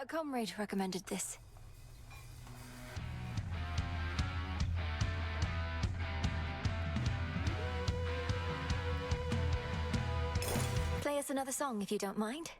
A comrade recommended this. Play us another song if you don't mind.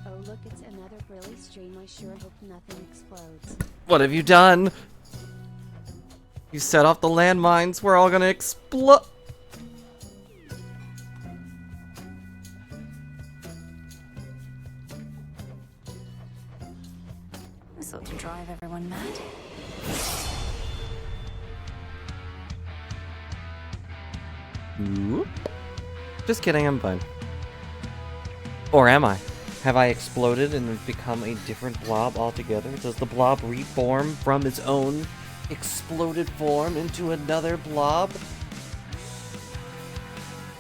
Oh look, it's another Brilly stream. I sure hope nothing explodes. What have you done? You set off the landmines. We're all gonna explode. This ought to drive everyone mad. Ooh. Just kidding, I'm fine. Or am I? Have I exploded and become a different blob altogether? Does the blob reform from its own exploded form into another blob?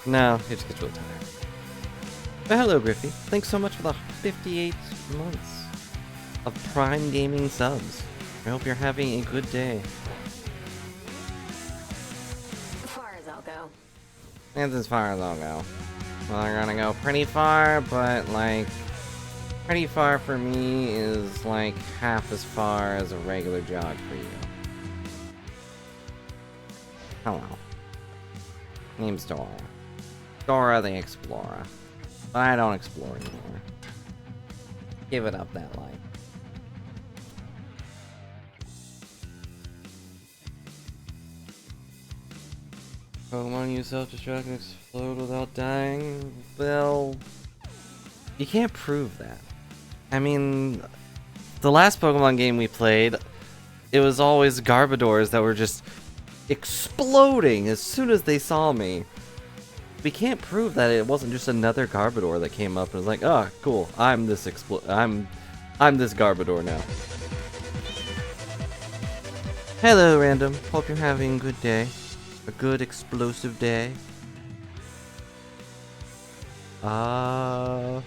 No, it just gets really tired. But hello, Griffy. Thanks so much for the 58 months of Prime Gaming subs. I hope you're having a good day. As far as I'll go. That's as far as I'll go. Well, I'm gonna go pretty far, but like, pretty far for me is like half as far as a regular jog for you. Hello. Name's Dora. Dora the Explorer. But I don't explore anymore. Give it up that life. Pokemon use self-destruct and explode without dying? Well, you can't prove that. I mean, the last Pokemon game we played, it was always Garbodors that were just exploding as soon as they saw me. We can't prove that it wasn't just another Garbodor that came up and was like, oh, cool, I'm this I'm this Garbodor now. Hello, Random. Hope you're having a good day. A good explosive day. Okay.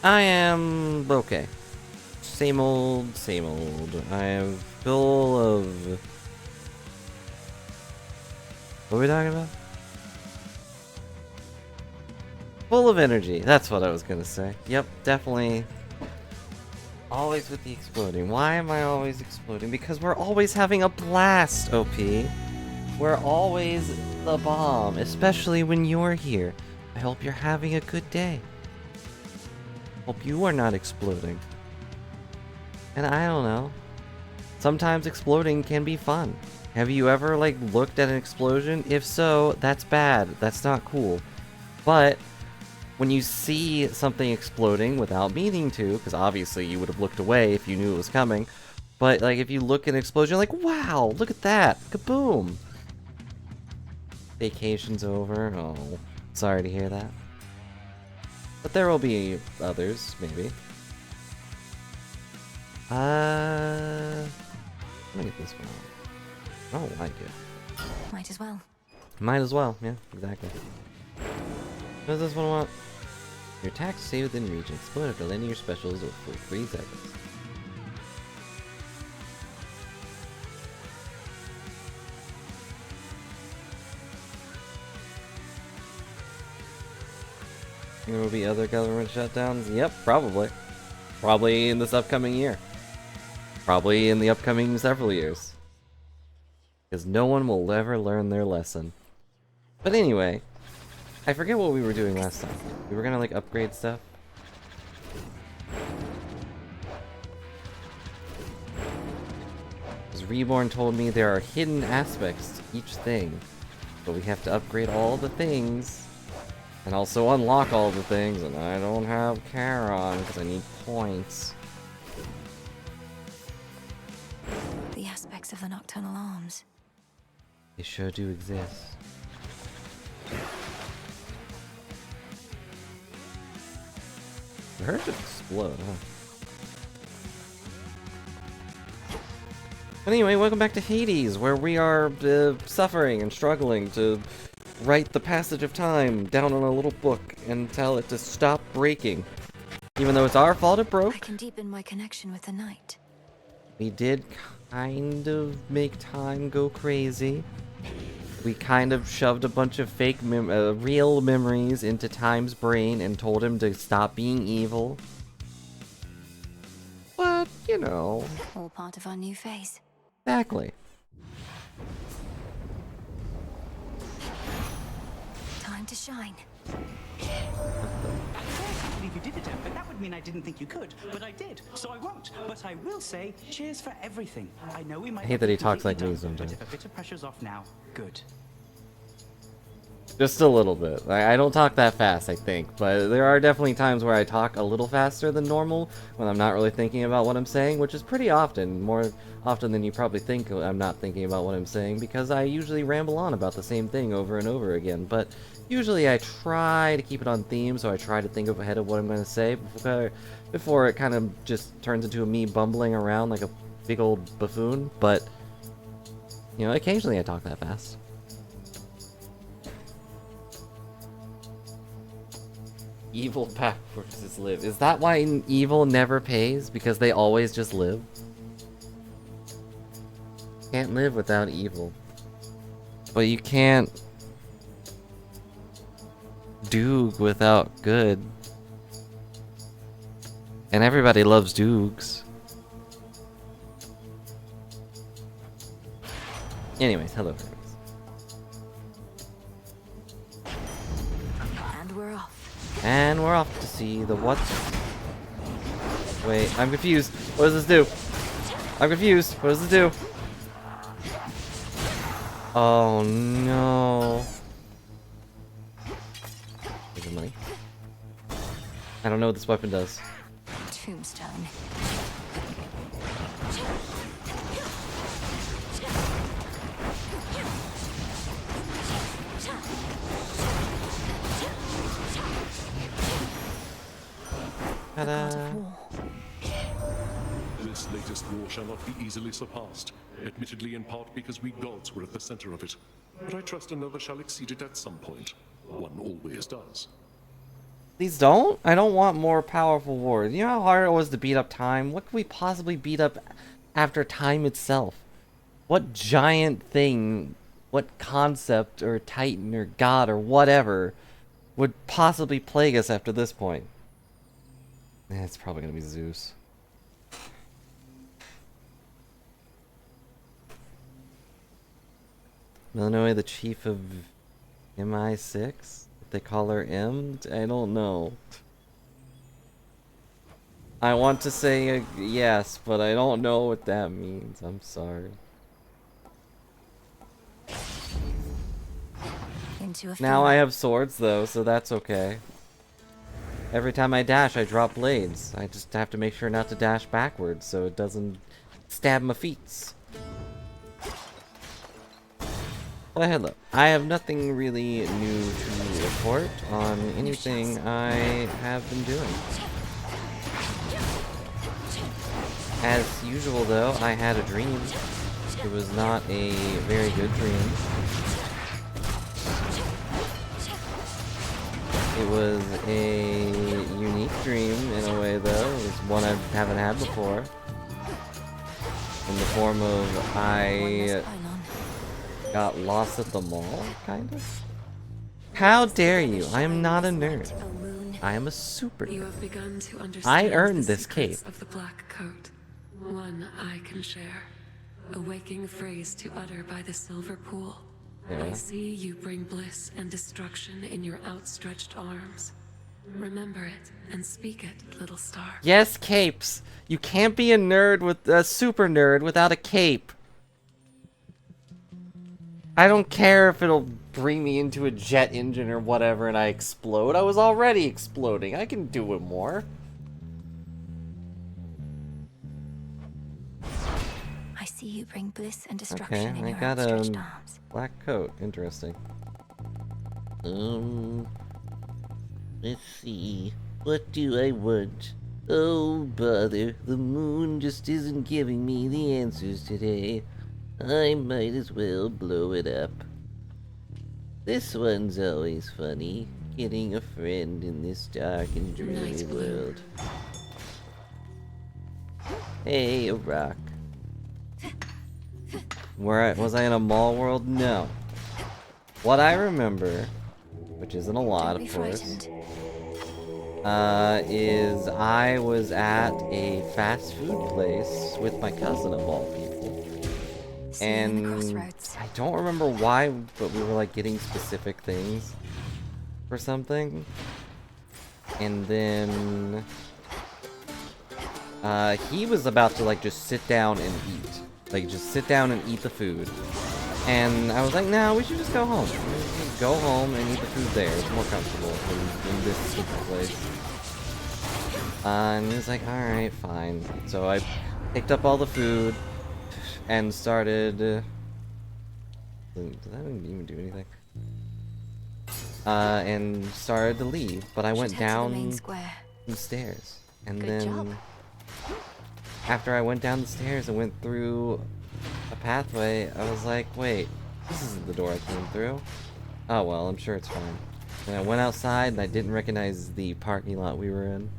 I am okay. Same old, same old. I am full of... What are we talking about? Full of energy. That's what I was gonna say. Yep, definitely. Always with the exploding. Why am I always exploding? Because we're always having a blast, OP. We're always the bomb, especially when you're here. I hope you're having a good day. Hope you are not exploding. And I don't know. Sometimes exploding can be fun. Have you ever, like, looked at an explosion? If so, that's bad. That's not cool. But when you see something exploding without meaning to, because obviously you would have looked away if you knew it was coming, but like if you look at an explosion, you're like, wow, look at that, kaboom. Vacation's over. Oh, sorry to hear that. But there will be others, maybe. Let me get this one. I don't like it. Might as well. Might as well, yeah, exactly. What does this one want? Your attacks stay within reach and explode after landing your specials for 3 seconds. There will be other government shutdowns? Yep, probably. Probably in this upcoming year. Probably in the upcoming several years. Because no one will ever learn their lesson. But anyway, I forget what we were doing last time. We were gonna like upgrade stuff. Because Reborn told me there are hidden aspects to each thing. But we have to upgrade all the things. And also unlock all the things. And I don't have Charon because I need points. The aspects of the Nocturnal Arms. They sure do exist. I heard it explode, huh? But anyway, welcome back to Hades, where we are suffering and struggling to write the passage of time down on a little book and tell it to stop breaking. Even though it's our fault it broke. I can deepen my connection with the night. We did kind of make time go crazy. We kind of shoved a bunch of fake real memories into Time's brain and told him to stop being evil. But, you know. All part of our new phase. Exactly. Time to shine. I believe you did it, but that would mean I didn't think you could. But I did, so I won't. But I will say, cheers for everything. I know we might. I hate that he talks like completely me done, sometimes. But if a bit of pressure's off now, good. Just a little bit. I don't talk that fast, I think, but there are definitely times where I talk a little faster than normal when I'm not really thinking about what I'm saying, which is pretty often, more often than you probably think I'm not thinking about what I'm saying, because I usually ramble on about the same thing over and over again, but usually I try to keep it on theme, so I try to think ahead of what I'm going to say before it kind of just turns into me bumbling around like a big old buffoon, but, you know, occasionally I talk that fast. Evil backwards is live. Is that why evil never pays? Because they always just live? Can't live without evil. But you can't Doog without good. And everybody loves Doogs. Anyways, hello friends. And we're off. And we're off to see the what? Wait, I'm confused. What does this do? I'm confused. What does this do? Oh no. Take the money. I don't know what this weapon does. Tombstone. The god of war. This latest war shall not be easily surpassed, admittedly in part because we gods were at the center of it. But I trust another shall exceed it at some point. One always does. Please don't. I don't want more powerful wars. You know how hard it was to beat up time? What could we possibly beat up after time itself? What giant thing, what concept or titan or god or whatever would possibly plague us after this point? It's probably gonna be Zeus. Melinoe, the chief of MI6? They call her M? I don't know. I want to say yes, but I don't know what that means. I'm sorry. Into a Now field. I have swords though, so that's okay. Every time I dash, I drop blades. I just have to make sure not to dash backwards so it doesn't stab my feet. Well, hello. I have nothing really new to report on anything I have been doing. As usual though, I had a dream. It was not a very good dream. It was a unique dream in a way though. It was one I haven't had before. In the form of One I less pylon. got lost at the mall, kind of? How dare you? I am not a nerd. A moon. I am a super You nerd. have begun to understand earned the this secrets cape. of the black coat. One I can share. A waking phrase to utter by the silver pool. Yeah. I see you bring bliss and destruction in your outstretched arms. Remember it and speak it, little star. Yes, capes. You can't be a nerd with a super nerd without a cape. I don't care if it'll bring me into a jet engine or whatever and I explode. I was already exploding. I can do it more. I see you bring bliss and Okay, destruction in I your got outstretched a arms. black coat. Interesting. Let's see. What do I want? Oh, bother. The moon just isn't giving me the answers today. I might as well blow it up. This one's always funny. Getting a friend in this dark and dreary Night blue. world. Hey, a rock. Was I in a mall world? No. What I remember, which isn't a lot, Don't be of course, frightened. is I was at a fast food place with my cousin of all people. See you in the And crossroads. I don't remember why, but we were like getting specific things for something. And then he was about to like just sit down and eat. Like just sit down and eat the food. And I was like, no, we should just go home. We should go home and eat the food there. It's more comfortable than this stupid place. And he was like, alright, fine. So I picked up all the food and started... did that even do anything? And started to leave, but I went Should head to the main down square. the stairs. And Good then... job. After I went down the stairs and went through a pathway, I was like, wait, this isn't the door I came through. Oh well, I'm sure it's fine. And I went outside and I didn't recognize the parking lot we were in.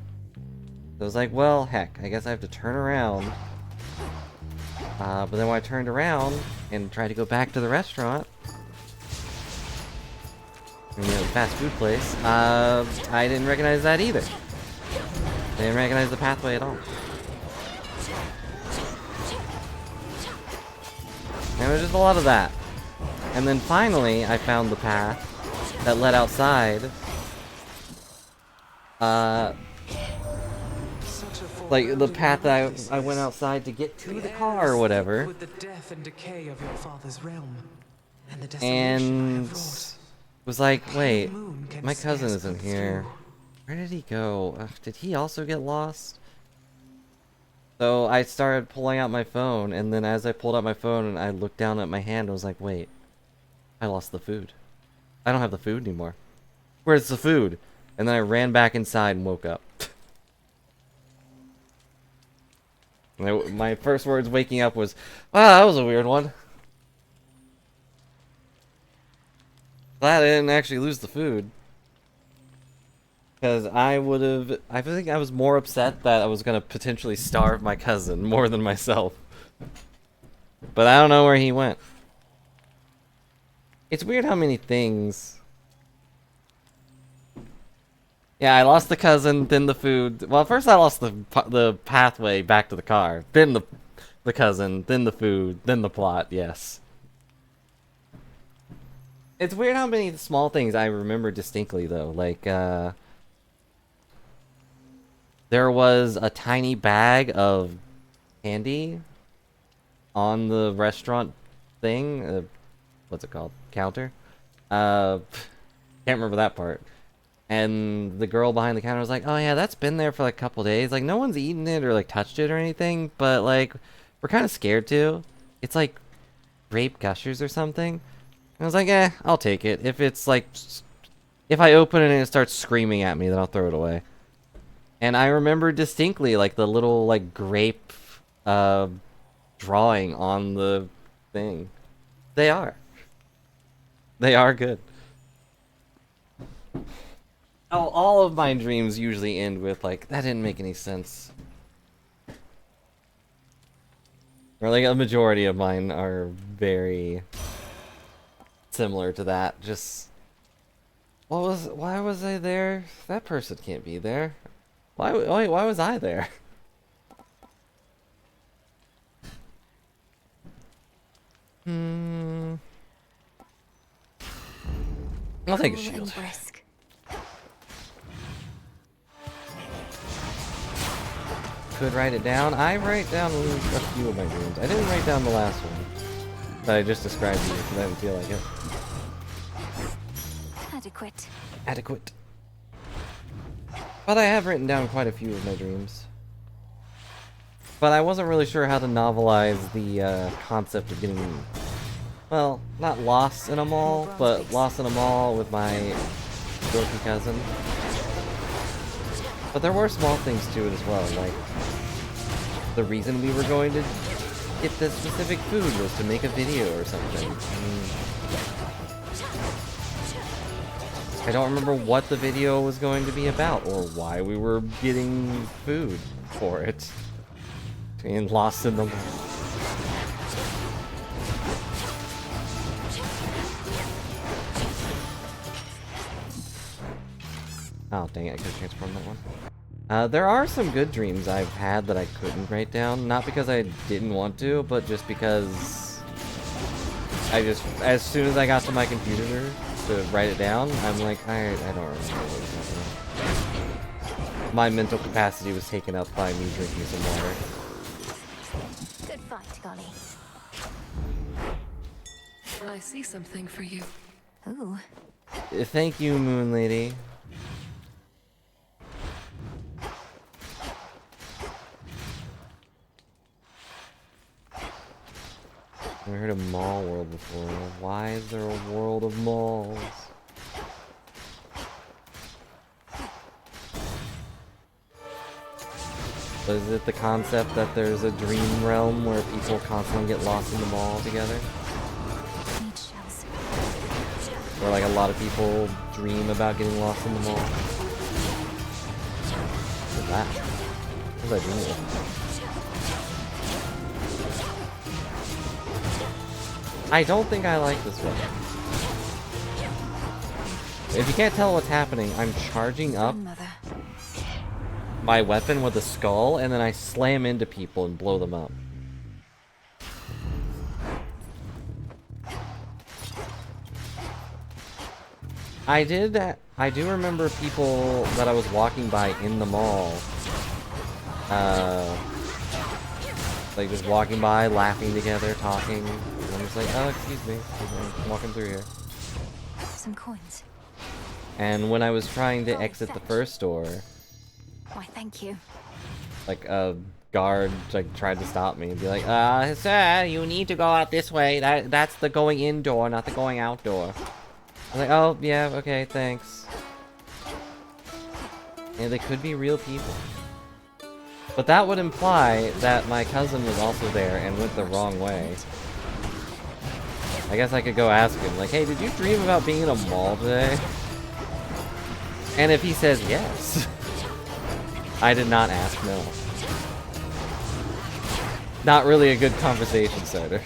So I was like, well, heck, I guess I have to turn around. But then when I turned around and tried to go back to the restaurant, you know, the fast food place, I didn't recognize that either. I didn't recognize the pathway at all. And there was just a lot of that. And then finally, I found the path that led outside. Like, the path that I went outside to get to the car or whatever. With the death and decay of your father's realm, and the desolation I And have wrought. was like, wait, The moon can my cousin scarce isn't go here. through. Where did he go? Did he also get lost? So I started pulling out my phone, and then as I pulled out my phone and I looked down at my hand, I was like, wait, I lost the food. I don't have the food anymore. Where's the food? And then I ran back inside and woke up. My first words waking up was, wow, that was a weird one. Glad I didn't actually lose the food. Because I think I was more upset that I was going to potentially starve my cousin more than myself. But I don't know where he went. It's weird how many things... Yeah, I lost the cousin, then the food. Well, first I lost the pathway back to the car. Then the cousin, then the food, then the plot, yes. It's weird how many small things I remember distinctly, though. Like, there was a tiny bag of candy on the restaurant thing. What's it called? Counter? Can't remember that part. And the girl behind the counter was like, oh yeah, that's been there for like a couple days. Like, no one's eaten it or like touched it or anything, but like, we're kind of scared to. It's like grape gushers or something. And I was like, I'll take it. If it's like, if I open it and it starts screaming at me, then I'll throw it away. And I remember distinctly like the little like grape drawing on the thing. They are good. Oh, all of my dreams usually end with like, that didn't make any sense. Or like a majority of mine are very similar to that. Just, why was I there? That person can't be there. Why was I there? I'll take a Cool and shield. brisk. Could write it down. I write down a few of my dreams. I didn't write down the last one that I just described to you because I didn't feel like it. Adequate. Adequate. But I have written down quite a few of my dreams. But I wasn't really sure how to novelize the concept of getting, well, not lost in a mall, but lost in a mall with my dorky cousin. But there were small things to it as well, like the reason we were going to get this specific food was to make a video or something. I don't remember what the video was going to be about or why we were getting food for it. And lost in the mall. Oh, dang it, I could have transformed that one. There are some good dreams I've had that I couldn't write down. Not because I didn't want to, but just because as soon as I got to my computer to write it down, I'm like, I don't remember what was happening. My mental capacity was taken up by me drinking some water. Good fight, Golly. I see something for you. Ooh. Thank you, Moon Lady. I've never heard of Mall World before. Why is there a world of malls? But is it the concept that there's a dream realm where people constantly get lost in the mall together? Need shells. Where like a lot of people dream about getting lost in the mall? What's that? What's that dream with? I don't think I like this one. If you can't tell what's happening, I'm charging up Grandmother. my weapon with a skull, and then I slam into people and blow them up. I do remember people that I was walking by in the mall, like just walking by, laughing together, talking, and I'm just like, oh, excuse me, I'm walking through here. Some coins. And when I was trying to exit the first door, Why, thank you. like a guard like tried to stop me and be like, sir, you need to go out this way. That's the going in door, not the going out door. I was like, oh yeah, okay, thanks. And they could be real people. But that would imply that my cousin was also there and went the wrong way. I guess I could go ask him, like, hey, did you dream about being in a mall today? And if he says yes, I did not ask no. Not really a good conversation starter.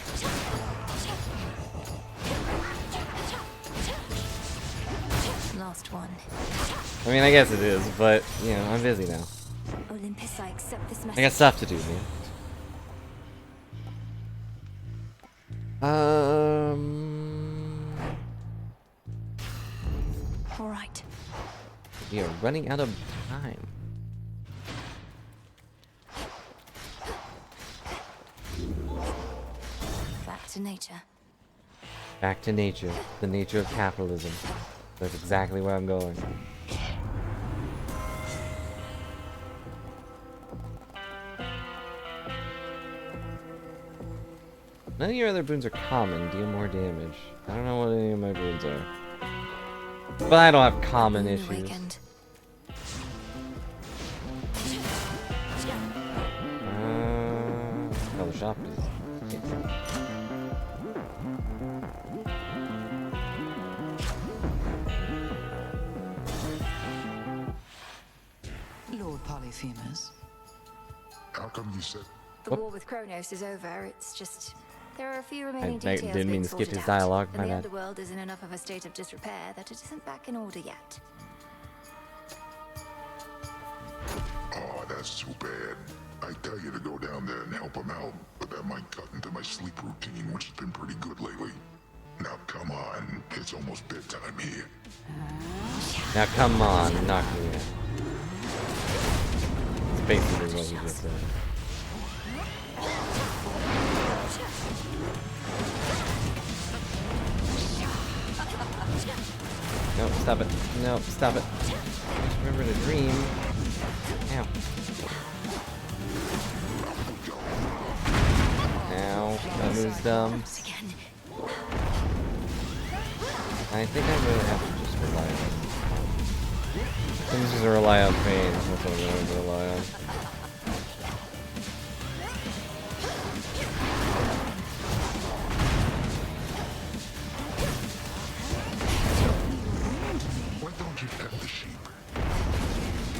Last one. I mean, I guess it is, but, you know, I'm busy now. Olympus, I accept this message. I got stuff to do, man. All right. We are running out of time. Back to nature. Back to nature. The nature of capitalism. That's exactly where I'm going. None of your other boons are common. Deal more damage. I don't know what any of my boons are. But I don't have common issues. Awakened. Oh, the shop is... Lord Polyphemus. How come you said The war with Kronos is over. It's just there are a few remaining I details didn't mean being to skip sorted his out, dialogue, and my the bad. underworld is in enough of a state of disrepair that it isn't back in order yet. Oh, that's too bad. I tell you to go down there and help him out, but that might cut into my sleep routine, which has been pretty good lately. Now come on, it's almost bedtime here. Now come on, knock me in. It's basically what he just said. No, stop it. No, stop it. Just remember to dream. Ow. Ow, that move's dumb. Not again. I think I'm gonna have to just rely on. I'm just gonna rely on pain. That's what I'm gonna rely on. Why don't you pet the sheep?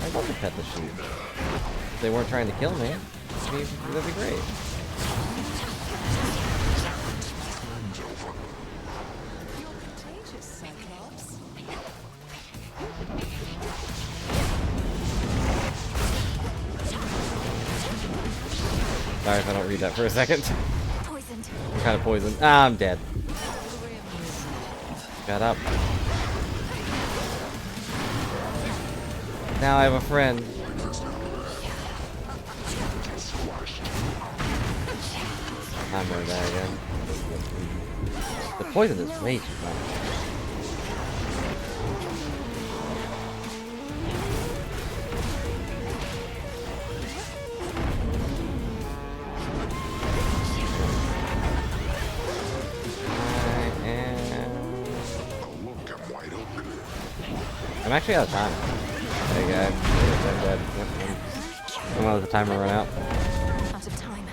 I'd love to pet the sheep. If they weren't trying to kill me, that'd be great. Time's over. You're contagious, Cyclops. Sorry if I don't read that for a second. Poisoned. I'm kind of poisoned. Ah, I'm dead. Shut up. Now I have a friend. I'm gonna die again. The poison is way too much. Oh, look, I'm wide open. I'm actually out of time. Hey guys, I'm dead. Yep, I'm gonna let the timer run out. Out of time.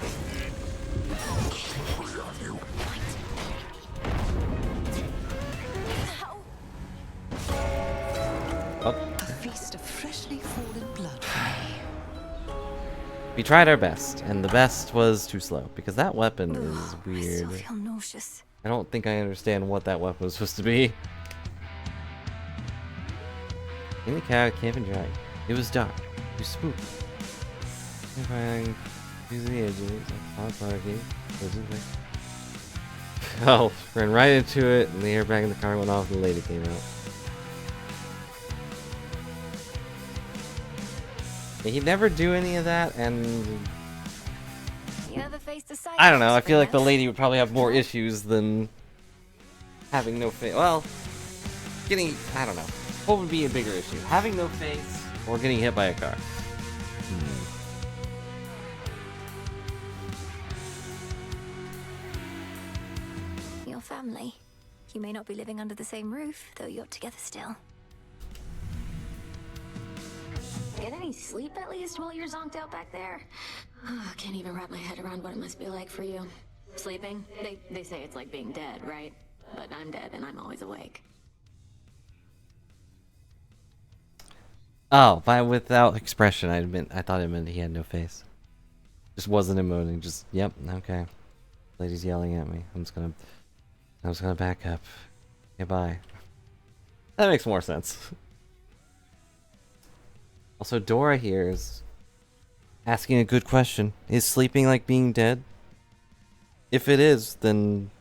Oh, A feast of freshly fallen blood for me. we tried our best, and the best was too slow because that weapon is I still weird. feel nauseous. I don't think I understand what that weapon was supposed to be. In the cow, camp and dry. It was dark. It was spooky. Terrifying. To the edges. Hot parking. Oh, ran right into it, and the airbag in the car went off, and the lady came out. He'd never do any of that, and You ever faced a side I don't know. I quest, feel like the Princess? lady would probably have more issues than having no face. Well, I don't know. What would be a bigger issue? Having no face or getting hit by a car? Your family. You may not be living under the same roof, though you're together still. Get any sleep at least while you're zonked out back there? I can't even wrap my head around what it must be like for you. Sleeping? They say it's like being dead, right? But I'm dead and I'm always awake. Oh, without expression, I thought it meant he had no face. Just wasn't emoting. Just yep, okay. Lady's yelling at me. I'm just gonna back up. Okay, bye. That makes more sense. Also, Dora here is asking a good question. Is sleeping like being dead? If it is, then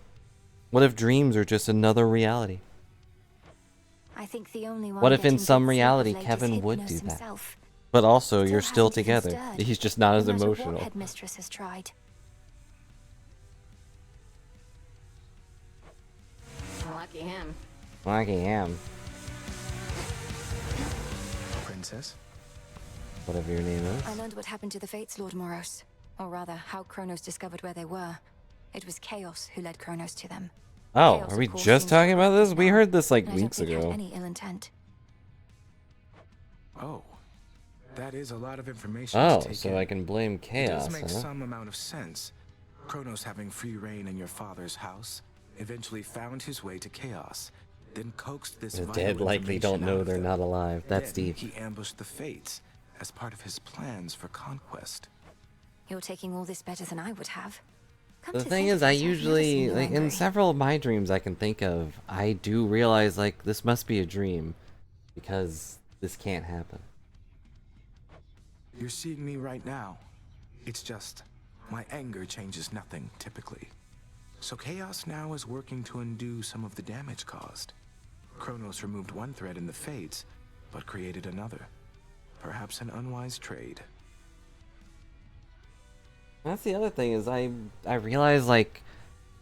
what if dreams are just another reality? I think the only one What if in getting some good sleep reality of late is Kevin would Hypnos do that? himself. But also, Still you're still hasn't even together. stirred, He's just not as no matter emotional. What headmistress has tried. Lucky him. Like I am. Princess? Whatever your name is. I learned what happened to the Fates, Lord Moros. Or rather, how Kronos discovered where they were. It was Chaos who led Kronos to them. Oh, Chaos, are we of course, just seems talking about this? corrupt We now, heard this like and I don't weeks think had ago. any ill intent. Oh. That is a lot of information Oh, to take so in. I can blame It Chaos, does make huh? some amount of sense. Kronos having free reign in your father's house eventually found his way to Chaos, then coaxed this The vital dead likely don't information know out of they're them. not alive. That's Then deep. he ambushed the Fates as part of his plans for conquest. You're taking all this better than I would have. Come The to thing think is, of I it, I've never seen usually, you like, in angry. several of my dreams I can think of, I do realize, like, this must be a dream. Because this can't happen. You're seeing me right now. It's just, my anger changes nothing, typically. So Chaos now is working to undo some of the damage caused. Kronos removed one thread in the Fates, but created another. Perhaps an unwise trade. That's the other thing, is I realize, like,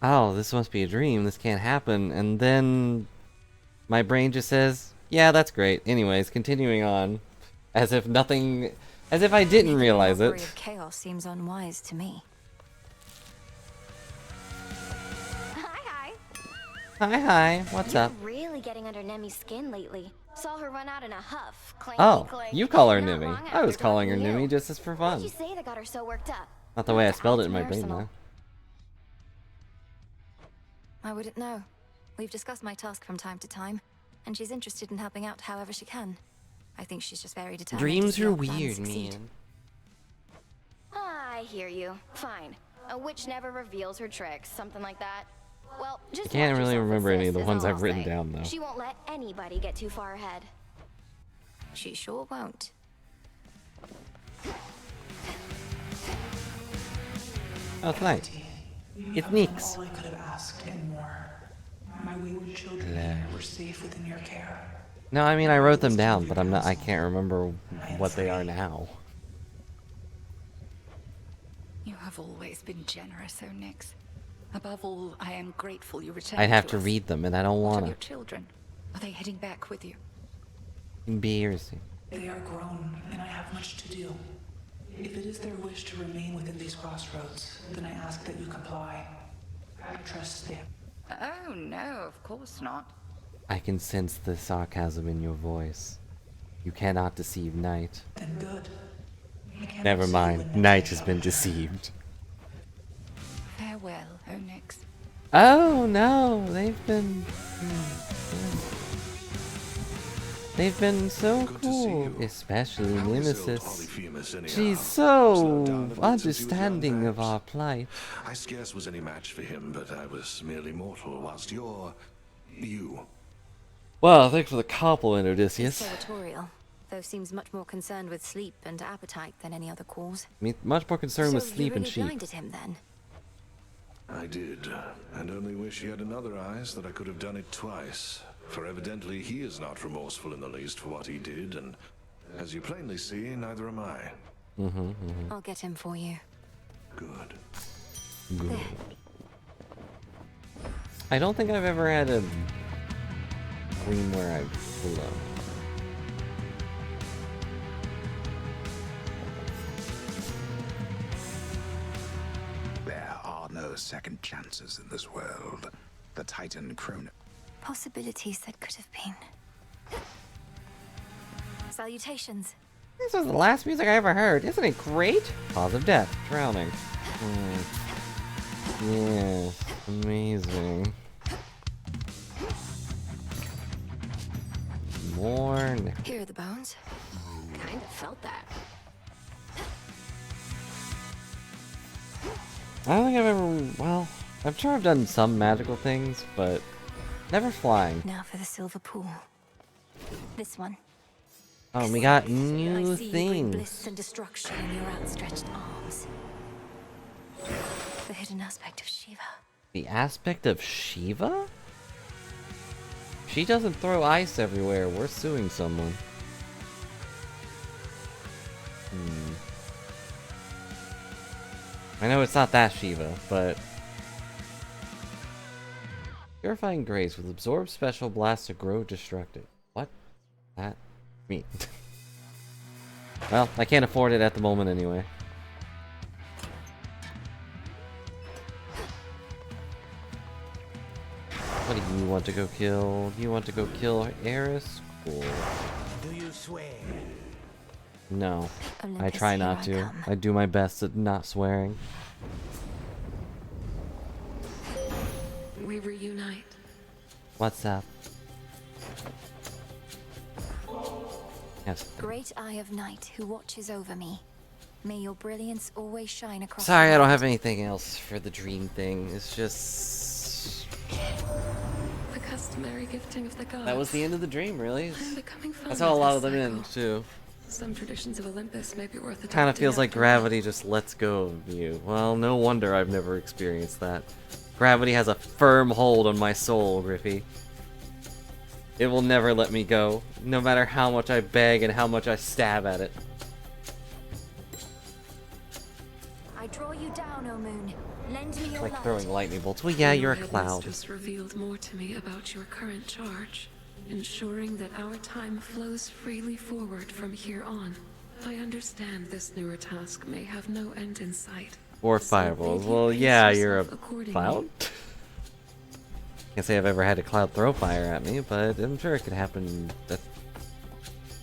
oh, this must be a dream, this can't happen, and then my brain just says, yeah, that's great. Anyways, continuing on, as if nothing, as if I didn't Even the realize mockery it. of Chaos seems unwise to me. Hi, what's You're up? really getting under Nemi's skin lately. Saw her run out in a huff. Clanky, Oh, clank. you call her Not Nimi. long I was after calling her talking to Nimi you. just as for What'd you fun. say that got her so worked up? Not the way I To spelled add it in to my brain, arsenal. though. I wouldn't know. We've discussed my task from time to time, and she's interested in helping out however she can. I think she's just very determined. to Dreams see are our plan weird, succeed. man. I hear you. Fine. A witch never reveals her tricks, something like that. Well, just I can't watch really yourself, remember any of the sis, is ones all I've I'll written say. down, though. She won't let anybody get too far ahead. She sure won't. Oh, it's nice. It's Neeks. All I could have asked and more. My wayward children were safe within your care. No, I mean I wrote them down, but I can't remember what they are now. You have always been generous, Onyx. Above all, I am grateful you returned. I'd have to us. read them, and I don't What of wanna. your children? Are they heading back with you? Embarrassing. They are grown, and I have much to do. If it is their wish to remain within these crossroads, then I ask that you comply. I trust them. Oh no, of course not. I can sense the sarcasm in your voice. You cannot deceive Knight. Then good. I cannot Never see mind, when Knight has been deceived. Farewell, Onyx. Oh no, they've been. They've been so cool, especially Nemesis. She's so understanding of our plight. I scarce was any match for him, but I was merely mortal, whilst you. Well, thanks for the compliment, He's Odysseus. territorial, though seems much more concerned with sleep and appetite than any other cause. Much more concerned with So sleep you and really sheep. blinded him then? I did, and only wish he had another eyes that I could have done it twice. For evidently he is not remorseful in the least for what he did, and as you plainly see, neither am I. I'll get him for you. Good. Good. I don't think I've ever had a dream where I float. There are no second chances in this world. The Titan Chrono. Possibilities that could have been. Salutations. This was the last music I ever heard. Isn't it great? Cause of death. Drowning. Yes. Amazing. More. Here are the bones. Kind of felt that. I don't think I've ever. Well, I'm sure I've done some magical things, but never flying. Now for the silver pool. This one. Oh, we got I new see you bring things. bliss and destruction in your outstretched arms. The hidden aspect of Shiva. The aspect of Shiva? She doesn't throw ice everywhere. We're suing someone. I know it's not that Shiva, but... Purifying Grace with Absorb Special Blast to grow destructive. What? That mean? Well, I can't afford it at the moment anyway. What do you want to go kill? You want to go kill Eris? Cool. Do you swear? No. I Olympus, try here not I to. come. I do my best at not swearing. We reunite. What's up? Yes. Great Eye of Night who watches over me. May your brilliance always shine across Sorry, the I don't world. have anything else for the dream thing. It's just... The customary gifting of the gods. That was the end of the dream, really. I'm becoming fond That's how a lot this of them cycle. end, too. Some traditions of Olympus may be worth adopting. Kind of feels like after gravity just lets go of you. Well, no wonder I've never experienced that. Gravity has a firm hold on my soul, Griffey. It will never let me go, no matter how much I beg and how much I stab at it. I draw you down, O moon. Lend me your Like light. throwing lightning bolts. Well, yeah, you're a Your cloud. mistress revealed more to me about your current charge, ensuring that our time flows freely forward from here on. I understand this newer task may have no end in sight. Or So fireballs. maybe Well, pace yeah, you're a yourself accordingly. cloud. Can't say I've ever had a cloud throw fire at me, but I'm sure it could happen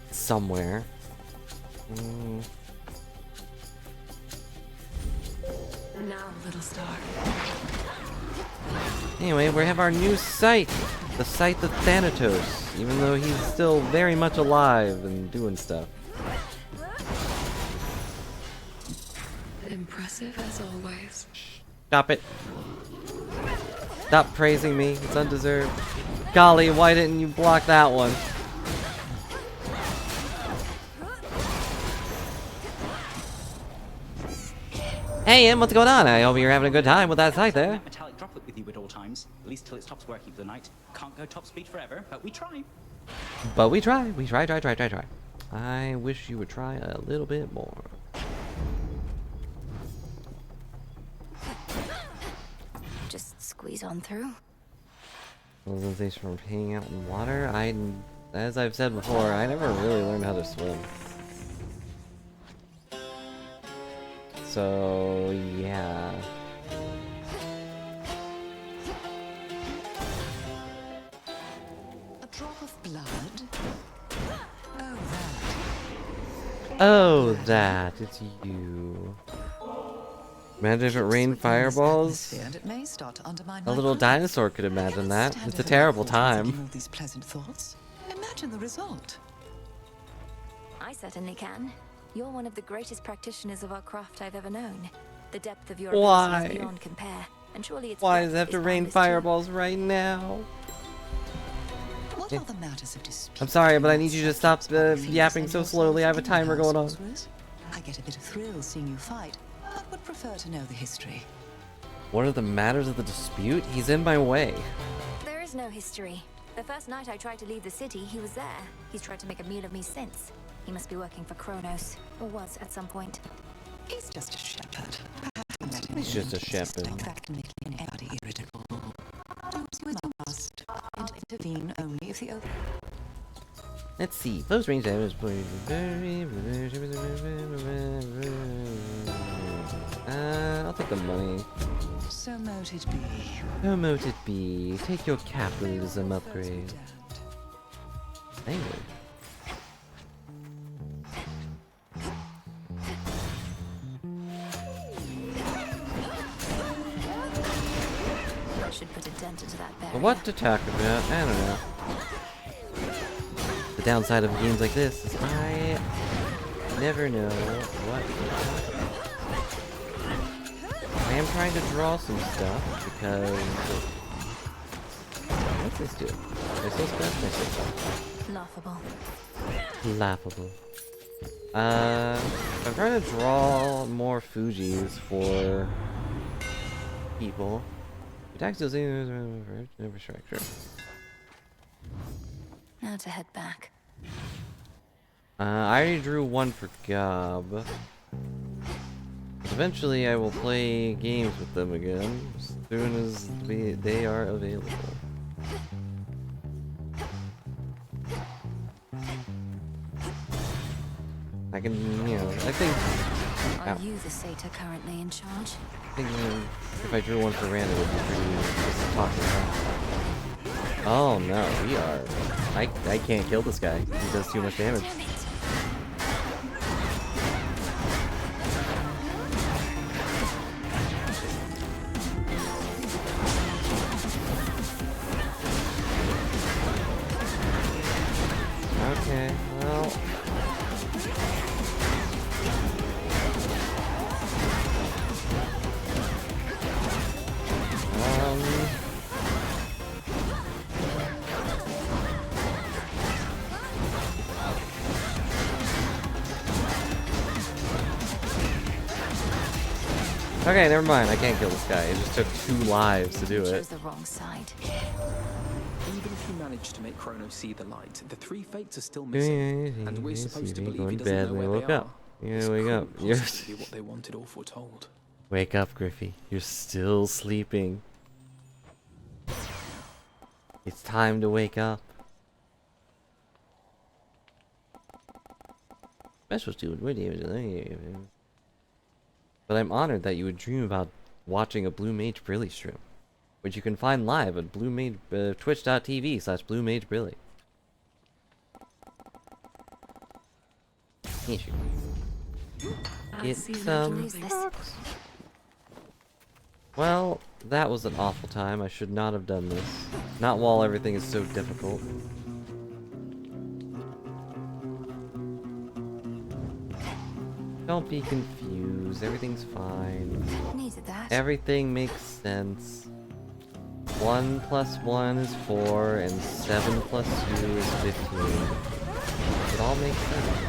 somewhere. Now, little star. Anyway, we have our new site, the site of Thanatos, even though he's still very much alive and doing stuff. Impressive as always. Stop it. Stop praising me, it's undeserved. Golly, why didn't you block that one? Hey, Em, what's going on? I hope you're having a good time with that site there. That metallic droplet with you at all times, at least till it stops working for the night. Can't go top speed forever, but we try. But we try. We try. I wish you would try a little bit more. Just squeeze on through. Sensation from hanging out in water. As I've said before, I never really learned how to swim. So yeah. A drop of blood. Oh, that. It's you. Imagine if it rained fireballs. And it may start to undermine A little dinosaur could imagine that. It's a terrible time. all these pleasant thoughts. Imagine the result. I certainly can. You're one of the greatest practitioners of our craft I've ever known. The depth of your Why? ability is beyond compare, and surely it's Why breadth does it have is to rain boundless too. fireballs right now? What are the matters of dispute? I'm sorry, but I need you to stop yapping so slowly. I have a timer going on. I get a bit of thrill seeing you fight, but would prefer to know the history. What are the matters of the dispute? He's in my way. There is no history. The first night I tried to leave the city, he was there. He's tried to make a meal of me since. He must be working for Kronos, or was at some point. He's just a shepherd. He's just a shepherd. That can make anybody irritable. Do as you must, and intervene only if the other. Let's see. Close range damage. I'll take the money. So mote it be. So mote it be. Take your capitalism upgrade. Language. I should put a dent into that barrier. What to talk about? I don't know. The downside of games like this is I never know what to talk about. I am trying to draw some stuff because... What's this do? Am I still stuck? Am I still stuck? Laughable. Laughable. I'm trying to draw more Fujis for people. Attack still never strike, sure. Now to head back. I already drew one for Gob. Eventually I will play games with them again as soon as they are available. I can, you know, I think... Are you the satyr currently in charge? I think if I drew one for random, it would be pretty just talking about. Oh no, we are... I can't kill this guy. He does too much damage. Okay, well... Okay, never mind. I can't kill this guy. It just took 2 lives to do You it. chose the wrong side. Even if you manage to make Kronos see the light, the 3 fates are still missing, and we're supposed to believe he Going to doesn't bed know when where you they woke are. up. Yeah, This wake couldn't up. You're possibly be what they wanted or foretold. wake up, Griffey. You're still sleeping. It's time to wake up. Special student, what damage? But I'm honored that you would dream about watching a Blue Mage Brilly stream. which you can find live at twitch.tv/BlueMageBrilly. Get some. Well, that was an awful time. I should not have done this. Not while everything is so difficult. Don't be confused. Everything's fine. Needed that. Everything makes sense. 1 + 1 is 4, and 7 + 2 is 15. It all makes sense.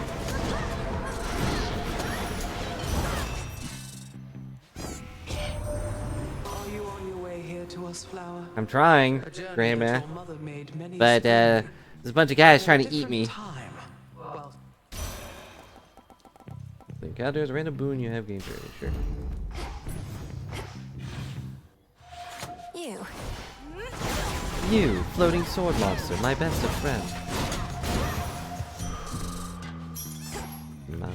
Are you on your way here to us, Flower? I'm trying, Grandma. But, there's a bunch of guys trying to eat me. Well, Encounter is a random boon you have gained already, sure. You. You, floating sword monster, my best of friends. Mana?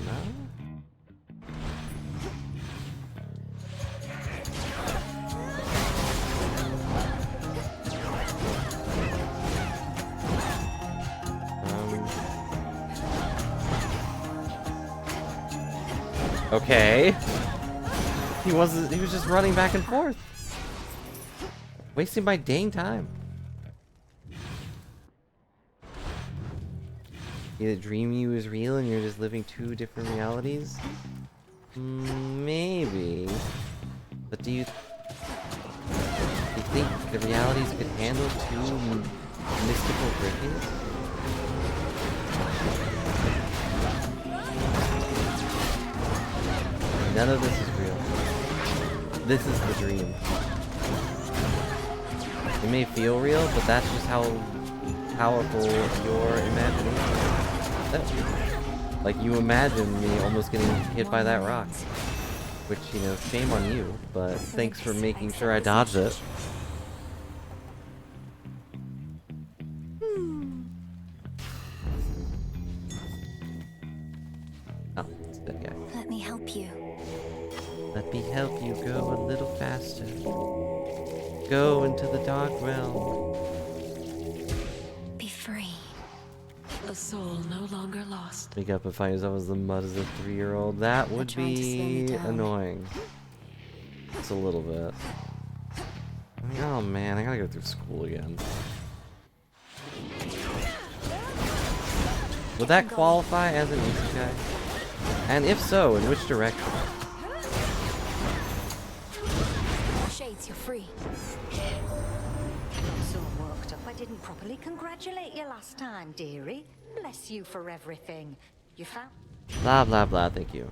Okay. He was just running back and forth. Wasting my dang time. The dream you is real and you're just living 2 different realities? Maybe. But do you think the realities could handle 2 mystical Griffins? None of this is real. This is the dream. It may feel real, but that's just how powerful your imagination is. Like, you imagine me almost getting hit by that rock. Which, you know, shame on you, but thanks for making sure I dodged it. Oh, it's that guy. Let me help you. Let me help you go a little faster. Go into the dark realm. Be free. A soul no longer lost. Wake up and find yourself as the mud as a 3-year-old. That would be annoying. Just a little bit. Oh man, I gotta go through school again. Would that qualify as an isekai? And if so, in which direction? Shades, you're free. I'm so worked up I didn't properly congratulate you last time, dearie. Bless you for everything. You found... Blah blah blah, thank you.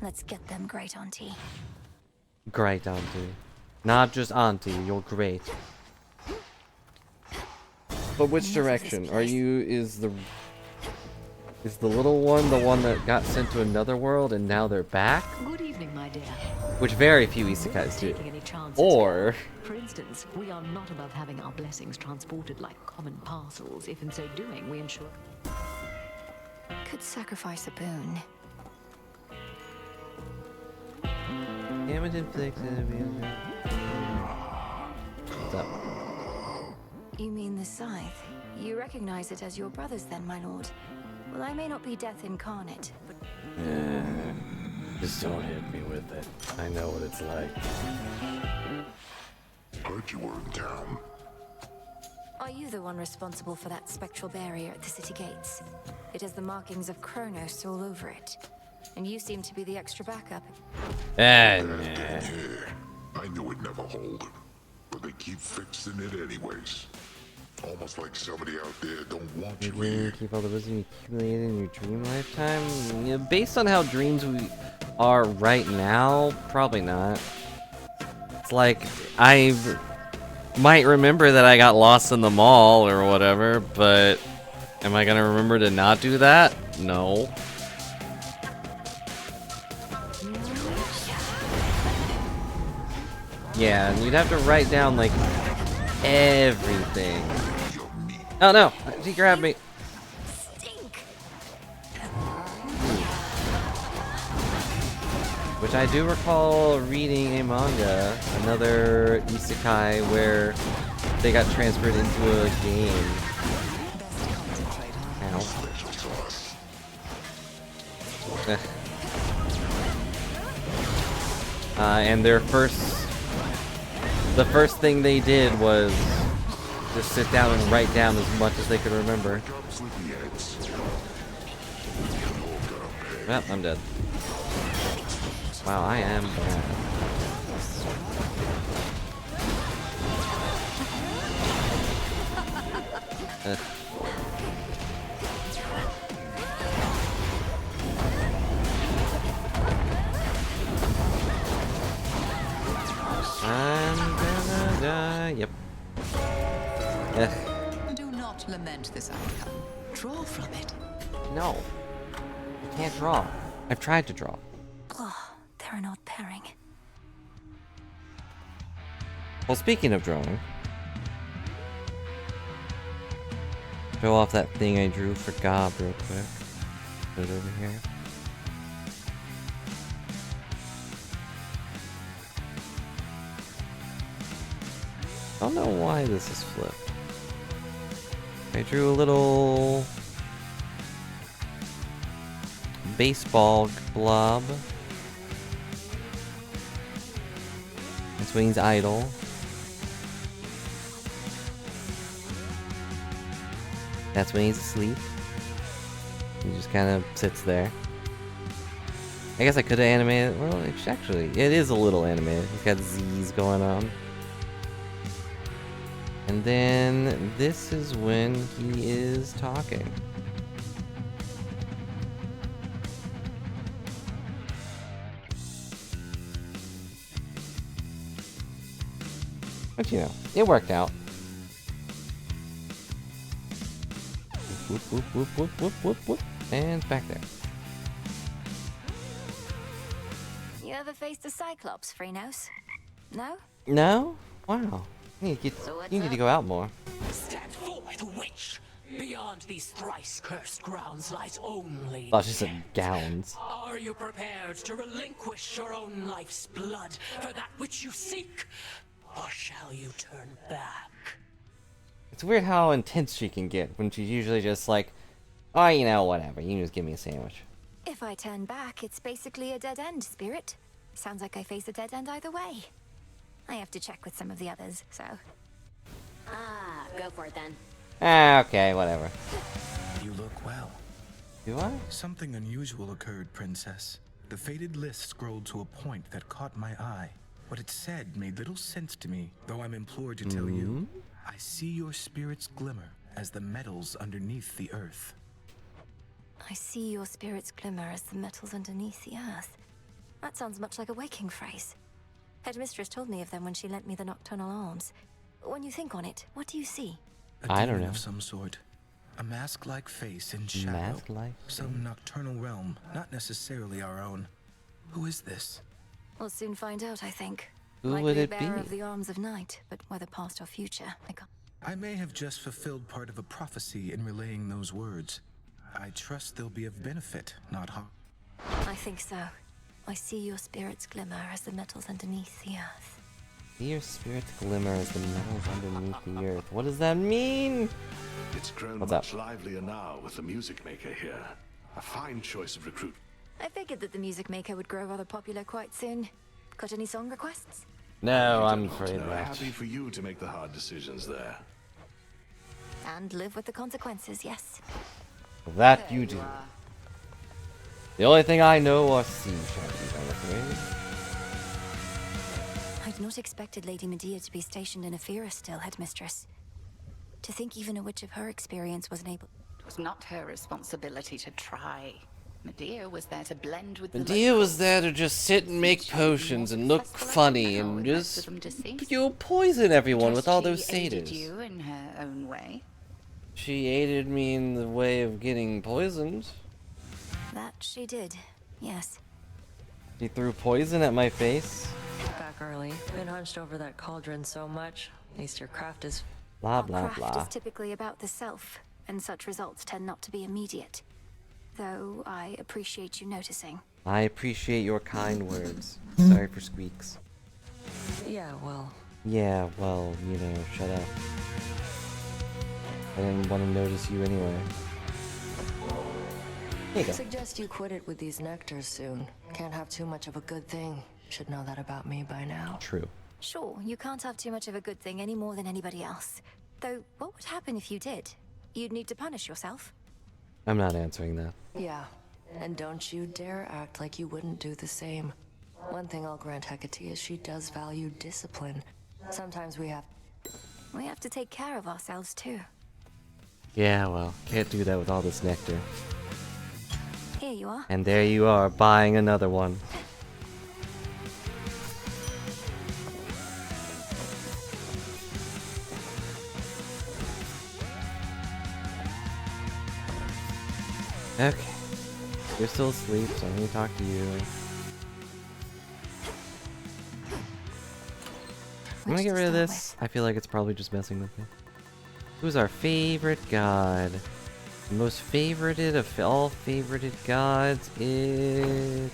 Let's get them, great auntie. Great auntie. Not just auntie, you're great. But which direction? Are you, is the little one the one that got sent to another world and now they're back? Good evening, my dear. Which very few isekais do. Taking any chances Or... here. For instance, we are not above having our blessings transported like common parcels, if in so doing we ensure... Could sacrifice a boon. Damage inflicted. What's up? You mean the scythe? You recognize it as your brother's then, my lord. Well, I may not be death incarnate, but... Just don't hit me with it. I know what it's like. Heard you were in town. Are you the one responsible for that spectral barrier at the city gates? It has the markings of Kronos all over it. And you seem to be the extra backup. Yeah, I knew it'd never hold. But they keep fixing it anyways. Almost like somebody out there don't want you here. Keep all the wisdom you accumulated in your dream lifetime? Yeah, based on how dreams we are right now, probably not. It's like, I might remember that I got lost in the mall or whatever, but am I gonna remember to not do that? No. Yeah, and you'd have to write down, like, everything. Oh no! He grabbed me. Which I do recall reading a manga, another isekai where they got transferred into a game. And the first thing they did was just sit down and write down as much as they could remember. Well, I'm dead. Wow, I am bad. I'm gonna die. Yep. Do not lament this outcome. Draw from it. No. I can't draw. I've tried to draw. Oh, they're an odd pairing. Well, speaking of drawing, show off that thing I drew for Gob real quick. Put it over here. I don't know why this is flipped. I drew a little baseball blob. This wing's idle. That's when he's asleep. He just kind of sits there. I guess I could have animated. Well, it's actually, it is a little animated. He's got Z's going on. And then this is when he is talking. But you know, it worked out. Whoop, whoop, whoop, whoop, whoop, whoop, whoop. And it's back there. You ever faced a Cyclops, Freenos? No? No? Wow. You need to go out more. Stand forth, witch! Beyond these thrice cursed grounds lies only Oh, she said gowns. Are you prepared to relinquish your own life's blood for that which you seek? Or shall you turn back? It's weird how intense she can get when she's usually just like, oh, you know, whatever. You can just give me a sandwich. If I turn back, it's basically a dead end, Spirit. Sounds like I face a dead end either way. I have to check with some of the others, so... Ah, go for it then. Ah, okay, whatever. You look well. Do I? Something unusual occurred, Princess. The faded list scrolled to a point that caught my eye. What it said made little sense to me, though I'm implored to tell you. I see your spirit's glimmer as the metals underneath the earth. I see your spirit's glimmer as the metals underneath the earth. That sounds much like a waking phrase. Headmistress told me of them when she lent me the nocturnal arms. When you think on it, what do you see? I don't know. Of some sort. A mask-like face in shadow. Mask-like? Some nocturnal realm, not necessarily our own. Who is this? We'll soon find out, I think. Who Likely would it a bearer be? of the arms of night, but whether past or future, I can't. I may have just fulfilled part of a prophecy in relaying those words. I trust they'll be of benefit, not harm. I think so. I see your spirit's glimmer as the metals underneath the earth. See your spirit's glimmer as the metals underneath the earth. What does that mean? It's grown What's much up? livelier now with the music maker here. A fine choice of recruit. I figured that the music maker would grow rather popular quite soon. Got any song requests? No, I'm afraid No, not. happy for you to make the hard decisions there. And live with the consequences, yes. That you do. The only thing I know are sea shanties, I'm afraid. I'd not expected Lady Medea to be stationed in Ephira still, Headmistress. To think even a witch of her experience wasn't able... It was not her responsibility to try. Medea was there to blend with the Medea was there to just sit and make potions and look funny and just poison everyone with all those She aided satyrs. you in her own way. She aided me in the way of getting poisoned. That she did, yes. She threw poison at my face. Back early. Been hunched over that cauldron so much. At least your craft is... Blah, blah, Craft blah. is typically about the self, and such results tend not to be immediate. Though I appreciate you noticing. I appreciate your kind words. Sorry for squeaks. Yeah, well, Yeah, well, you know, shut up. I didn't want to notice you anyway. Here you go. suggest you quit it with these nectars soon. Can't have too much of a good thing. Should know that about me by now. True. Sure, you can't have too much of a good thing any more than anybody else. Though, what would happen if you did? You'd need to punish yourself. I'm not answering that. Yeah, and don't you dare act like you wouldn't do the same. One thing I'll grant Hecate is she does value discipline. Sometimes we have to take care of ourselves too. Yeah, well, can't do that with all this nectar. Here you are. And there you are, buying another one. Okay. You're still asleep, so I'm gonna talk to you. I'm gonna get rid of this. I feel like it's probably just messing with me. Who's our favorite god? The most favorited of all favorited gods is...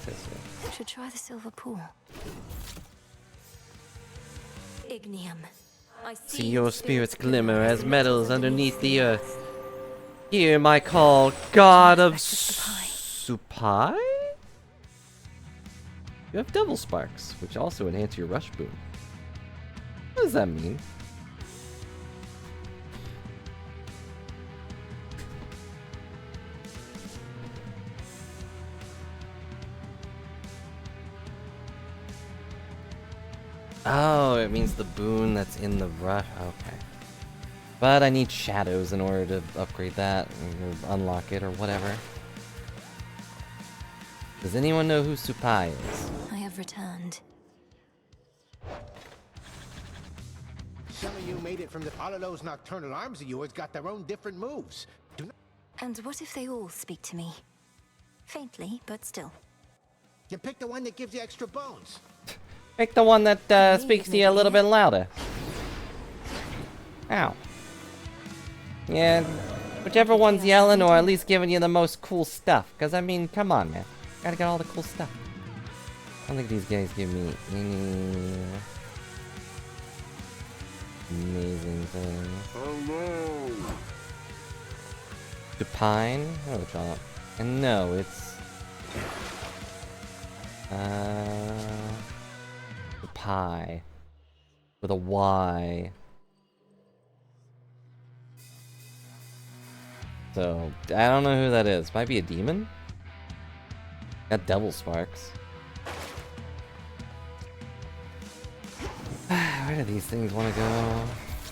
Should try the silver pool. Ignium. I See your spirits glimmer as metals underneath the earth. Hear my call, god of Supai? You have double sparks, which also enhance your rush boom. What does that mean? Oh, it means the boon that's in the rush. Okay. But I need shadows in order to upgrade that, or unlock it, or whatever. Does anyone know who Supai is? I have returned. Some of you made it from the all of those nocturnal arms of yours got their own different moves. Do not... And what if they all speak to me? Faintly, but still. You pick the one that gives you extra bones. Pick the one that speaks to you a little bit louder. Ow. Yeah, whichever one's yelling or at least giving you the most cool stuff. Because, I mean, come on, man. Gotta get all the cool stuff. I don't think these guys give me any amazing things. Hello. Supine? Oh, drop. And no, it's... Supai. With a Y. So, I don't know who that is. Might be a demon? Got double sparks. Where do these things want to go?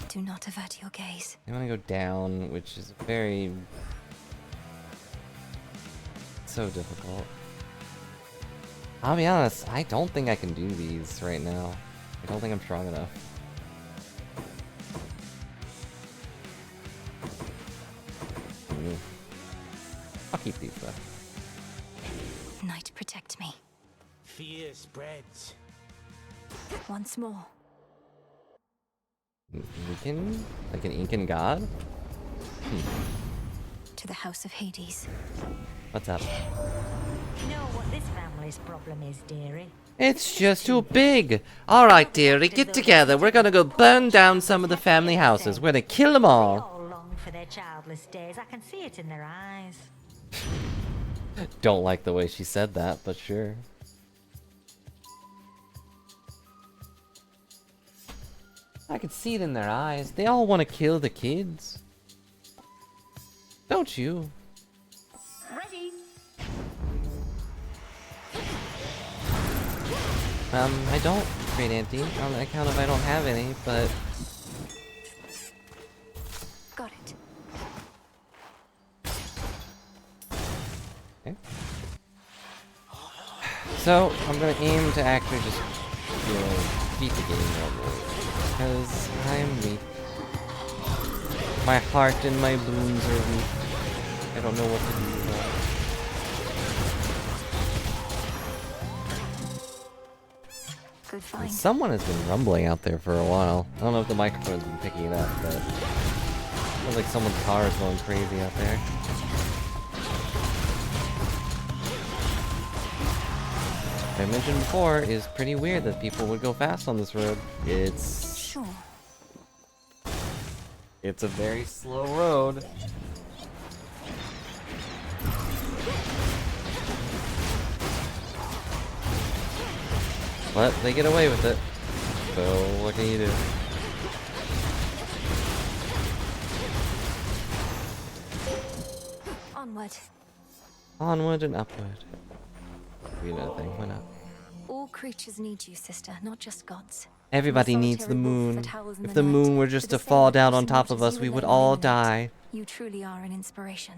Do not avert your gaze. They want to go down, which is very... so difficult. I'll be honest, I don't think I can do these right now. I don't think I'm strong enough. I'll keep these though. Night, protect me. Fear spreads. Once more. Incan? Like an Incan god? To the House of Hades. What's up? You know what this family's problem is, dearie? It's just too big! Alright, dearie, get together. We're gonna go burn down some of the family houses. We're gonna kill them all. They all long for their childless days. I can see it in their eyes. Don't like the way she said that, but sure. I can see it in their eyes. They all want to kill the kids. Don't you? Ready? I don't, Great Auntie, on account of I don't have any, but... Got it. Okay. So, I'm gonna aim to actually just, you know, beat the game normally. Because I'm weak. My heart and my boons are weak. I don't know what to do with that. Good find. Someone has been rumbling out there for a while. I don't know if the microphone's been picking it up, but... it feels like someone's car is going crazy out there. I mentioned before, is pretty weird that people would go fast on this road. Sure. It's a very slow road. But they get away with it. So what can you do? Onward. Onward and upward. You know the thing, why not? All creatures need you, sister, not just gods. Everybody The needs the solitary wolf moon. that howls in If the the night, moon were just the to fall disabled down on person top of watches us, you we would alone all in the night. die. You truly are an inspiration.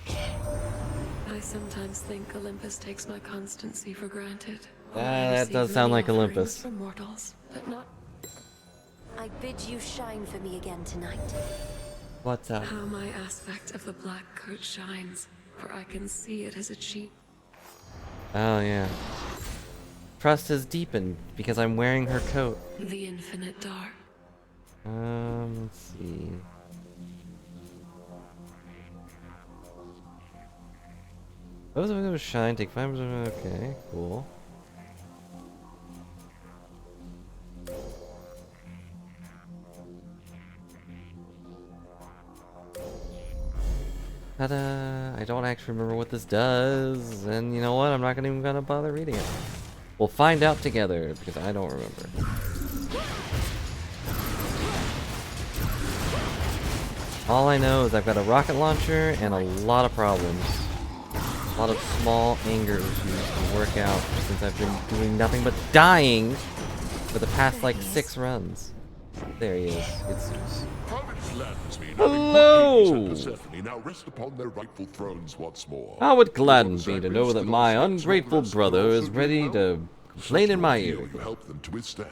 I sometimes think Olympus takes my constancy for granted. That does sound like Olympus. For mortals, but not I bid you shine for me again tonight. What's up? how my aspect of the black coat shines, for I can see it has achieved. Oh yeah. Trust has deepened because I'm wearing her coat. The infinite dark. Let's see. Those of them shine, take 5%. Okay, cool. Ta-da! I don't actually remember what this does, and you know what? I'm not even gonna bother reading it. We'll find out together because I don't remember. All I know is I've got a rocket launcher and a lot of problems. A lot of small anger issues to work out since I've been doing nothing but dying for the past like 6 runs. There he is. It's Hello! Persephone now rest upon their rightful thrones once more. How it gladdens me to know that my ungrateful brother is ready to complain in my ear. You help them to withstand.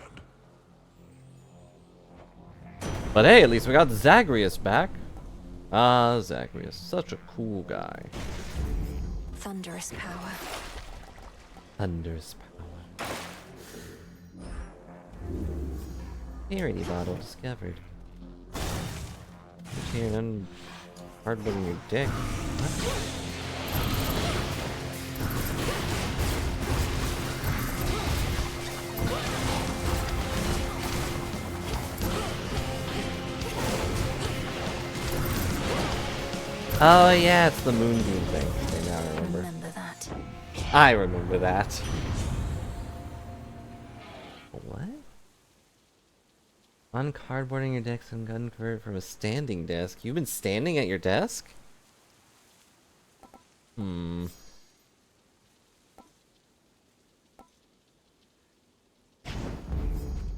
But hey, at least we got Zagreus back. Ah, Zagreus, such a cool guy. Thunderous power. Thunderous power. Purity bottle discovered. Here, none hard looking your dick. Oh yeah, it's the moonbeam thing. Okay, now I remember. That. I remember that. What? Uncardboarding your decks and gun convert from a standing desk. You've been standing at your desk?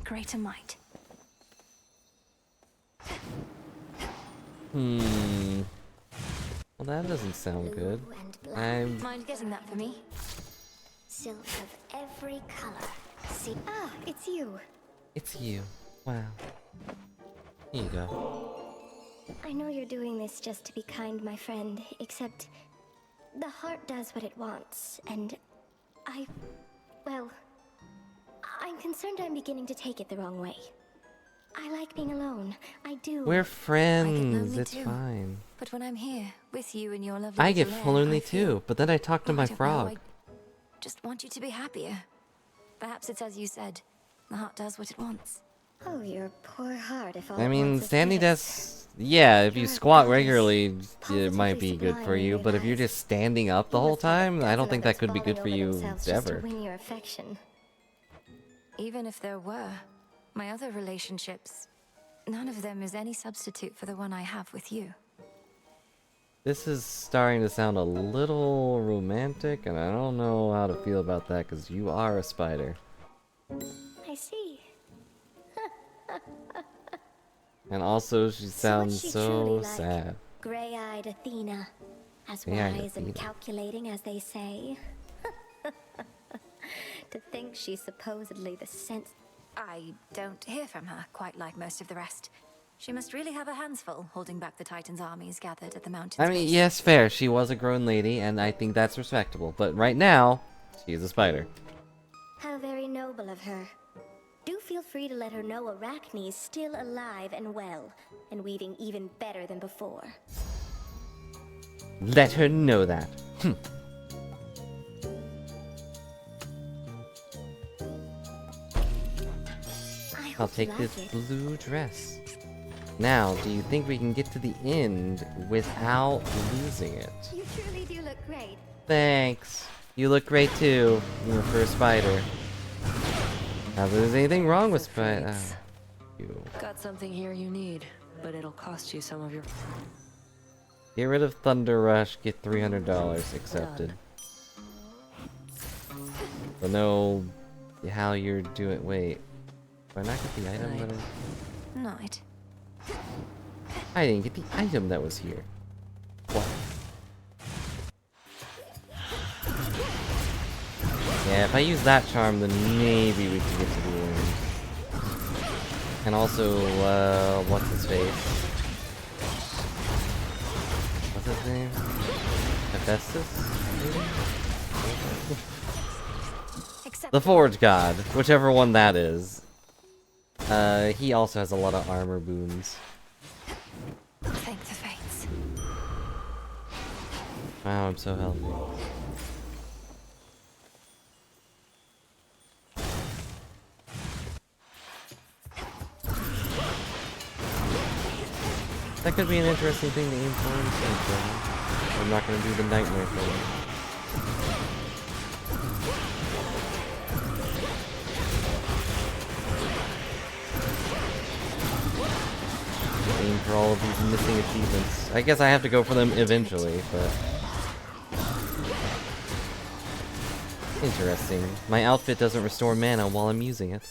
Greater might. Well, that doesn't sound good. I'm... Mind getting that for me? Silk of every color. See? Ah, it's you. It's you. Wow. Here you go. I know you're doing this just to be kind, my friend, except the heart does what it wants, and well, I'm concerned I'm beginning to take it the wrong way. I like being alone. I do. We're I get friends. lonely It's too. fine. But when I'm here with you and your lovely I get little lair, lonely I feel- too, but then I talk to Oh, my I don't know, frog. I just want you to be happier. Perhaps it's as you said. The heart does what it wants. Oh, your poor heart, if all I it mean, wants is standing this. desks, yeah, if you squat regularly, it might be good for you, but if you're just standing up the whole time, I don't think that could be good for you Just ever. to win your affection. Even if there were, my other relationships, none of them is any substitute for the one I have with you. This is starting to sound a little romantic, and I don't know how to feel about that, because you are a spider. I see. And also, she sounds she so truly like? sad. Gray-eyed Athena. As Gray-eyed wise and Athena. calculating as they say. To think she's supposedly the sense... I don't hear from her quite like most of the rest. She must really have her hands full, holding back the Titan's armies gathered at the mountain's I mean, base. yes, fair, she was a grown lady, and I think that's respectable, but right now, she is a spider. How very noble of her. Do feel free to let her know Arachne's still alive and well, and weaving even better than before. Let her know that. I'll hope you take this like it. blue dress. Now, do you think we can get to the end without losing it? You truly do look great. Thanks. You look great too, for a spider. Not that there's anything wrong with spider. You. Got something here you need, but it'll cost you some of your... Get rid of Thunder Rush, get $300 accepted. But no, how you're doing. Wait, do I not get the item that I... Night. I didn't get the item that was here. What? Yeah, if I use that charm, then maybe we can get to the end. And also, what's his face? What's his name? Hephaestus? The Forge God, whichever one that is. He also has a lot of armor boons. Thank the fates. Wow, I'm so healthy. That could be an interesting thing to aim for in Saints. I'm not gonna do the nightmare thing. Aim for all of these missing achievements. I guess I have to go for them eventually, but... Interesting. My outfit doesn't restore mana while I'm using it.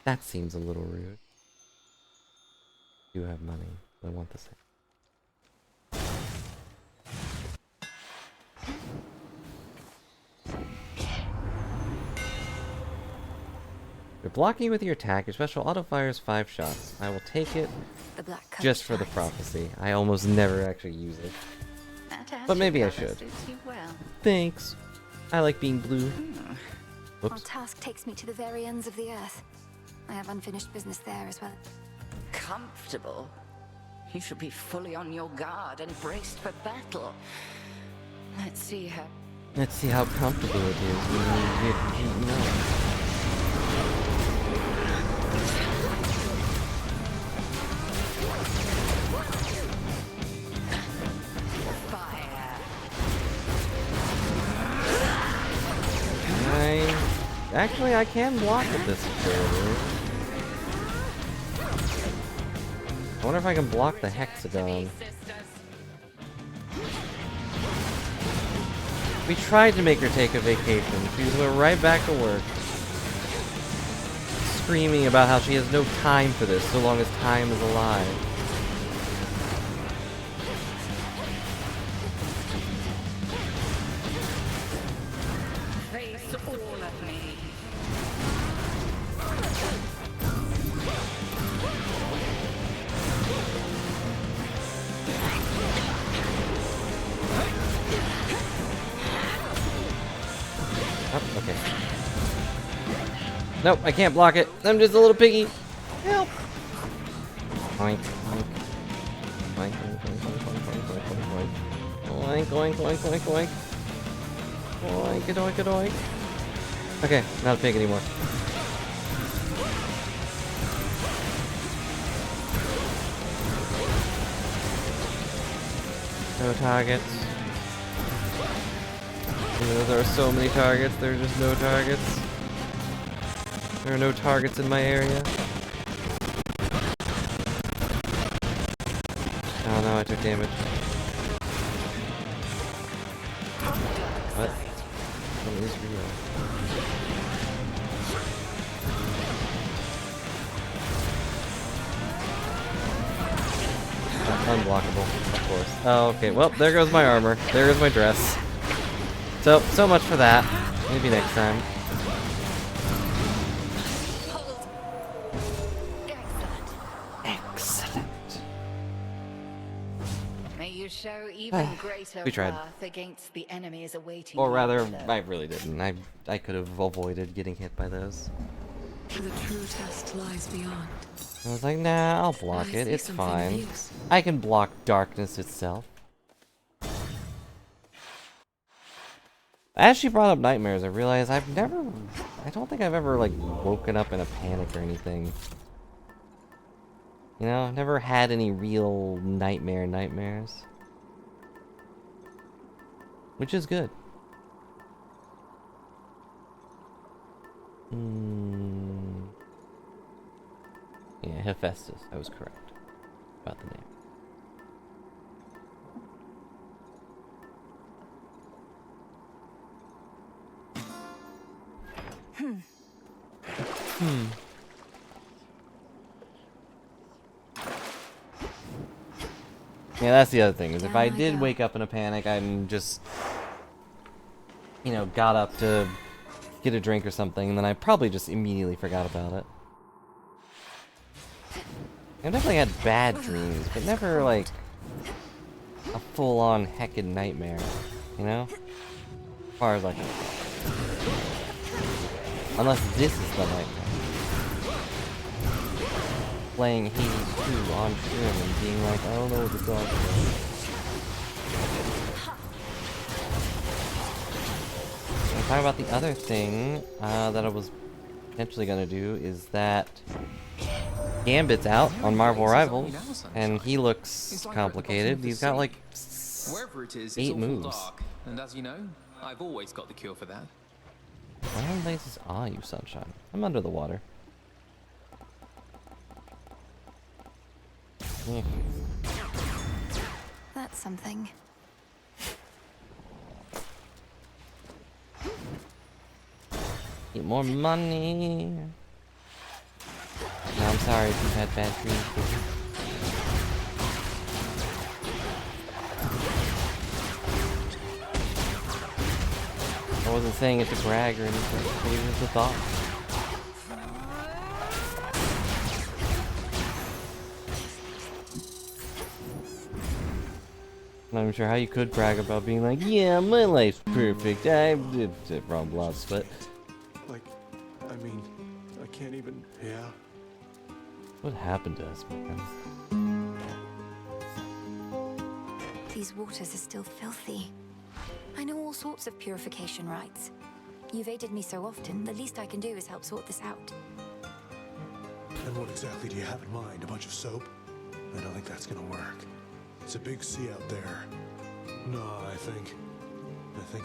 That seems a little rude. I do have money. I want the same. You're blocking with your attack. Your special auto fires 5 shots. I will take it just for the prophecy. I almost never actually use it. But maybe I should. Thanks. I like being blue. Our Whoops. task takes me to the very ends of the earth. I have unfinished business there as well. Comfortable? You should be fully on your guard and braced for battle. Let's see how... Let's see how comfortable it is when you get beaten up. Actually, I can block with this ability. I wonder if I can block the hexagon. We tried to make her take a vacation. She went right back to work. Screaming about how she has no time for this so long as time is alive. Face all of me. Oh, okay. Nope, I can't block it. I'm just a little piggy. Help! Oink, oink. Oink, oink, oink, oink, oink, oink, oink, oink. Oink, oink, oink, oink, oink. Oink, oink, oink, oink. Okay, not a pig anymore. No targets. You know, there are so many targets, there are just no targets. There are no targets in my area. Oh no, I took damage. What? What is real? Unblockable, of course. Oh, okay. Well, there goes my armor. There goes my dress. So much for that. Maybe next time. Excellent. May you show even greater We tried. wrath against the enemies awaiting Or you rather, below. I really didn't. I could have avoided getting hit by those. The true test lies beyond. I was like, nah, I'll block I it. see It's something fine. of use. I can block darkness itself. As she brought up nightmares, I realized I don't think I've ever, like, woken up in a panic or anything. You know, I've never had any real nightmares. Which is good. Yeah, Hephaestus. I was correct about the name. Yeah, that's the other thing, is if I did wake up in a panic, I'm just, you know, got up to get a drink or something, and then I probably just immediately forgot about it. I've definitely had bad dreams, but never, like, a full-on heckin' nightmare, you know? As far as I can tell. Unless this is the nightmare. Playing Hades 2 on stream and being like, I don't know what to talk about. And talking about the other thing that I was potentially gonna do is that Gambit's out on Marvel Rivals, and he looks complicated. He's got like 8 moves. And as you know, I've always got the cure for that. Where in places are you, Sunshine? I'm under the water. Yeah. That's something. Get more money. No, I'm sorry if you've had bad dreams. I wasn't saying it to brag or anything. It was just a thought. I'm not even sure how you could brag about being like, yeah, my life's perfect. I did wrong blobs, but Like, I mean, I can't even. Yeah. what happened to us, man? These waters are still filthy. I know all sorts of purification rites. You've aided me so often, the least I can do is help sort this out. And what exactly do you have in mind? A bunch of soap? I don't think that's gonna work. It's a big sea out there. No, I think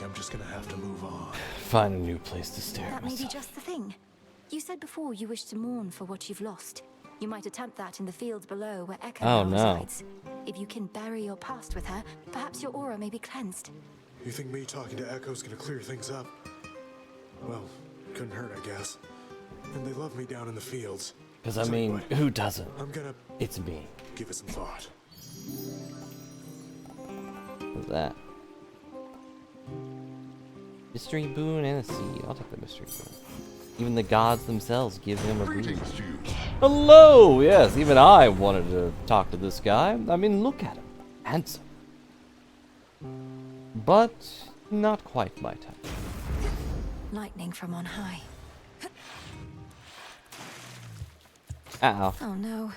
I'm just gonna have to move on. Find a new place to stare That at may be myself. just the thing. You said before you wish to mourn for what you've lost. You might attempt that in the fields below where Echo Oh, now no. resides. If you can bury your past with her, perhaps your aura may be cleansed. You think me talking to Echo's gonna clear things up? Well, couldn't hurt, I guess. And they love me down in the fields. Because, I So mean, anyway, who doesn't? I'm gonna It's me. give it some thought. What's that? Mystery boon and a seed. I'll take the mystery boon. Even the gods themselves give him a boon. Hello! Yes, even I wanted to talk to this guy. I mean, look at him. Handsome. But not quite my type. Lightning from on high. Ow. Oh no.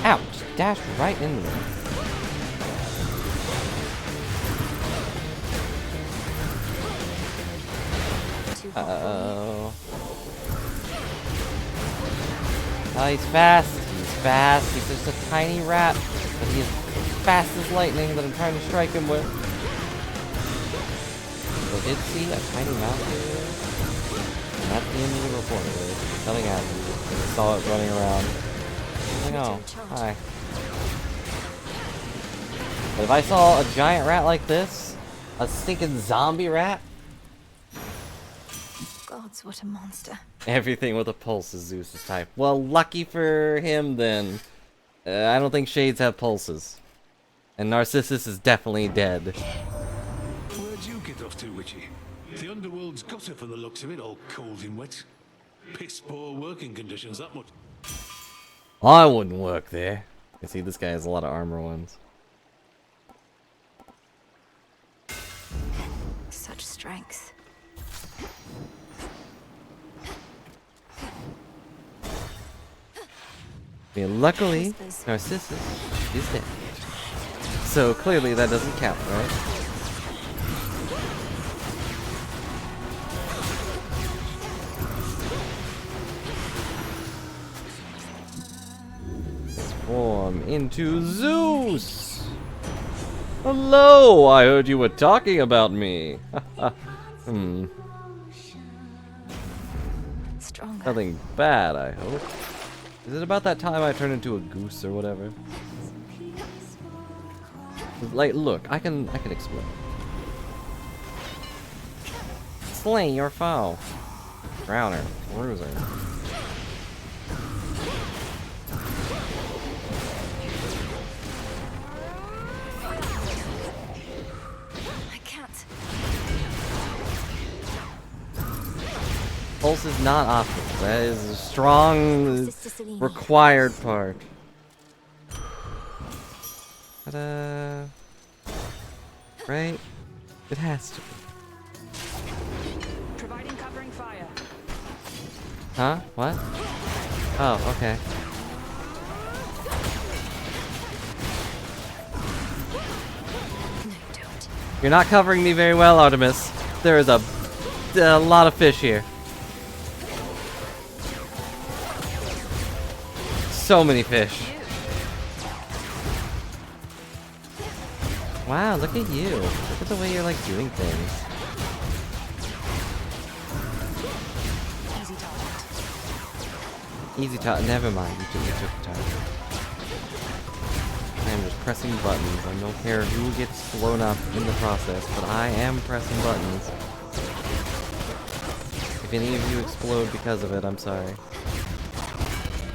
Ouch! Dashed right into them. Uh-oh. Oh, he's fast. He's fast. He's just a tiny rat. But he's fast as lightning that I'm trying to strike him with. I did see a tiny mouse here. And that's the end of the report. Nothing happened. I saw it running around. I'm like, oh, hi. But if I saw a giant rat like this, a stinking zombie rat, Gods, what a monster. everything with a pulse is Zeus's type. Well, lucky for him then. I don't think shades have pulses. And Narcissus is definitely dead. Where'd you get off to, Witchy? The underworld's got it from the looks of it, all cold and wet. Piss poor working conditions, that much. I wouldn't work there. You see, this guy has a lot of armor ones. Such strength. I mean, luckily, Narcissus is dead. So clearly that doesn't count, right? Transform into Zeus! Hello! I heard you were talking about me. Stronger. Nothing bad, I hope. Is it about that time I turned into a goose or whatever? Like, look, I can explain. Slay your foe. Drowner, bruiser. I can't. Pulse is not optional. That is a strong required part. Ta-da. Right? It has to be. Providing covering fire. Huh? What? Oh, okay. You're not covering me very well, Artemis. There is a lot of fish here. So many fish. Wow, look at you. Look at the way you're like doing things. Easy talk. Never mind. You took your time. I am just pressing buttons. I don't care who gets blown up in the process, but I am pressing buttons. If any of you explode because of it, I'm sorry.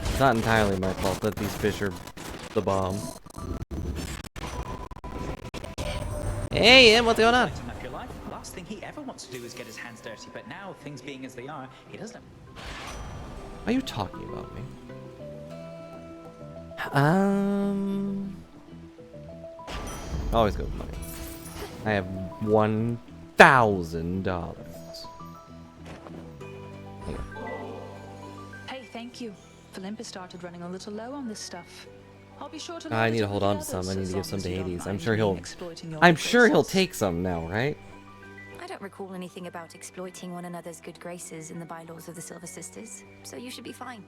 It's not entirely my fault that these fish are the bomb. Hey, Im, what's going on? Up your life. Last thing he ever wants to do is get his hands dirty, but now, things being as they are, he doesn't. Are you talking about me? Always go with money. I have $1,000. Hey, thank you. Olympus started running a little low on this stuff. I'll be sure to I need to hold on to some. I need to give some to Hades. I'm sure he'll take some now, right? I don't recall anything about exploiting one another's good graces in the bylaws of the Silver Sisters, so you should be fine.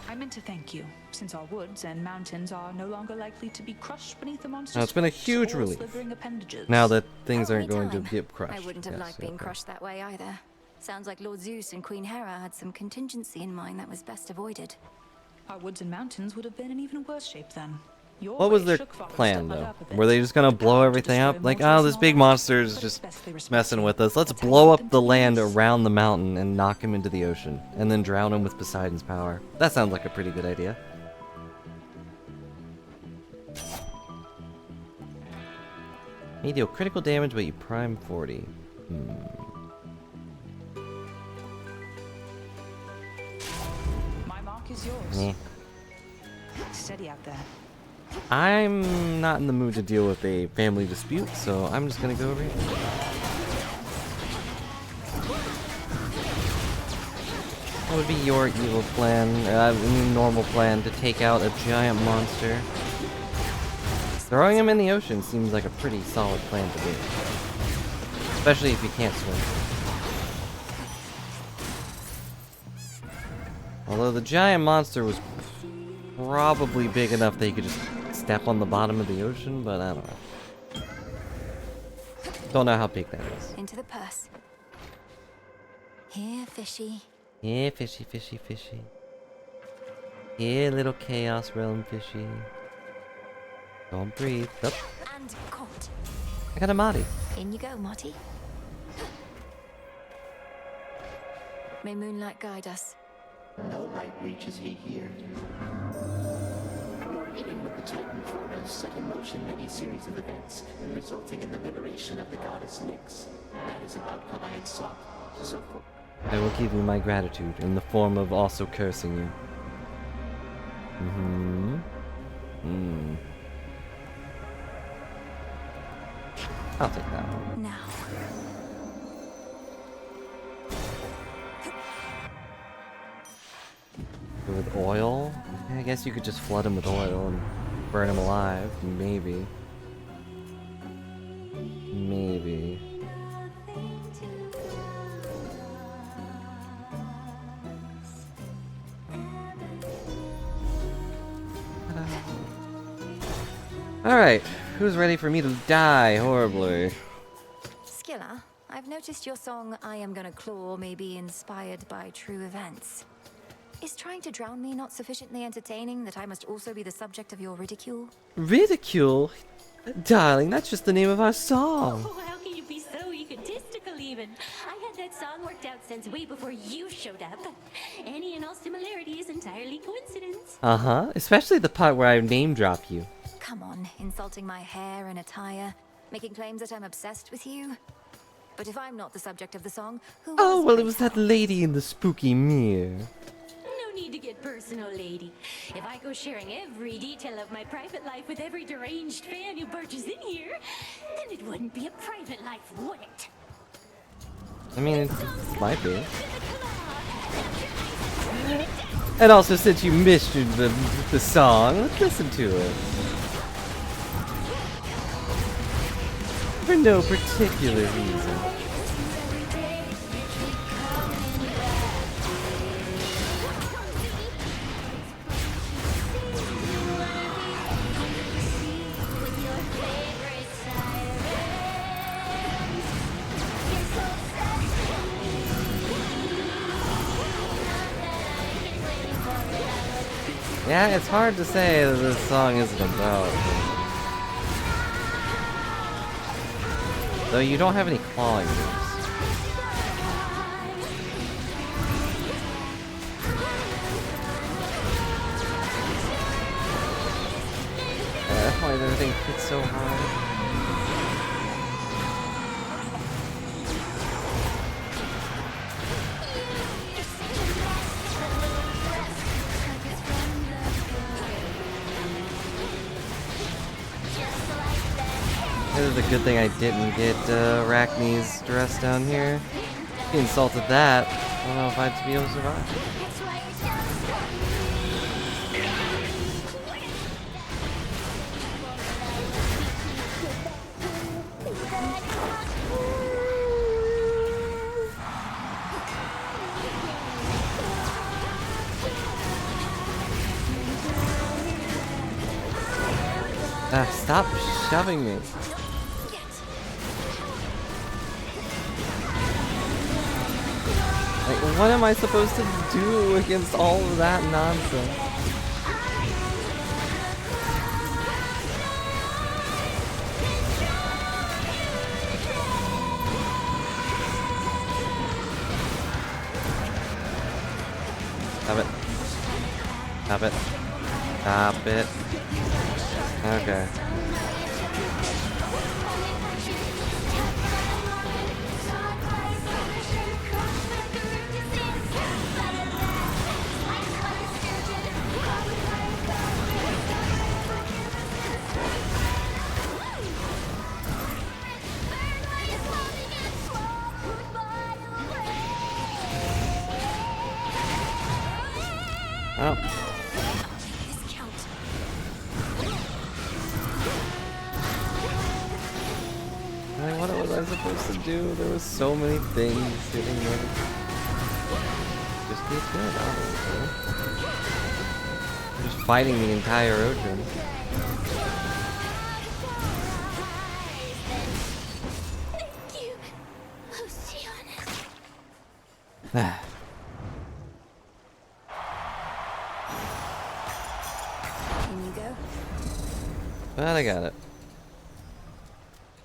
I meant to thank you, since our woods and mountains are no longer likely to be crushed beneath the monster's Now, it's been a huge or relief. slithering appendages. Now that things aren't going to get crushed. I wouldn't have Yes, liked being okay. crushed that way either. Sounds like Lord Zeus and Queen Hera had some contingency in mind that was best avoided. Our woods and mountains would have been in even worse shape then. Your What was way their shook Father's plan, stepmother though? up a bit. Were they just gonna blow everything up? Like, oh, this big monster is just messing with us. Let's blow up the land around the mountain and knock him into the ocean. And then drown him with Poseidon's power. That sounds like a pretty good idea. You deal critical damage, but you prime 40. My mark is yours. Eh. Steady out there. I'm not in the mood to deal with a family dispute, so I'm just gonna go over here. What would be your evil plan, normal plan, to take out a giant monster? Throwing him in the ocean seems like a pretty solid plan to do. Especially if you can't swim. Although the giant monster was probably big enough that he could just step on the bottom of the ocean, but I don't know. Don't know how big that is. Into the purse. Here, fishy. Yeah, fishy, fishy, fishy. Yeah, little Chaos Realm fishy. Don't breathe. Up. And caught. I got a Marty. In you go, Marty. May moonlight guide us. No light reaches he here. Your meeting with the Titan Fortress set in motion many series of events, resulting in the liberation of the goddess Nyx. That is an outcome I had sought. So for I will give you my gratitude in the form of also cursing you. I'll take that one. Now. With oil? I guess you could just flood him with oil and burn him alive, maybe. maybe. Alright, who's ready for me to die horribly? Skilla, I've noticed your song I Am Gonna Claw may be inspired by true events. Is trying to drown me not sufficiently entertaining that I must also be the subject of your ridicule? Ridicule? Darling, that's just the name of our song. Oh, how can you be so egotistical even? I had that song worked out since way before you showed up. Any and all similarity is entirely coincidence. Uh-huh, especially the part where I name drop you. Come on, insulting my hair and attire, making claims that I'm obsessed with you. But if I'm not the subject of the song, who Oh, was, well, pray it was tell? that lady in the spooky mirror. No need to get personal, lady. If I go sharing every detail of my private life with every deranged fan who barges in here, then it wouldn't be a private life, would it? I mean, it might be. And also, since you missed the song, let's listen to it. For no particular reason. Yeah, it's hard to say that this song isn't about. Though you don't have any clawing moves. That's why everything fits so hard. It is a good thing I didn't get Arachne's dress down here. If he insulted that, I don't know if I'd be able to survive. Ah, stop shoving me. Like, what am I supposed to do against all of that nonsense? Stop it. Stop it. Stop it. Okay. Oh. Like, what was I supposed to do? There were so many things sitting there. Just be good, honestly. I'm just fighting the entire ocean. Thank you, Oceanus. Can you go? But I got it.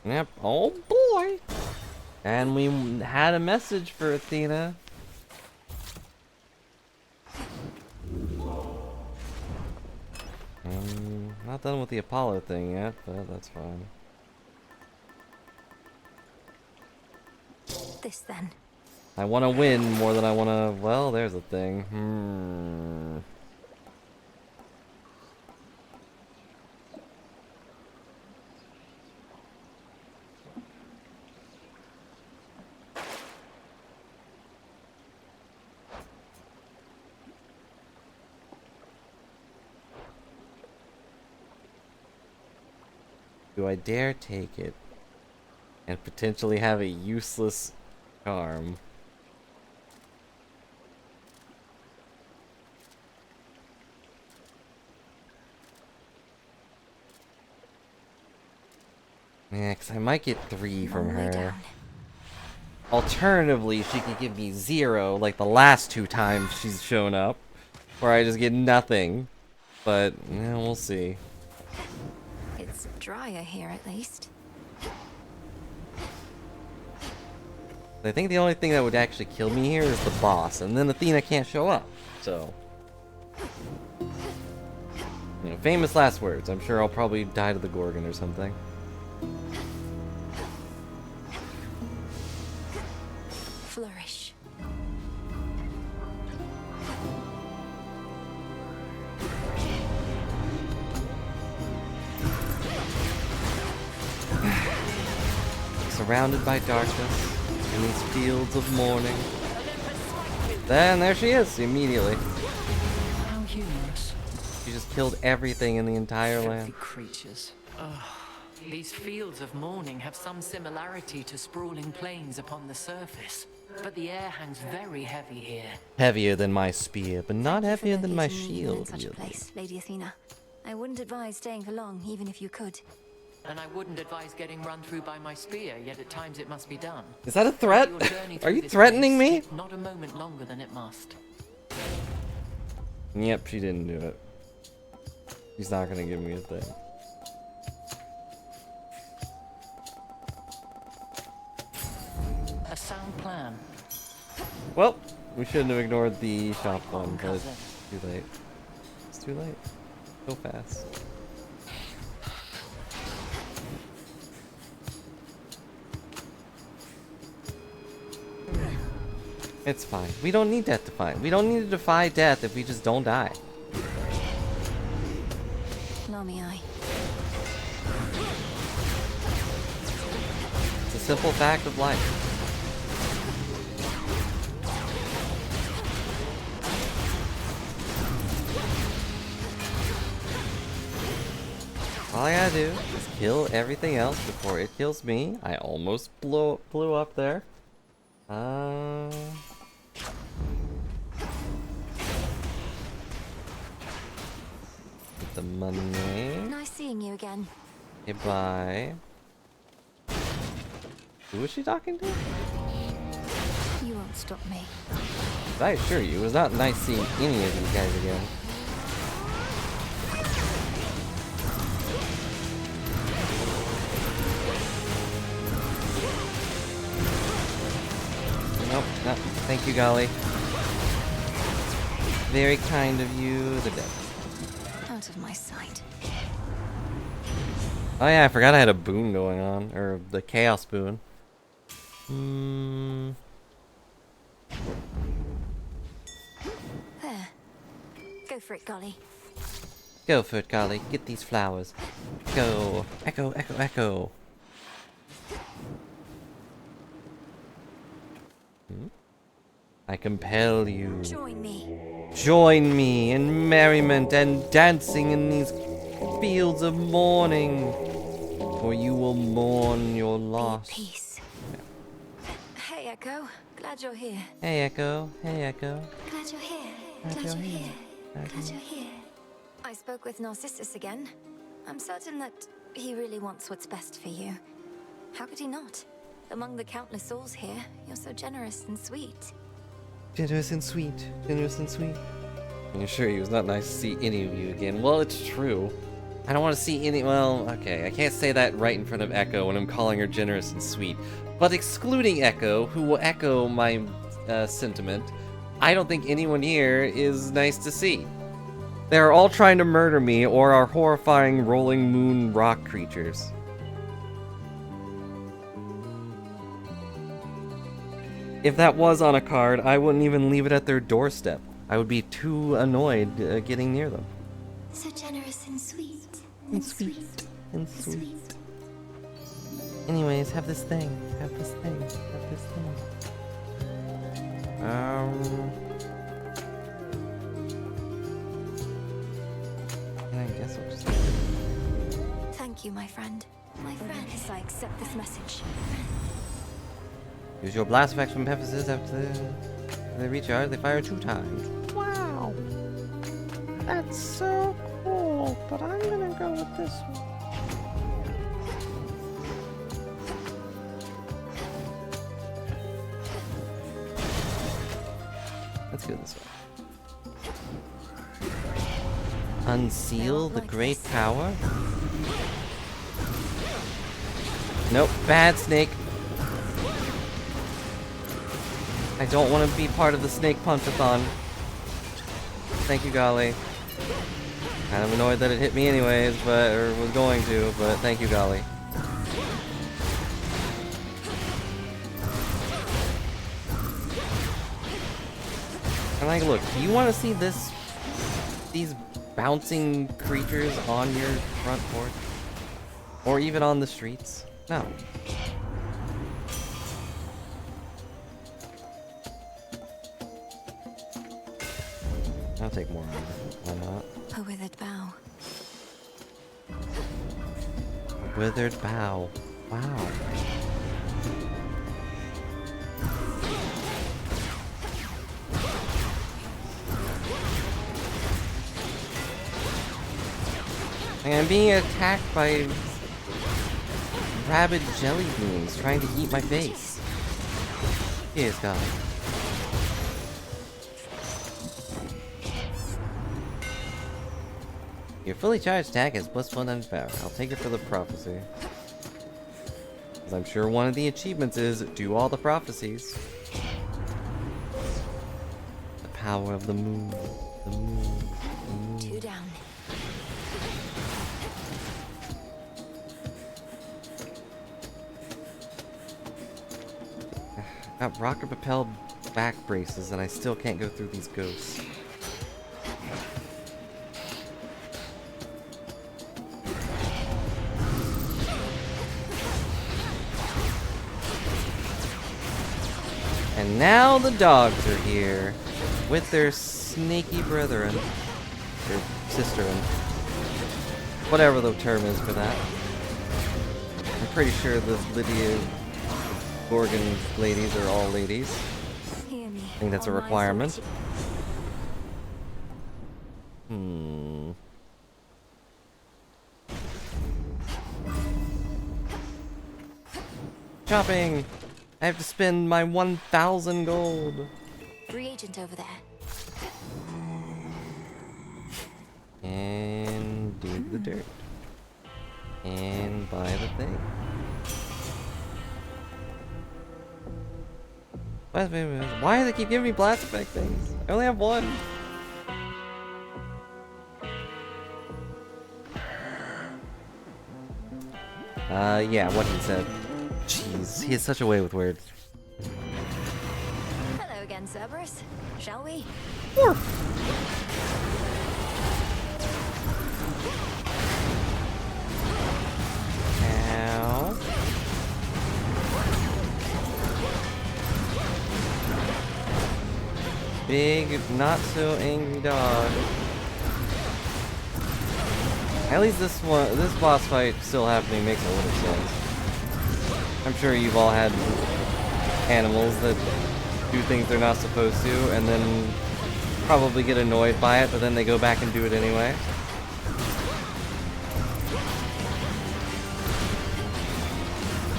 Yep. Oh boy. And we had a message for Athena. Not done with the Apollo thing yet, but that's fine. This then. I want to win more than I want to. Well, there's a thing. Do I dare take it? and potentially have a useless charm. Yeah, because I might get 3 from her. Alternatively, she could give me 0, like the last 2 times she's shown up, where I just get nothing. But, yeah, we'll see. It's drier here, at least. I think the only thing that would actually kill me here is the boss, and then Athena can't show up, so... You know, famous last words. I'm sure I'll probably die to the Gorgon or something. Flourish. Surrounded by darkness in these fields of mourning. Then there she is, immediately. How humorous. She just killed everything in the entire land. Creatures. These fields of mourning have some similarity to sprawling plains upon the surface, but the air hangs very heavy here. Heavier than my spear, but not heavier than my In shield. such a place, Lady Athena. I wouldn't advise staying for long, even if you could. And I wouldn't advise getting run through by my spear, yet at times it must be done. Is that a threat? Your journey Are through you this threatening me? waste, not a moment longer than it must. Yep, she didn't do it. She's not gonna give me a thing. A sound plan. Well, we shouldn't have ignored the shop one, but it's too late. It's too late. So fast. It's fine. We don't need death to fight. We don't need to defy death if we just don't die. Lamii. It's a simple fact of life. All I gotta do is kill everything else before it kills me. I almost blew up there. Get the money. Nice seeing you again. Goodbye. Who was she talking to? You won't stop me. I assure you, it was not nice seeing any of these guys again. Nope, no, thank you, Golly. Very kind of you, the devil. Out of my sight. Oh yeah, I forgot I had a boon going on, or the chaos boon. There. Go for it, Golly. Go for it, Golly. Get these flowers. Go. Echo, echo, echo. I compel you. Join me. Join me in merriment and dancing in these fields of mourning, for you will mourn your loss. Peace. Hey, Echo. Glad you're here. Hey, Echo. Hey, Echo. Glad you're here. Glad you're here. Glad you're here. I spoke with Narcissus again. I'm certain that he really wants what's best for you. How could he not? Among the countless souls here, you're so generous and sweet. Generous and sweet. Generous and sweet. I assure you, it's not nice to see any of you again. Well, it's true. I don't want to see any. Well, okay, I can't say that right in front of Echo when I'm calling her generous and sweet. But excluding Echo, who will echo my sentiment, I don't think anyone here is nice to see. They're all trying to murder me or are horrifying rolling moon rock creatures. If that was on a card, I wouldn't even leave it at their doorstep. I would be too annoyed getting near them. So generous and sweet. And sweet. And sweet. Anyways, have this thing. Have this thing. Have this thing. And I guess I'll just... Thank you, my friend. My friends, I accept this message. Use your blast effects from Ephesus after they recharge. They fire 2 times. Wow, that's so cool. But I'm gonna go with this one. Let's go this way. Unseal the great power. Nope, bad snake. I don't want to be part of the snake punchathon. Thank you, Golly. Kind of annoyed that it hit me anyways, or was going to, but thank you, Golly. And like, look, do you want to see these bouncing creatures on your front porch? Or even on the streets? No. I'll take more armor. Why not? A withered bough. A withered bough. Wow. And I'm being attacked by rabid jelly beans trying to eat my face. Yes, God. Your fully charged attack has +1 on power. I'll take it for the prophecy. Because I'm sure one of the achievements is do all the prophecies. The power of the moon. The moon. The moon. 2 down. Got rocket propelled back braces and I still can't go through these ghosts. And now the dogs are here with their snaky brethren, or sisterin, whatever the term is for that. I'm pretty sure the Lydia Gorgon ladies are all ladies. Hear me. I think that's a On my requirement. authority. Shopping! I have to spend my 1,000 gold. Reagent over there. And dig the dirt. And buy the thing. Why do they keep giving me blast effect things? I only have one. Yeah, what he said. Jeez, he has such a way with words. Hello again, Cerberus. Shall we? Ow. Big, not so angry dog. At least this boss fight still happening makes a little sense. I'm sure you've all had animals that do things they're not supposed to, and then probably get annoyed by it, but then they go back and do it anyway.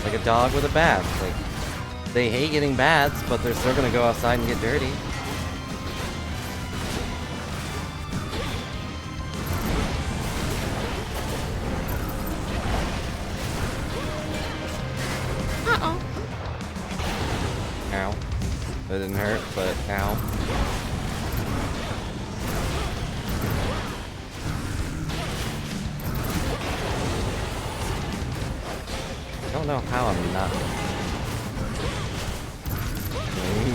Like a dog with a bath. Like, they hate getting baths, but they're still gonna go outside and get dirty. Ow. That didn't hurt, but ow. I don't know how I'm not.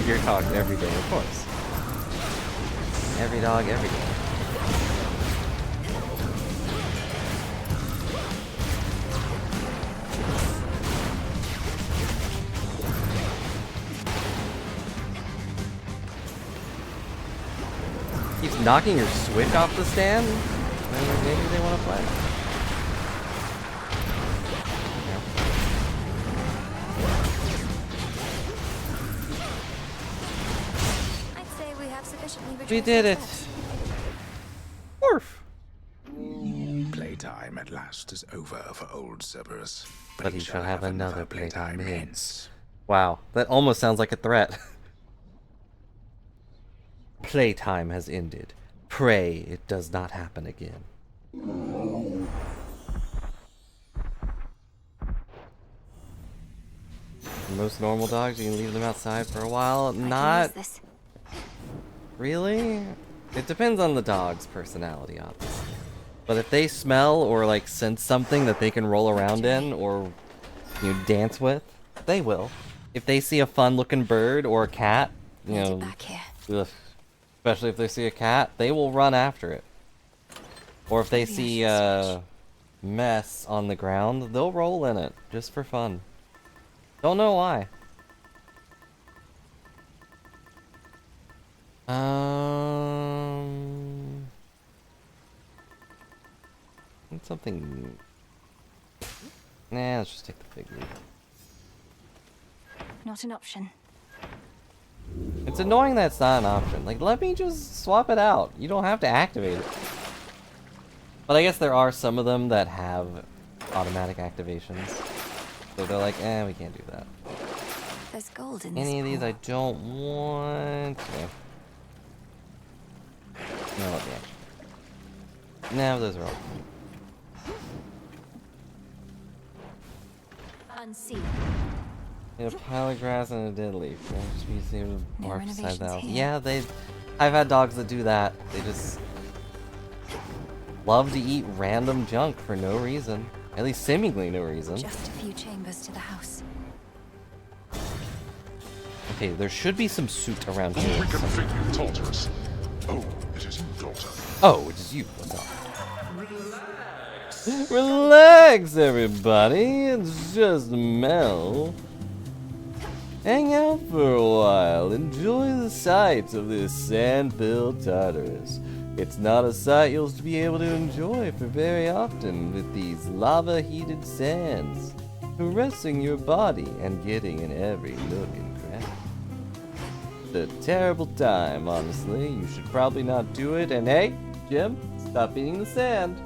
You're talking every day, of course. Every dog, every day. Keeps knocking your Switch off the stand? Maybe they want to play. We did it. Orf. Playtime at last is over for old Cerberus. But he shall have another playtime hence. Wow, that almost sounds like a threat. Playtime has ended. Pray it does not happen again. Most normal dogs, you can leave them outside for a while. Not really. It depends on the dog's personality, obviously. But if they smell or like sense something that they can roll around in or dance with, they will. If they see a fun-looking bird or a cat, ugh, especially if they see a cat, they will run after it. Or if they see mess on the ground, they'll roll in it just for fun. Don't know why. Need something. Nah, let's just take the fig leaf. Not an option. It's annoying that it's not an option. Like, let me just swap it out. You don't have to activate it. But I guess there are some of them that have automatic activations. So they're like, we can't do that. There's gold in Any of this these I don't want. No, let me actually. No, those are all. Unseen. A pile of grass and a dead leaf. Just be able to bark beside the house. here. Yeah, I've had dogs that do that. They just love to eat random junk for no reason. At least seemingly no reason. Just a few chambers to the house. Okay, there should be some suit around here. Reconfigure Tartarus. Oh, it is you, daughter. Oh, it is you. What's up? Relax, everybody. It's just Mel. Hang out for a while. Enjoy the sights of this sand-filled Tartarus. It's not a sight you'll be able to enjoy for very often with these lava-heated sands caressing your body and getting in every nook and cranny. It's a terrible time, honestly. You should probably not do it. And hey, Jim, stop eating the sand.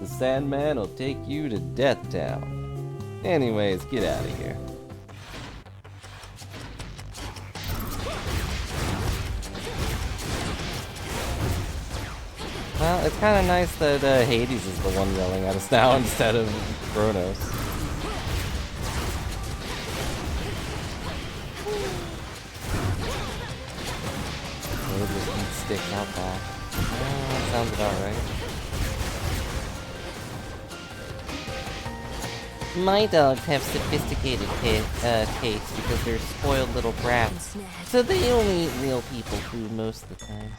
The Sandman will take you to Death Town. Anyways, get out of here. Well, it's kind of nice that Hades is the one yelling at us now instead of Kronos. We'll just eat sticks out back. That sounds about right. My dogs have sophisticated tastes because they're spoiled little brats. So they only eat real people food most of the time.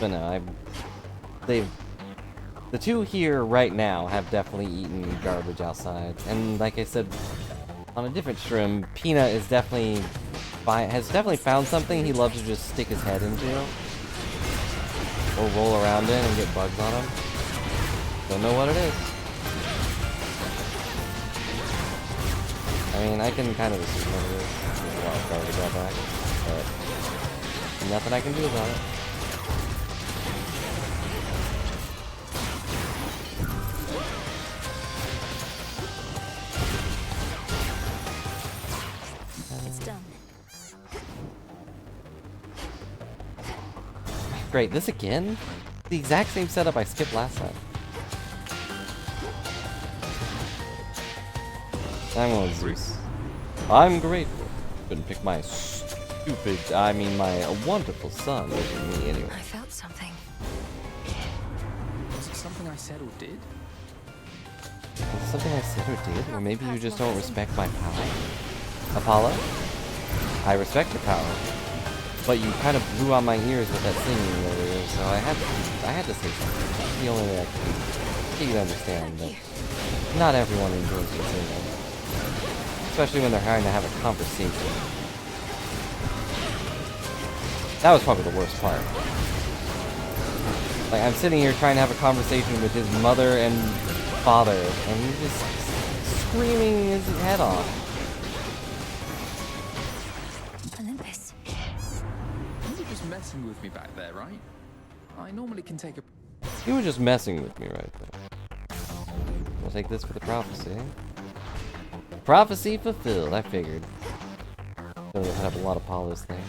But no, the two here right now have definitely eaten garbage outside. And like I said, on a different stream, Peanut is has definitely found something he loves to just stick his head into. Or roll around in and get bugs on him. Don't know what it is. I mean, I can kind of assume what it is. There's a lot of garbage out back. But nothing I can do about it. It's done. Great, this again? The exact same setup I skipped last time. I'm going Zeus. I'm grateful. Couldn't pick my my wonderful son over me anyway. I felt something. Was it something I said or did? Was it something I said or did? Or maybe you just don't respect my power? Apollo? I respect your power. But you kind of blew on my ears with that singing earlier, so I had to say something. That's the only way I can get you to understand that not everyone enjoys your singing. Especially when they're trying to have a conversation. That was probably the worst part. Like, I'm sitting here trying to have a conversation with his mother and father, and he's just screaming his head off. Olympus. Was it just messing messing with me back there, right? I normally can take a... You were just messing with me right there. We'll take this for the prophecy. Prophecy fulfilled, I figured. Gonna have a lot of Palos things.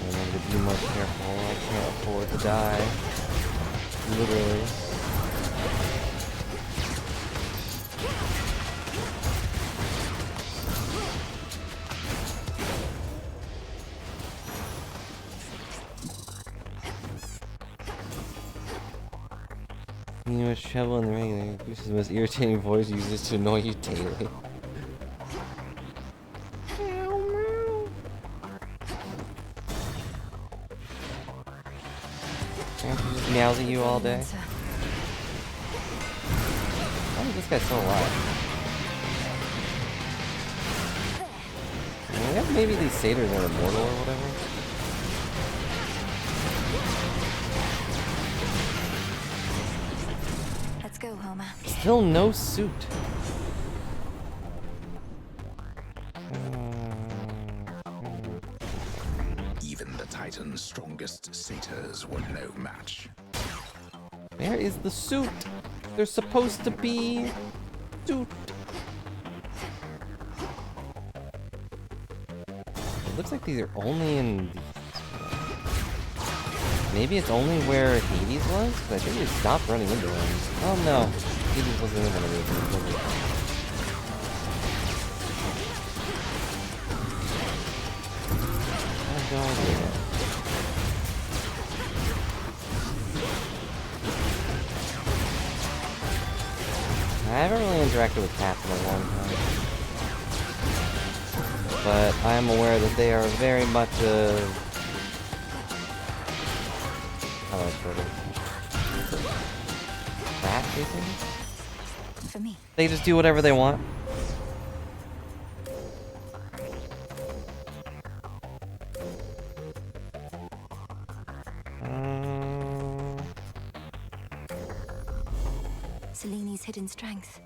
Remember to be more careful. I can't afford to die. Literally. You know, a shovel in the rain. This is the most irritating voice uses to annoy you daily. Can't he just meows at you all day? Why is this guy still alive? Yeah, maybe these satyrs are immortal or whatever. Let's go, Homer. Still no suit. Even the Titan's strongest satyrs were no match. Where is the suit? There's supposed to be suit. It looks like these are only in the... Maybe it's only where Hades was? Because I think we stopped running into them. Oh no, Hades wasn't in one of these. I have no idea. I haven't really interacted with cats in a long time. But I am aware that they are very much how do I put it? Rat facing? For me. They just do whatever they want. Seleni's hidden strength.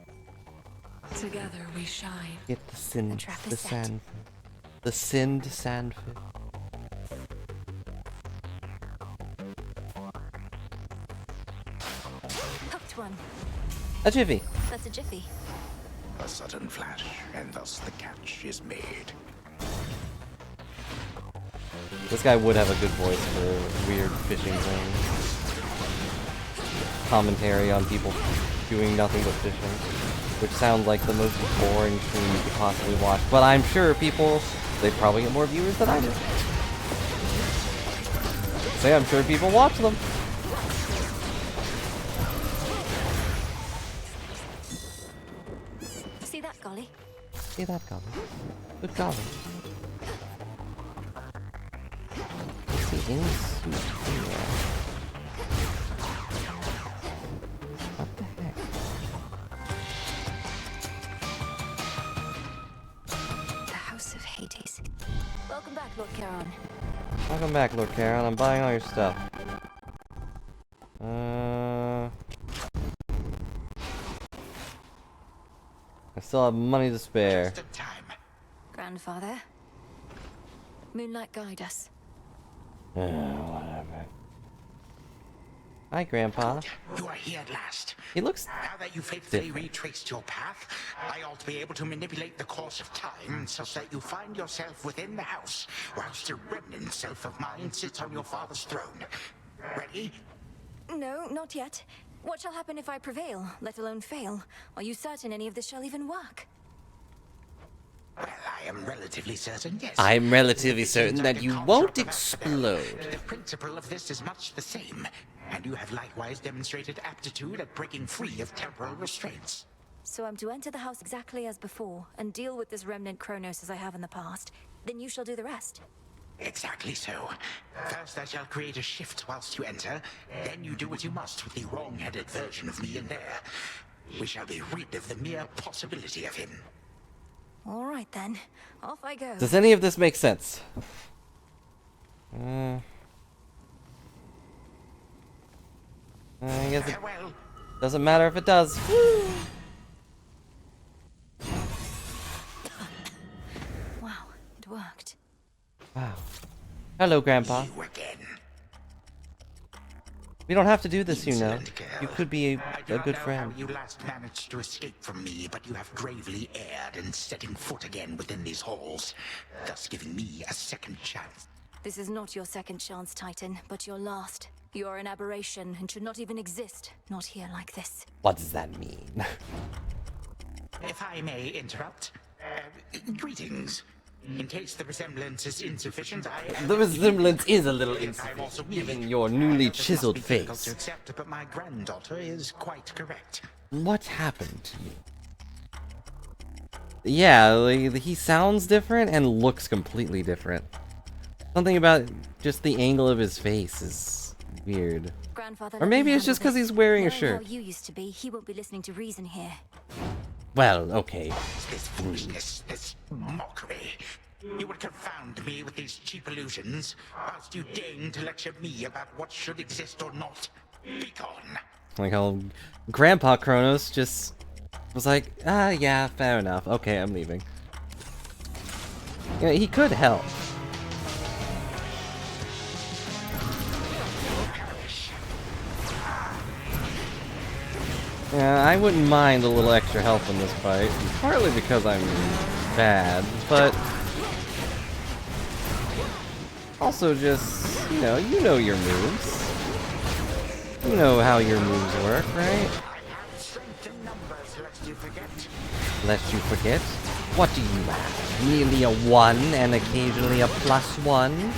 Together we shine. Get the sin, trap the is set. sand, the sinned sandfish. Hooked one. A jiffy. That's a jiffy. A sudden flash, and thus the catch is made. This guy would have a good voice for weird fishing things. Commentary on people doing nothing but fishing, which sounds like the most boring stream you could possibly watch. But I'm sure people, they probably get more viewers than I do. Say I'm sure people watch them. See that, Golly? See that, golly. Good golly. Is he in suit here? What the heck? The House of Hades. Welcome back, Lord Charon. Welcome back, Lord Charon. I'm buying all your stuff. I still have money to spare. Grandfather. Moonlight, guide us. Whatever. Hi, Grandpa. You are here at last. He looks Now that you faithfully different. retraced your path, I ought to be able to manipulate the course of time such that you find yourself within the house, whilst a remnant self of mine sits on your father's throne. Ready? No, not yet. What shall happen if I prevail, let alone fail? Are you certain any of this shall even work? Well, I am relatively certain, yes. I'm relatively certain that you won't explode. The principle of this is much the same, and you have likewise demonstrated aptitude at breaking free of temporal restraints. So I'm to enter the house exactly as before, and deal with this remnant Kronos as I have in the past. Then you shall do the rest. Exactly so. First I shall create a shift whilst you enter, then you do what you must with the wrong-headed version of me in there. We shall be rid of the mere possibility of him. All right then, off I go. Does any of this make sense? I guess it... Farewell. Doesn't matter if it does. Wow, it worked. Wow. Hello, Grandpa. You again. We don't have to do this, you know. You could be I a do not good know friend. how you last managed to escape from me, but you have bravely erred in setting foot again within these halls, thus giving me a second chance. This is not your second chance, Titan, but your last. You are an aberration and should not even exist. Not here like this. What does that mean? If I may interrupt, greetings. In case the resemblance is insufficient, The resemblance is a little I'm also insufficient, given your newly chiseled Must be difficult face. to accept, but my granddaughter is quite correct. What happened to you? Yeah, like, he sounds different and looks completely different. Something about just the angle of his face is weird. Grandfather, Or let maybe me it's just handle because this. he's wearing a Knowing shirt. How you used to be, he won't be listening to reason here. Well, okay. This foolishness, this mockery. You would confound me with these cheap illusions, whilst you deign to lecture me about what should exist or not. Be gone. Like how Grandpa Kronos just was like, ah, yeah, fair enough. Okay, I'm leaving. Yeah, he could help. Yeah, I wouldn't mind a little extra help in this fight. Partly because I'm bad, but also just, you know your moves. You know how your moves work, right? Lest you forget. What do you have? Merely a 1 and occasionally a +1?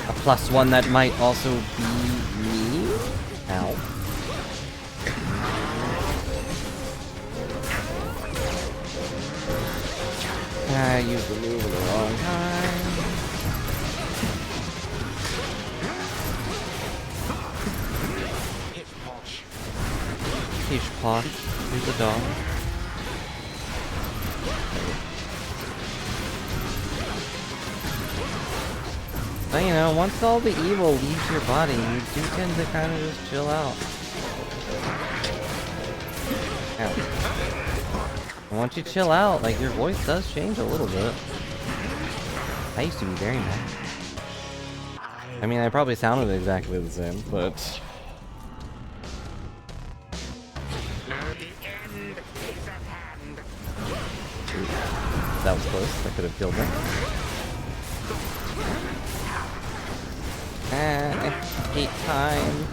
A +1 that might also be me? Ow. I used the move at the wrong time. Pish posh. Here's a dog. But you know, once all the evil leaves your body, you do tend to kind of just chill out. Ow. And once you chill out, like, your voice does change a little bit. I used to be very mad. I mean, I probably sounded exactly the same, but... That was close. That could have killed me. I hate time.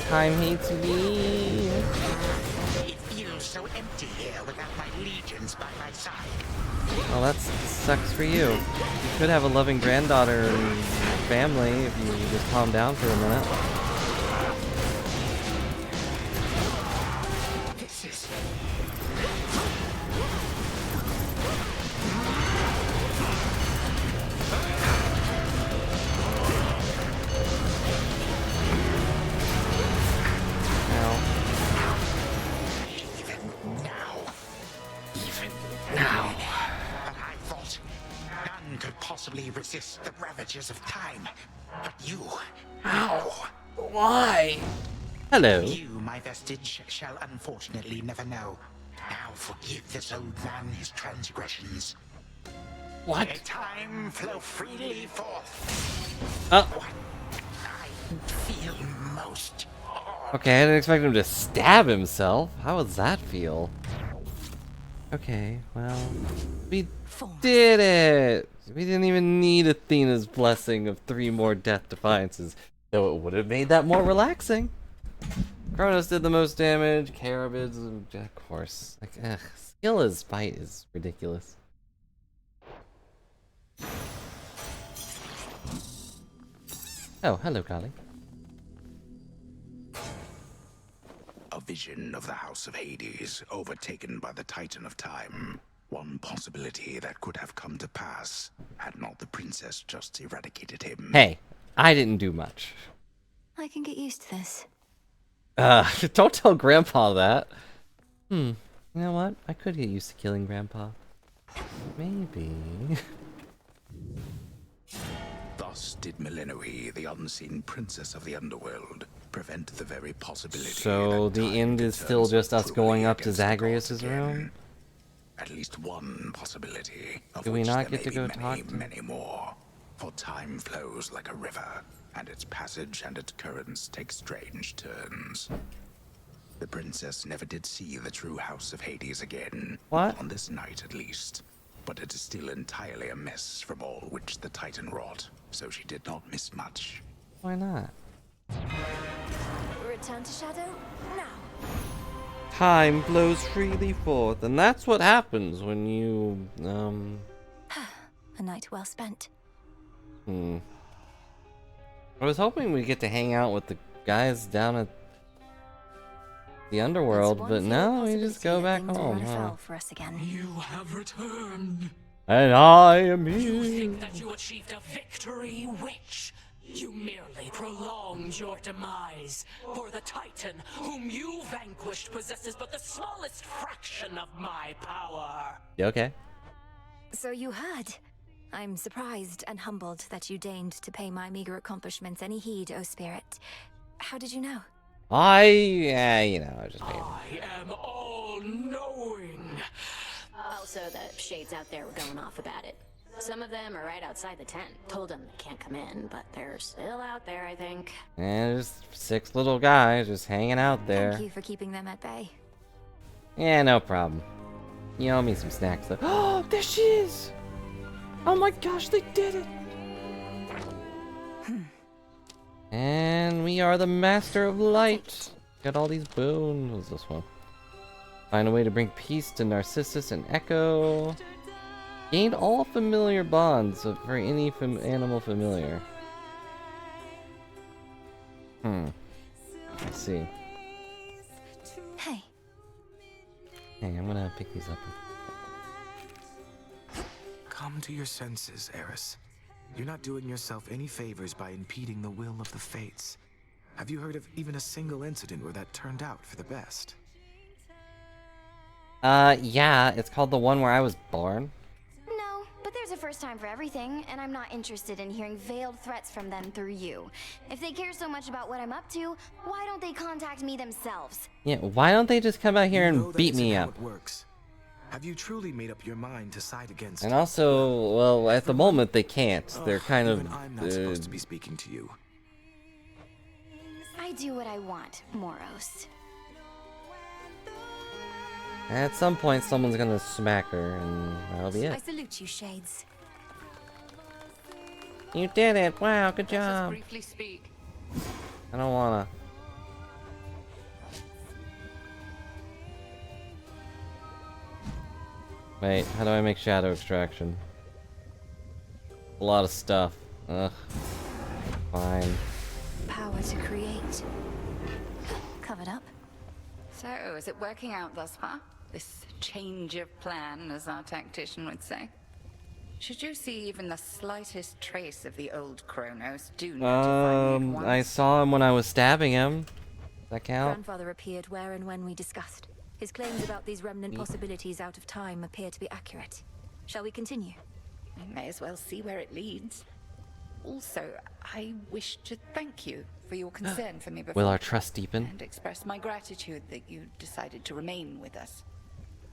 Time hates me. It feels so empty here without my legions by my side. Well, that sucks for you. You could have a loving granddaughter and family if you just calm down for a minute. This is... Now. But I thought none could possibly resist the ravages of time. But you... Ow. Why? Hello. You, my vestige, shall unfortunately never know. Now forgive this old man his transgressions. What? Let time flow freely forth. Oh. I feel most... Okay, I didn't expect him to stab himself. How would that feel? Okay, well, we did it! We didn't even need Athena's blessing of 3 more death defiances, though it would have made that more relaxing. Kronos did the most damage, Carabids, of course. Like, ugh, Scylla's fight is ridiculous. Oh, hello, Kali. A vision of the House of Hades, overtaken by the Titan of Time. One possibility that could have come to pass, had not the princess just eradicated him. Hey, I didn't do much. I can get used to this. Don't tell Grandpa that. You know what? I could get used to killing Grandpa. Maybe. The Thus did Melinoe, the unseen princess of the underworld, prevent the very possibility. So the end is still just us going up to Zagreus' room? At least one possibility. Of Do we which not there get to may go be talk many, to many more. For time flows like a river, and its passage and its currents take strange turns. The princess never did see the true house of Hades again. What? On this night, at least. But it is still entirely a mess from all which the Titan wrought, so she did not miss much. Why not? Return to Shadow now. Time flows freely forth, and that's what happens when you, A night well spent. I was hoping we'd get to hang out with the guys down at the underworld, but no, we just go back home, huh? For us again. You have returned. And I am You here. think that you achieved a victory, witch? You merely prolonged your demise. For the Titan, whom you vanquished, possesses but the smallest fraction of my power. You okay? So you heard. I'm surprised and humbled that you deigned to pay my meager accomplishments any heed, O Spirit. How did you know? You know, I just made it. I am all-knowing. Also, the shades out there were going off about it. Some of them are right outside the tent. Told them they can't come in, but they're still out there, I think. And just 6 little guys just hanging out there. Thank you for keeping them at bay. Yeah, no problem. You owe me some snacks though. Oh, there she is! Oh my gosh, they did it! And we are the Master of Light. Got all these boons. What's this one? Find a way to bring peace to Narcissus and Echo. Gained all familiar bonds for any animal familiar. Let's see. Hey. Hey, I'm gonna pick these up. Come to your senses, Eris. You're not doing yourself any favors by impeding the will of the fates. Have you heard of even a single incident where that turned out for the best? Yeah, it's called The One Where I Was Born. No, but there's a first time for everything, and I'm not interested in hearing veiled threats from them through you. If they care so much about what I'm up to, why don't they contact me themselves? Yeah, why don't they just come out here You know and that beat isn't me how up? it works. Have you truly made up your mind to side against And it? also, well, at the moment they can't. They're kind Even of. I'm not supposed to be speaking to you. I do what I want, Moros. At some point, someone's gonna smack her, and that'll be I it. salute you, Shades. You did it! Wow, good Let us job. briefly speak. I don't wanna. Wait, how do I make shadow extraction? A lot of stuff. Ugh. Fine. Power to create. Covered up. So, is it working out thus far? This change of plan, as our tactician would say? Should you see even the slightest trace of the old Kronos, do notify me at once. I saw him when I was stabbing him. Does that count? Grandfather appeared where and when we discussed. His claims about these remnant possibilities out of time appear to be accurate. Shall we continue? We may as well see where it leads. Also, I wish to thank you for your concern for me before. Will our trust deepen? And express my gratitude that you decided to remain with us.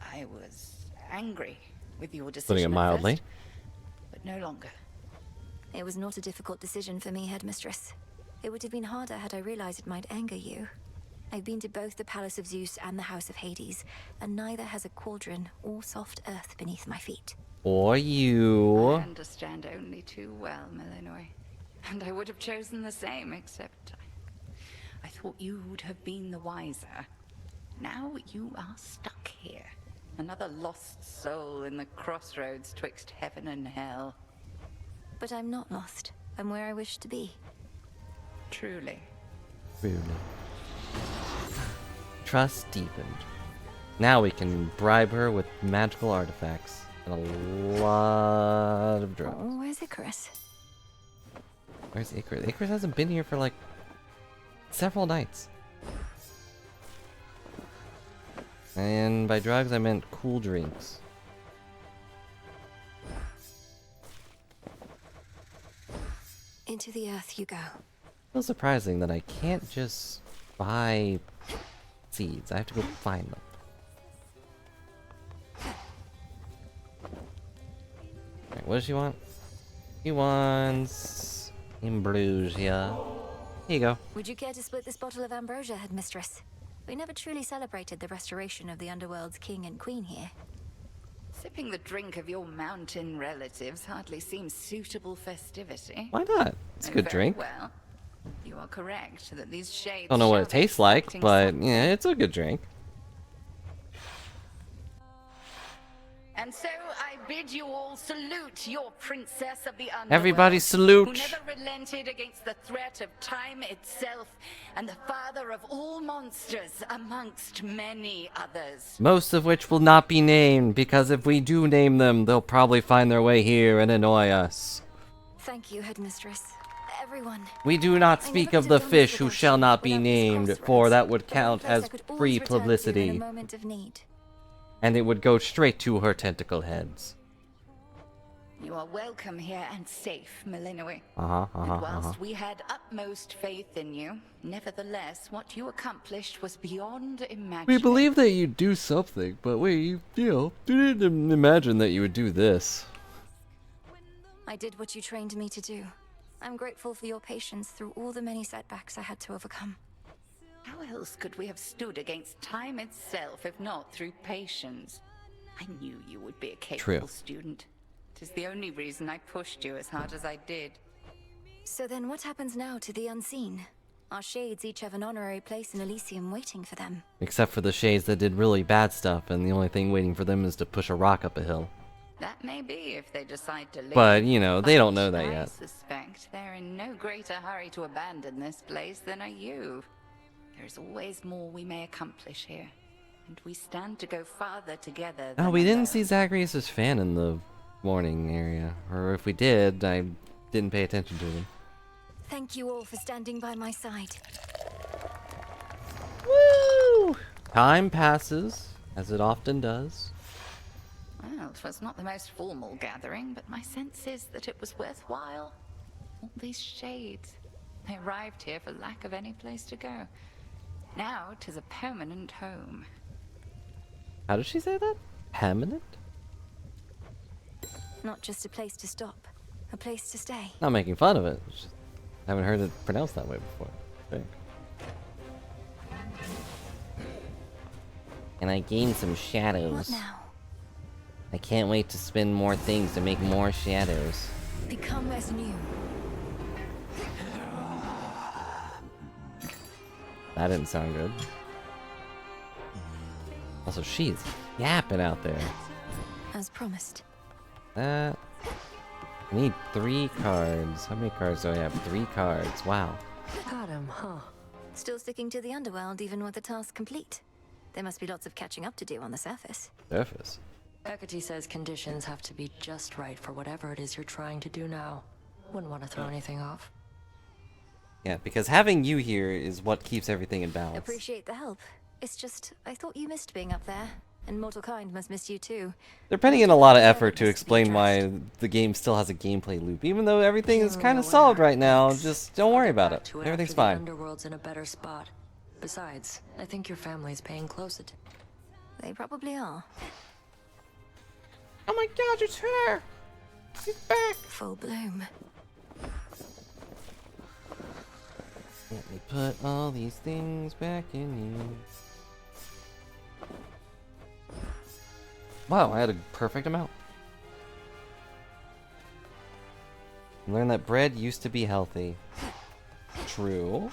I was angry with your decision. Putting it at mildly. first, but no longer. It was not a difficult decision for me, Headmistress. It would have been harder had I realized it might anger you. I've been to both the Palace of Zeus and the House of Hades, and neither has a cauldron or soft earth beneath my feet. Or you. I understand only too well, Melinoe. And I would have chosen the same, except I thought you would have been the wiser. Now you are stuck here. Another lost soul in the crossroads twixt heaven and hell. But I'm not lost. I'm where I wish to be. Truly. Really. Trust deepened. Now we can bribe her with magical artifacts and a lot of drugs. Oh, where's Icarus? Where's Icarus? Icarus hasn't been here for like several nights. And by drugs, I meant cool drinks. Into the earth you go. So surprising that I can't just buy seeds. I have to go find them. Alright, what does she want? She wants ambrosia. Here you go. Would you care to split this bottle of ambrosia, headmistress? We never truly celebrated the restoration of the underworld's king and queen here. Sipping the drink of your mountain relatives hardly seems suitable festivity. Why not? It's a good Very drink. Well, you are correct that these shades. Don't know what shall it be tastes like, expecting but some- yeah, it's a good drink. And so I bid you all salute your princess of the underworld. Everybody salute. Who never relented against the threat of time itself, and the father of all monsters, amongst many others. Most of which will not be named, because if we do name them, they'll probably find their way here and annoy us. Thank you, headmistress. Everyone. We do not speak of the fish who shall not be named, for that would count Place I as could always free return to in publicity, a moment of need. and it would go straight to her tentacle heads. You are welcome here and safe, Melinoi. Uh-huh. And whilst we had utmost faith in you, nevertheless, what you accomplished was beyond imagining. We believe that you'd do something, but we, didn't imagine that you would do this. I did what you trained me to do. I'm grateful for your patience through all the many setbacks I had to overcome. How else could we have stood against time itself if not through patience? I knew you would be a capable True. student. It is the only reason I pushed you as hard as I did. So then what happens now to the unseen? Our shades each have an honorary place in Elysium waiting for them. Except for the shades that did really bad stuff, and the only thing waiting for them is to push a rock up a hill. That may be if they decide to leave. But, you know, they don't know that I yet. suspect they're in no greater hurry to abandon this place than are you. There is always more we may accomplish here, and we stand to go farther together than Oh, we alone. didn't see Zacharias' fan in the morning area. Or if we did, I didn't pay attention to them. Thank you all for standing by my side. Woo! Time passes, as it often does. Well, it was not the most formal gathering, but my sense is that it was worthwhile. All these shades. They arrived here for lack of any place to go. Now 'tis a permanent home. How does she say that? Permanent? Not just a place to stop, a place to stay. Not making fun of it. Just haven't heard it pronounced that way before. I think. And I gained some shadows. What now? I can't wait to spin more things to make more shadows. Become as new. That didn't sound good. Also, she's yapping out there. As promised. I need 3 cards. How many cards do I have? 3 cards. Wow. Got him, huh? Still sticking to the underworld even with the task complete. There must be lots of catching up to do on the surface. Surface. Hecate says conditions have to be just right for whatever it is you're trying to do now. Wouldn't want to throw anything off. Yeah, because having you here is what keeps everything in balance. Appreciate the help. It's just, I thought you missed being up there. And mortal kind must miss you too. They're putting in a lot of effort to explain why the game still has a gameplay loop, even though everything is kind of solved right now. Just don't worry about it. To it Everything's after fine. The underworld's in a better spot. Besides, I think your family's paying close attention. They probably are. Oh my god, it's her! She's back! Full bloom. Let me put all these things back in you. Wow, I had a perfect amount. Learn that bread used to be healthy. True.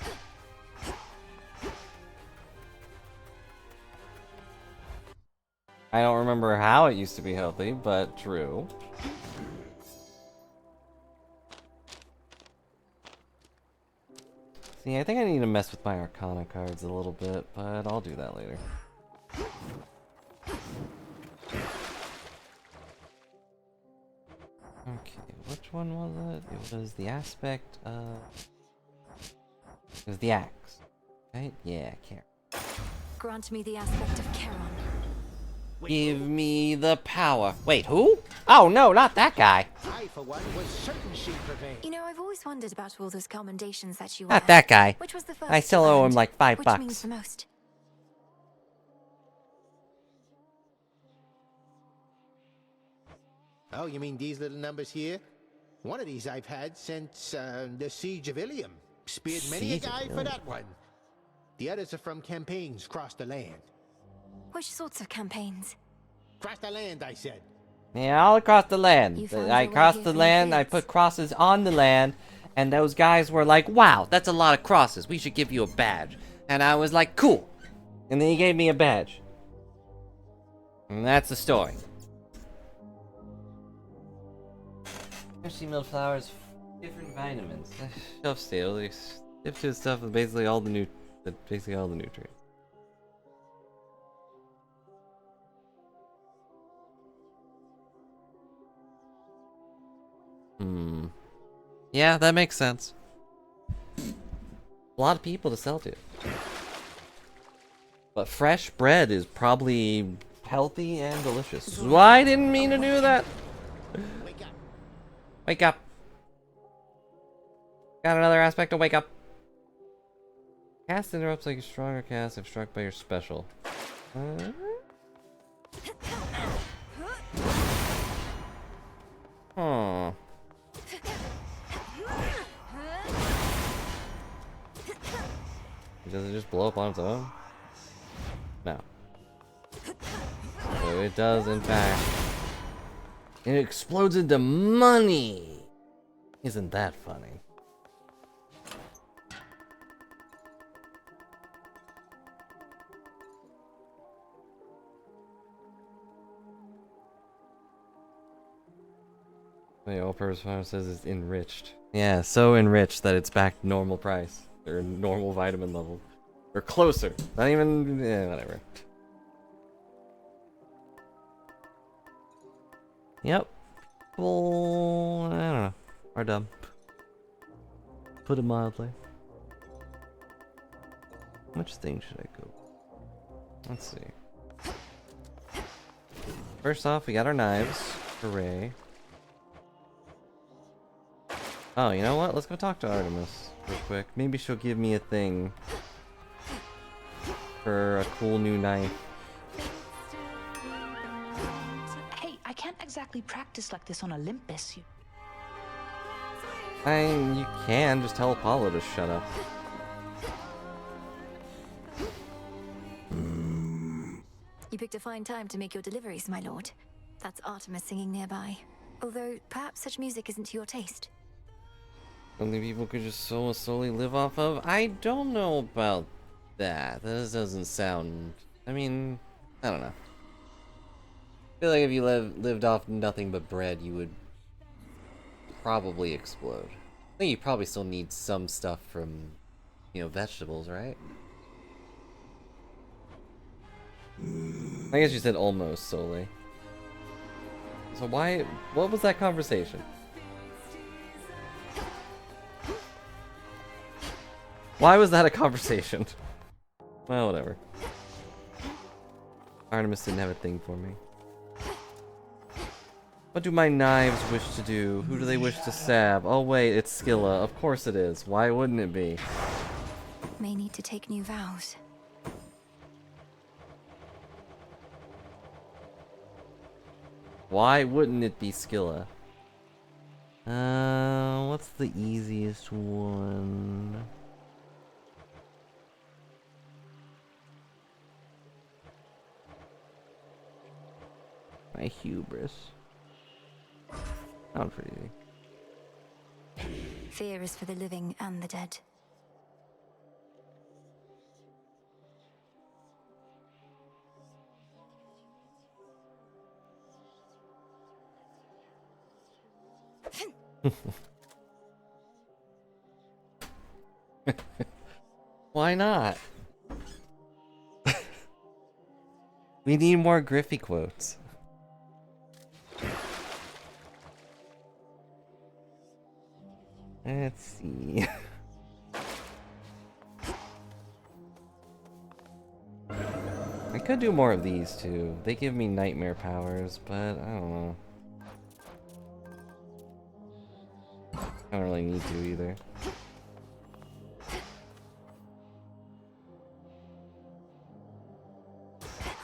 I don't remember how it used to be healthy, but true. See, I think I need to mess with my Arcana cards a little bit, but I'll do that later. Okay, which one was it? It was the aspect of... It was the axe. Right? Yeah, Charon. Grant me the aspect of Charon. Give me the power. Wait, who? Oh no, not that guy. I, for one, was certain she'd prevail. You know, I've always wondered about all those commendations that you Not earned. that guy. Which was the first I still you owe him earned? like $5 Which means the most? Oh, you mean these little numbers here? One of these I've had since the Siege of Ilium. Speared many a Siege of guy for Ilium. that one. The others are from campaigns across the land. Which sorts of campaigns? Across the land, I said. Yeah, all across the land. You found I your way crossed here the from land, the I put crosses on the land, and those guys were like, wow, that's a lot of crosses. We should give you a badge. And I was like, cool. And then he gave me a badge. And that's the story. Freshly milled flowers, different vitamins. Shelf stable, dip to stuff with basically all the nutrients. Yeah, that makes sense. A lot of people to sell to. But fresh bread is probably healthy and delicious. Well, I didn't mean to do that. Wake up. Got another aspect to wake up. Cast interrupts like a stronger cast if struck by your special. Huh. Does it just blow up on its own? No. So it does, in fact. It explodes into money! Isn't that funny? The all-purpose farm says it's enriched. Yeah, so enriched that it's back to normal price. Or normal vitamin level. Or closer. Not even... whatever. Yep. Well, I don't know. Or dumb. Put it mildly. Which thing should I go? Let's see. First off, we got our knives. Hooray. Oh, you know what? Let's go talk to Artemis real quick. Maybe she'll give me a thing for a cool new knife. Hey, I can't exactly practice like this on Olympus. You can just tell Apollo to shut up. You picked a fine time to make your deliveries, my lord. That's Artemis singing nearby. Although, perhaps such music isn't to your taste. Only people could just so solely live off of? I don't know about that. That doesn't sound... I mean, I don't know. I feel like if you lived off nothing but bread, you would probably explode. I think you probably still need some stuff from, you know, vegetables, right? I guess you said almost solely. So what was that conversation? Why was that a conversation? Well, whatever. Artemis didn't have a thing for me. What do my knives wish to do? Who do they wish to stab? Oh wait, it's Scylla. Of course it is. Why wouldn't it be? May need to take new vows. Why wouldn't it be Scylla? What's the easiest one? My hubris. Sounds pretty easy. Fear is for the living and the dead. Why not? We need more Griffey quotes. Let's see. I could do more of these too. They give me nightmare powers, but I don't know. I don't really need to either.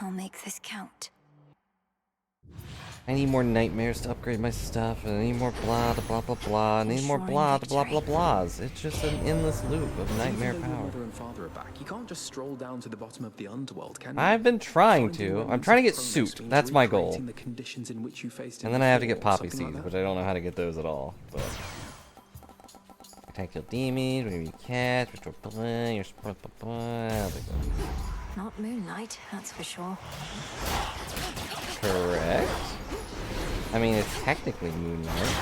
I'll make this count. I need more nightmares to upgrade my stuff, and I need more blah blah blah blah. I need more blah blah blah blahs. It's just an endless loop of nightmare Even though your power. mother and father are back, you can't just stroll down to the bottom of the underworld, can you? I've been trying to. I'm trying to get Suit. That's my goal. Recreating the conditions in which you faced And then I have to get before, poppy something seeds, like but I don't know how to get those at all. But attack kill demons, whenever you catch, restore blood, your support blah. Not moonlight, that's for sure. Correct. I mean, it's technically moonlight.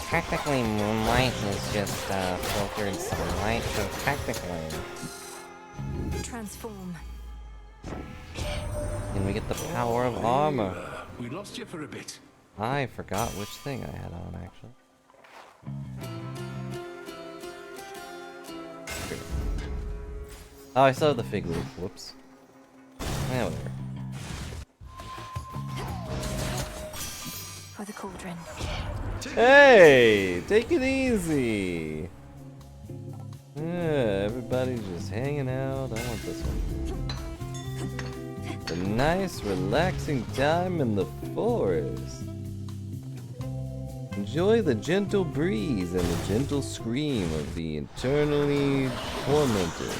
Technically, moonlight is just filtered sunlight, so technically. Transform. And we get the power of armor. We lost you for a bit. I forgot which thing I had on, actually. Oh, I still have the fig leaf. Whoops. Yeah, whatever. For the cauldron. Hey! Take it easy! Yeah, everybody's just hanging out. I want this one. A nice, relaxing time in the forest. Enjoy the gentle breeze and the gentle scream of the eternally tormented.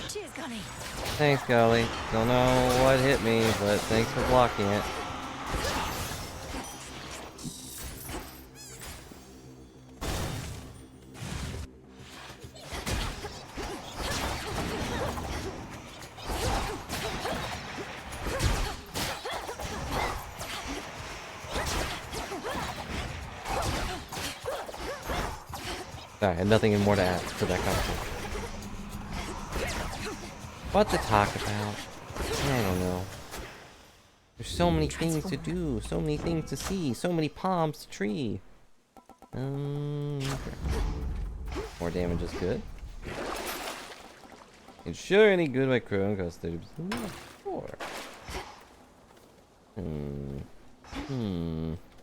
Cheers, Gunny. Thanks, Golly. Don't know what hit me, but thanks for blocking it. Sorry, I had nothing more to add to that conversation. What to talk about? I don't know. There's so many things to do, so many things to see, so many palms to tree. Okay. More damage is good. Ensure any good by Crow cost 30%. Four.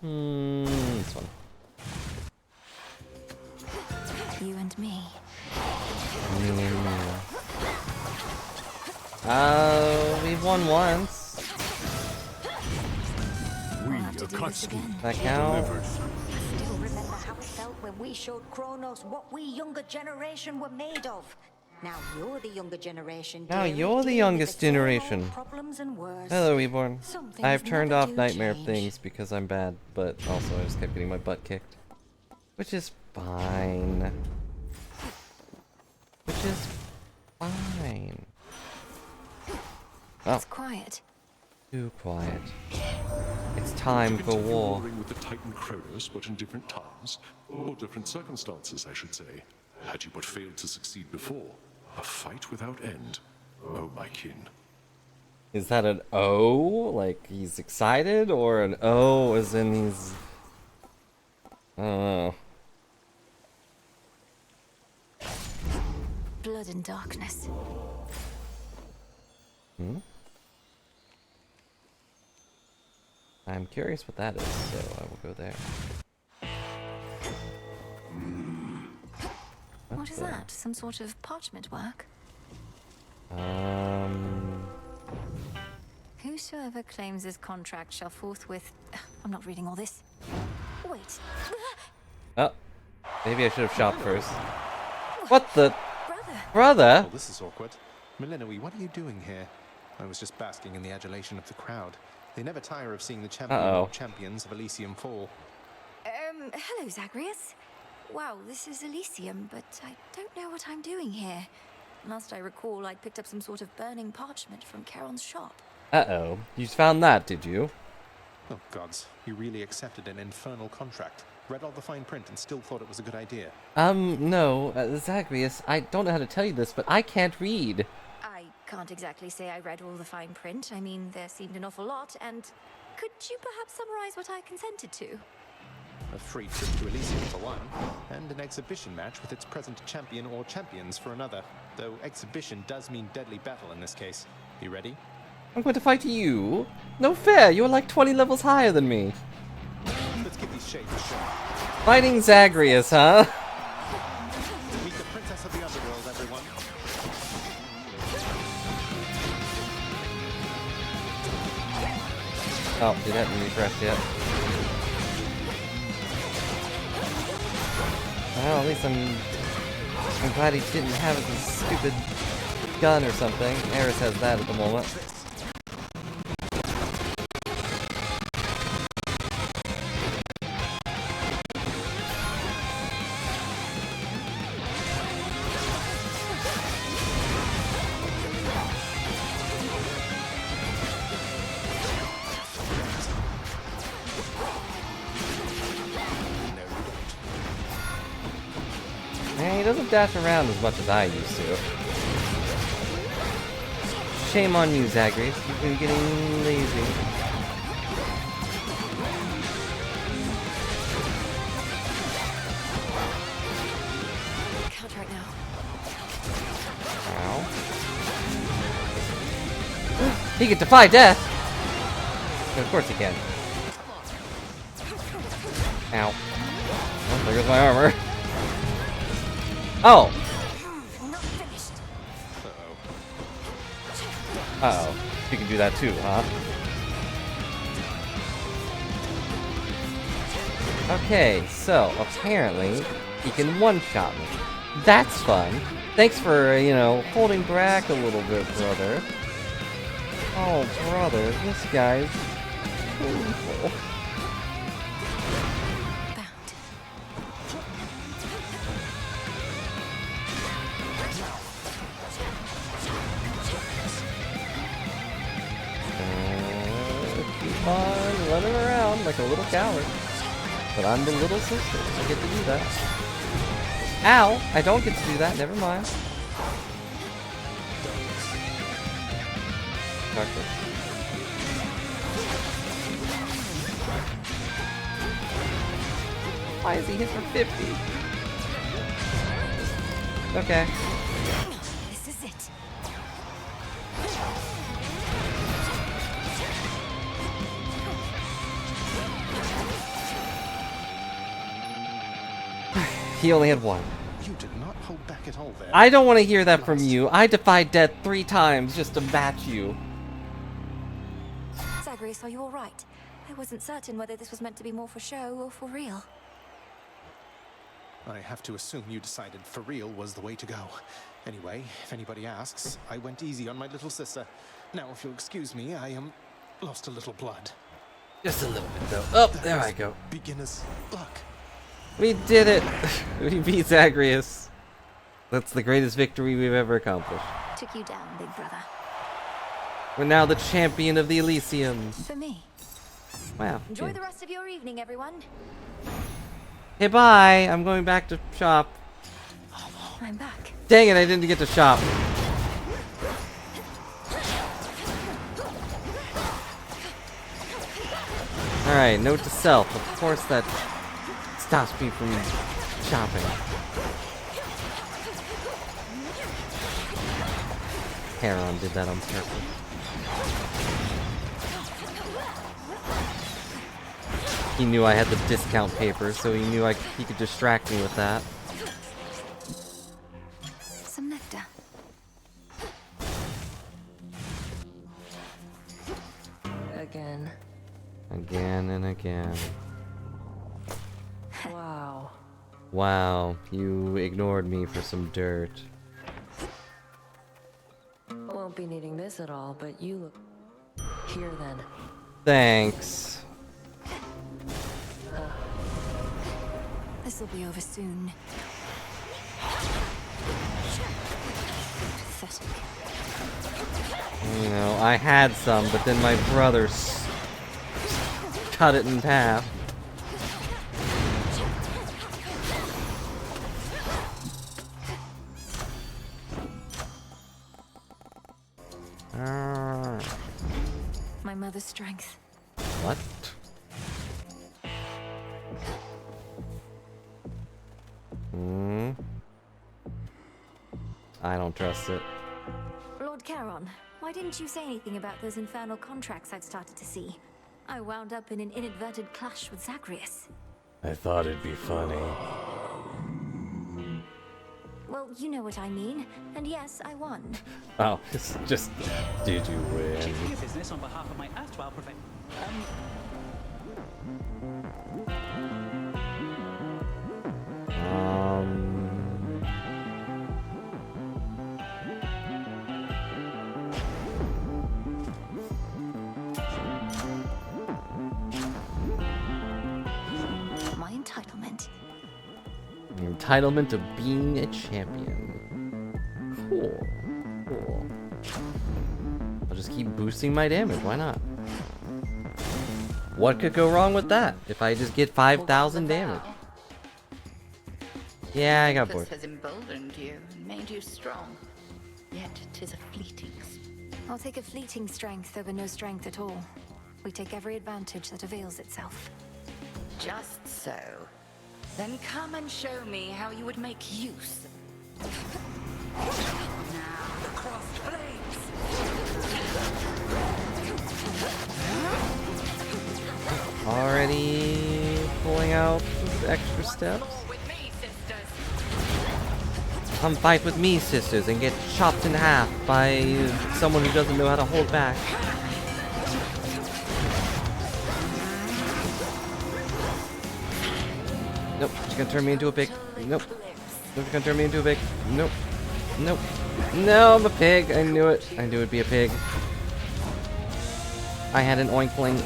This one. You and me. We've won once. That count? Still remember how it felt when we showed Kronos what we younger generation were made of. Now you're the younger generation. Now dearie, you're the dealing with youngest same old generation. Problems and worse. Hello, Reborn. Some things I've turned never off do nightmare change. things because I'm bad, but also I just kept getting my butt kicked. Which is fine. Which is fine. Oh, It's quiet. too quiet. It's time for war. Warring with the Titan Kronos, but in different times, or different circumstances, I should say. Had you but failed to succeed before, a fight without end. Oh, my kin. Is that an O? Like he's excited? Or an O as in he's... I don't know. Blood and darkness. I'm curious what that is, so I will go there. What is that? Some sort of parchment work? Whosoever claims this contract shall forthwith... I'm not reading all this. Wait. Oh, maybe I should have shopped first. What the... Brother? Well, this is awkward. Millenoi, what are you doing here? I was just basking in the adulation of the crowd. They never tire of seeing the champions of Elysium fall. Hello, Zagreus. Wow, this is Elysium, but I don't know what I'm doing here. Last I recall, I picked up some sort of burning parchment from Charon's shop. Uh-oh. You found that, did you? Oh, gods. You really accepted an infernal contract. Read all the fine print and still thought it was a good idea. No, Zagreus, I don't know how to tell you this, but I can't read. I can't exactly say I read all the fine print. I mean, there seemed an awful lot, and could you perhaps summarize what I consented to? A free trip to Elysium for one, and an exhibition match with its present champion or champions for another. Though exhibition does mean deadly battle in this case. You ready? I'm going to fight you? No fair, you're like 20 levels higher than me. Let's give these shades a shot. Fighting Zagreus, huh? Meet the princess of the underworld, everyone. Oh, it hadn't refreshed yet. Well, at least I'm glad he didn't have his stupid gun or something. Eris has that at the moment. Man, he doesn't dash around as much as I used to. Shame on you, Zagreus. You've been getting lazy. Can't right now. Ow. He can defy death! Of course he can. Ow. Oh, there goes my armor. Oh! Uh-oh. You can do that too, huh? Okay, so apparently he can one-shot me. That's fun. Thanks for, you know, holding back a little bit, brother. Oh, brother, this guy's painful. Keep on running around like a little coward. But I'm the little sister. I get to do that. Ow! I don't get to do that. Never mind. Darkness. Why is he hit for 50? Okay. This is it. He only had one. You did not hold back at all there. I don't want to hear that from you. I defied death 3 times just to match you. Zagreus, are you all right? I wasn't certain whether this was meant to be more for show or for real. I have to assume you decided for real was the way to go. Anyway, if anybody asks, I went easy on my little sister. Now, if you'll excuse me, I lost a little blood. Just a little bit, though. Oh, there I go. Beginner's luck. We did it! We beat Zagreus. That's the greatest victory we've ever accomplished. Took you down, big brother. We're now the champion of the Elysium. For me. Wow. Enjoy Yeah. the rest of your evening, everyone. Hey, bye! I'm going back to shop. I'm back. Dang it, I didn't get to shop. Alright, note to self. Of course that stops me from shopping. Heron did that on purpose. He knew I had the discount paper, so he knew he could distract me with that. Some nectar. Again. Again and again. Wow. Wow, you ignored me for some dirt. Won't be needing this at all, but you look... Here then. Thanks. This'll be over soon. Pathetic. You know, I had some, but then my brother cut it in half. My mother's strength. What? I don't trust it. Lord Charon, why didn't you say anything about those infernal contracts I'd started to see? I wound up in an inadvertent clash with Zagreus. I thought it'd be funny. Well, you know what I mean. And yes, I won. Oh, it's just... Did you win? Chiefly a business on behalf of my erstwhile My entitlement. Entitlement to being a champion. Cool. Cool. I'll just keep boosting my damage. Why not? What could go wrong with that? If I just get 5,000 damage. Yeah, I got bored. This has emboldened you and made you strong. Yet 'tis a fleeting. I'll take a fleeting strength over no strength at all. We take every advantage that avails itself. Just so. Then come and show me how you would make use. Now the crossed blades. Already pulling out the extra steps. Come fight with me, sisters, and get chopped in half by someone who doesn't know how to hold back. Nope, she's gonna turn me into a pig. Nope. Nope, she's gonna turn me into a pig. Nope. Nope. No, I'm a pig. I knew it. I knew it'd be a pig. I had an oinkling.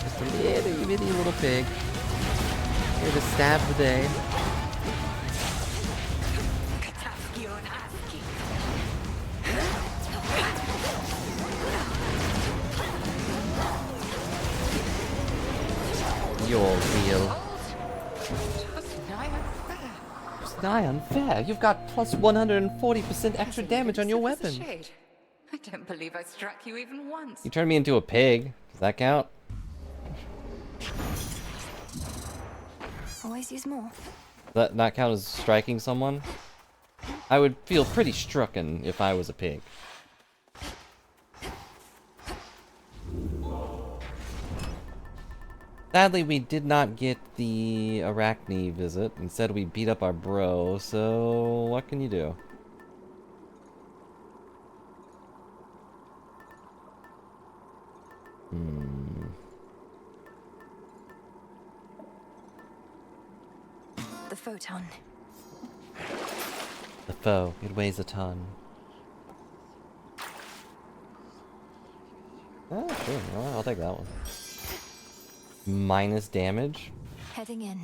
Just a little bitty little pig. Here to stab the day. You're real. It's nigh unfair. You've got plus 140% extra damage on your weapon. Shade. I don't believe I struck you even once. You turned me into a pig. Does that count? Always use more. That not count as striking someone? I would feel pretty strucken if I was a pig. Sadly, we did not get the Arachne visit. Instead, we beat up our bro, so what can you do? The photon. The foe. It weighs a ton. Oh, sure. Well, I'll take that one. Minus damage? Heading in.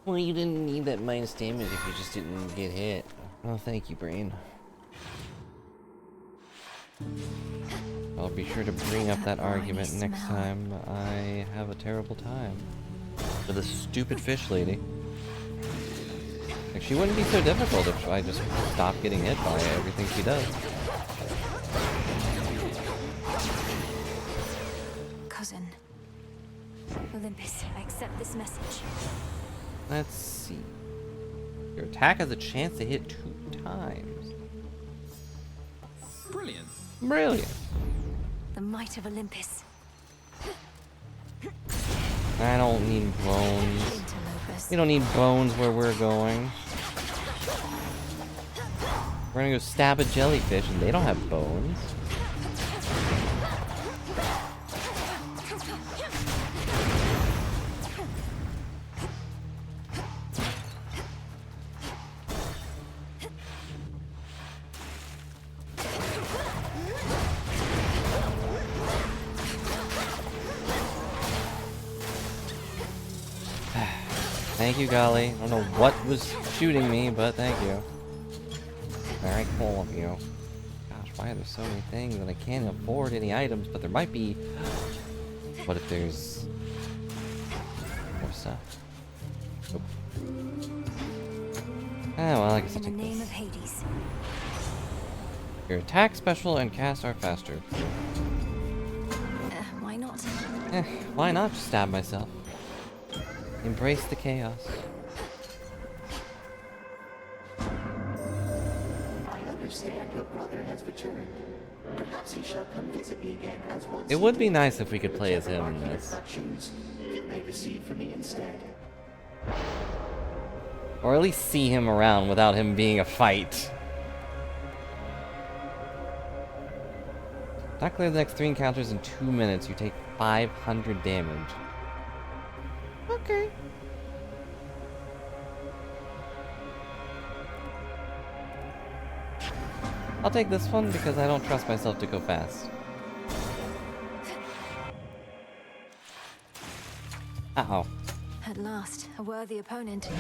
Well, you didn't need that minus damage if you just didn't get hit. Oh, thank you, brain. I'll be sure to bring up that argument next time I have a terrible time. For the stupid fish lady. Like, she wouldn't be so difficult if I just stopped getting hit by everything she does. Cousin. Olympus, I accept this message. Let's see. Your attack has a chance to hit 2 times. Brilliant. Brilliant. The might of Olympus. I don't need bones. We don't need bones where we're going. We're gonna go stab a jellyfish and they don't have bones. Thank you, Golly. I don't know what was shooting me, but thank you. Very cool of you. Gosh, why are there so many things and I can't afford any items, but there might be... What if there's... more stuff? Nope. Oh, well, I guess In I'll the take name this. of Hades. Your attack, special, and cast are faster. Why not? Why not just stab myself? Embrace the chaos. I understand your brother has returned. Perhaps he shall come visit me again as once. It would be nice if we could play as him in Whichever this. archetype I choose, you may receive from me instead. Or at least see him around without him being a fight. Not clear the next 3 encounters in 2 minutes. You take 500 damage. Okay. I'll take this one because I don't trust myself to go fast. Uh-oh. At last, a worthy opponent.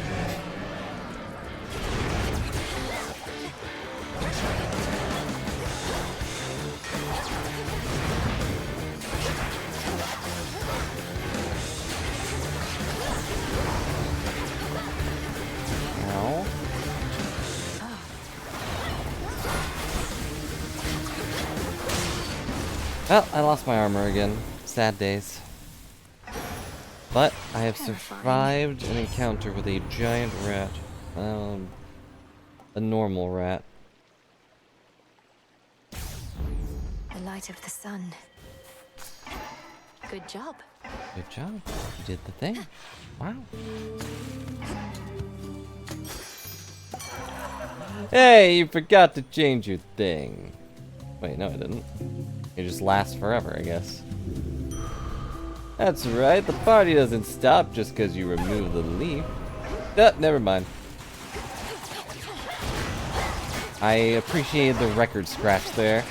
Ow. Well, I lost my armor again. Sad days. But I have survived an encounter with a giant rat. A normal rat. The light of the sun. Good job. Good job. You did the thing. Wow. Hey, you forgot to change your thing. Wait, no, I didn't. It just lasts forever, I guess. That's right, the party doesn't stop just because you remove the leaf. Never mind. I appreciated the record scratch there.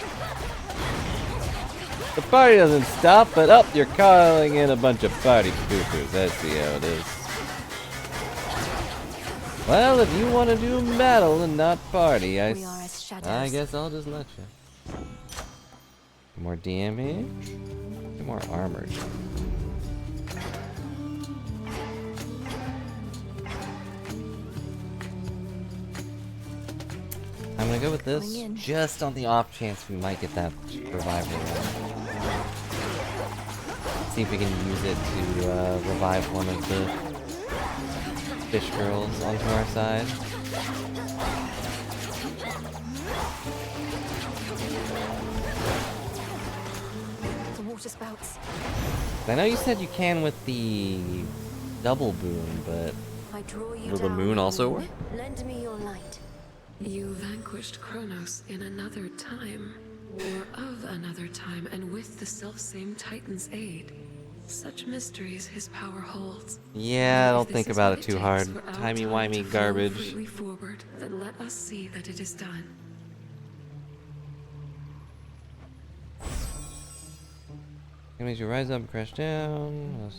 The party doesn't stop, but up, you're calling in a bunch of party poopers. I see how it is. Well, if you want to do battle and not party, I guess I'll just let you. More damage, more armor. I'm gonna go with this, just on the off chance we might get that revival round. See if we can use it to revive one of the fish girls onto our side. The water spouts. I know you said you can with the double boon, but I draw you will the down, moon also work? Lend me your light. You vanquished Kronos in another time, or of another time, and with the selfsame Titan's aid. Such mysteries his power holds. Yeah, don't If think this is about what it too takes hard. for our time Timey-wimey to flow garbage. freely forward, then let us see that it is done. Enemies, you rise up and crash down.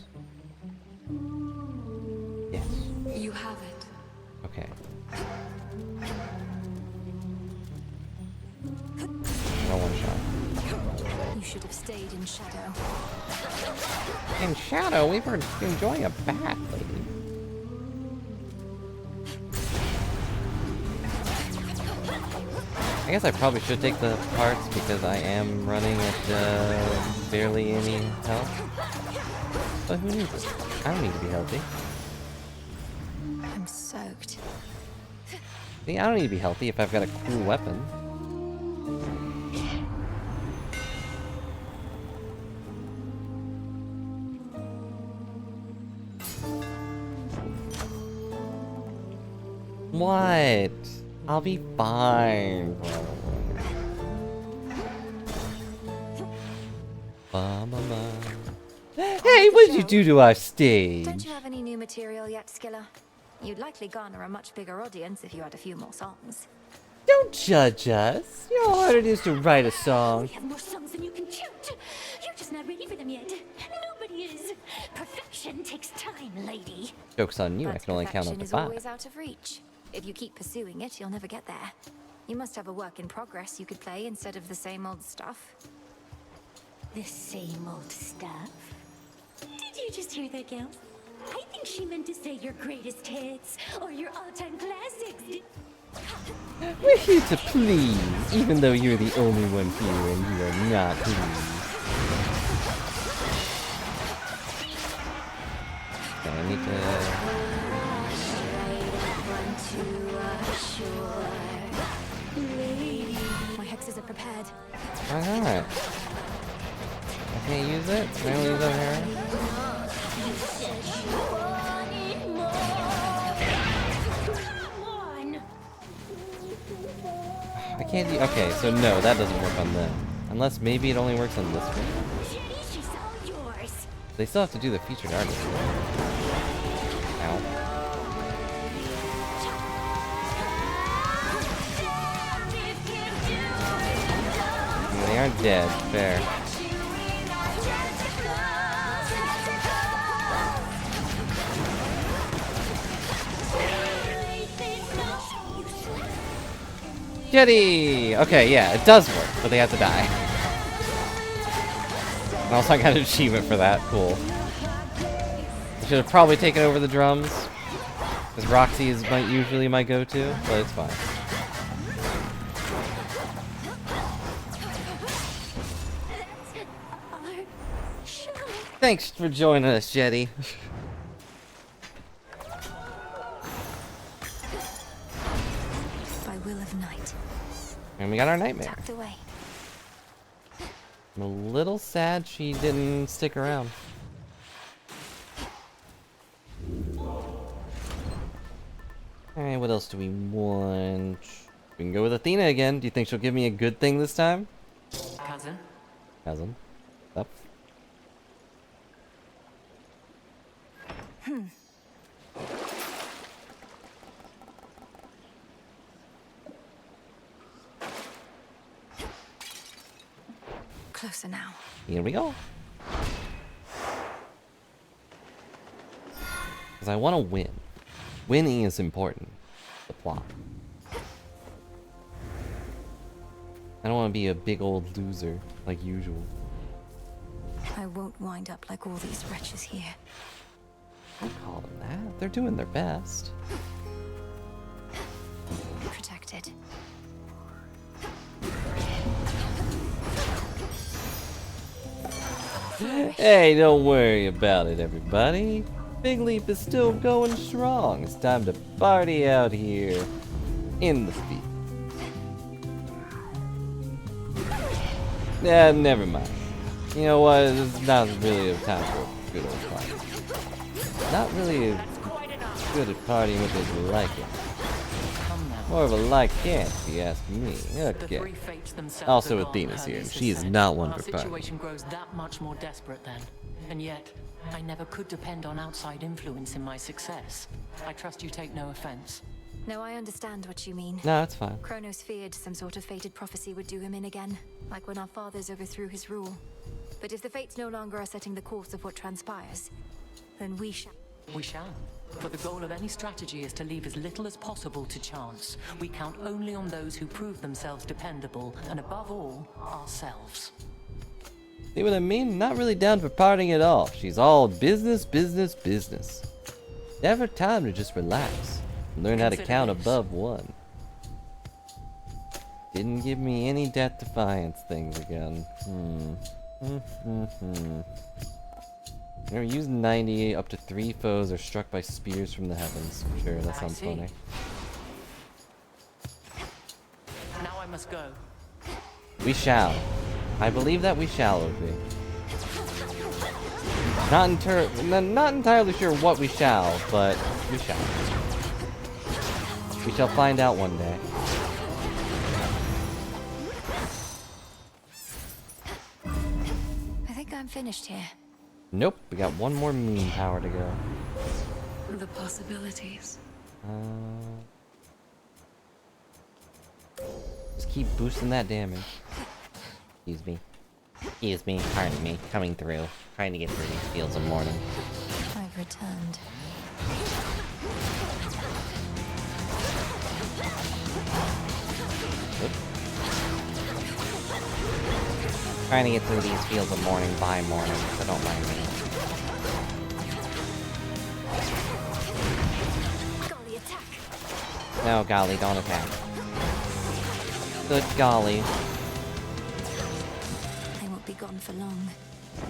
Yes. You have it. Okay. No one shot. You should have stayed in shadow. In shadow, we were enjoying a bath lately. I guess I probably should take the parts because I am running at barely any health. But who needs it? I don't need to be healthy. I'm soaked. See, I don't need to be healthy if I've got a cool weapon. What? I'll be fine. Hey, what did you do to our stage? Don't you have any new material yet, Skilla? You'd likely garner a much bigger audience if you had a few more songs. Don't judge us. You know how hard it is to write a song. We have more songs than you can count. You're just not ready for them yet. Nobody is. Perfection takes time, lady. Joke's on you, I But can only count up perfection to is 5. always out of reach. If you keep pursuing it, you'll never get there. You must have a work in progress you could play instead of the same old stuff. The same old stuff? Did you just hear that, gal? I think she meant to say your greatest hits or your all-time classics. We're here to please, even though you're the only one here and you are not pleased. Okay, I need My hexes are prepared. Why not? I can't use it? Can I only use it on her? I can't do. Okay, so no, that doesn't work on them. Unless maybe it only works on this one. They still have to do the featured artist. Ow. They aren't dead. Fair. Jetty! Okay, yeah, it does work, but they have to die. And also I got an achievement for that. Cool. I should have probably taken over the drums, because Roxy is usually my go-to, but it's fine. Thanks for joining us, Jetty. By will of night. And we got our nightmare. Tucked away. I'm a little sad she didn't stick around. Alright, what else do we want? We can go with Athena again. Do you think she'll give me a good thing this time? Cousin? Cousin. Up. Closer now. Here we go. Because I want to win. Winning is important. The plot. I don't want to be a big old loser like usual. I won't wind up like all these wretches here. Don't call them that. They're doing their best. Protected. Hey, don't worry about it, everybody. Big Leap is still going strong. It's time to party out here in the field. Yeah, never mind. You know what? It's not really a time for a good old party. Not really good at partying with as you like it. More of a like can't, if you ask me. Okay. Also, Athena's here, and she is not one for partying. Our situation grows that much more desperate then. And yet, I never could depend on outside influence in my success. I trust you take no offense. No, I understand what you mean. No, it's fine. Kronos feared some sort of fated prophecy would do him in again, like when our fathers overthrew his rule. But if the fates no longer are setting the course of what transpires, then we shall. We shall. For the goal of any strategy is to leave as little as possible to chance. We count only on those who prove themselves dependable, and above all, ourselves. See what I mean? Not really down for partying at all. She's all business, business, business. Never time to just relax and learn how to count above one. Didn't give me any Death Defiance things again. Use 90, up to 3 foes are struck by spears from the heavens. Sure, that sounds funny. Now I must go. We shall. I believe that we shall, OP. Not entirely sure what we shall, but we shall. We shall find out one day. I think I'm finished here. Nope, we got one more moon power to go. The possibilities. Just keep boosting that damage. Excuse me. Excuse me, pardon me. Coming through. Trying to get through these fields of morning. I've returned. Trying to get through these fields of morning by morning, so don't mind me. Golly, attack! No, golly, don't attack. Good golly. They won't be gone for long.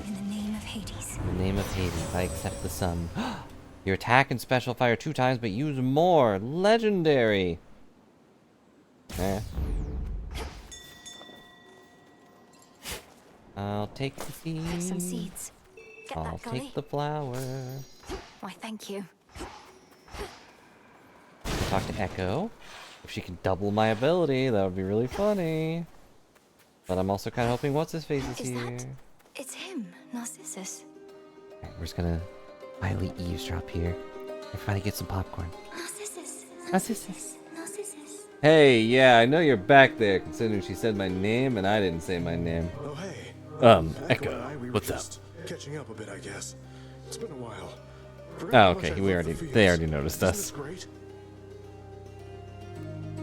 In the name of Hades. In the name of Hades, I accept the sun. Your attack and special fire 2 times, but use more. Legendary. I'll take the seeds. Have some seeds. Get I'll that, Golly. take the flower. Why, thank you. I'll talk to Echo. If she can double my ability, that would be really funny. But I'm also kind of hoping what's-his-face is here. That? It's him, Narcissus. Alright, we're just gonna quietly eavesdrop here. Everybody get some popcorn. Narcissus. Narcissus. Narcissus. Hey, yeah, I know you're back there, considering she said my name and I didn't say my name. Oh, hey. Echo, We what's were up? just catching up a bit, I guess. It's been a while. Oh, okay, they already noticed Isn't us. this great?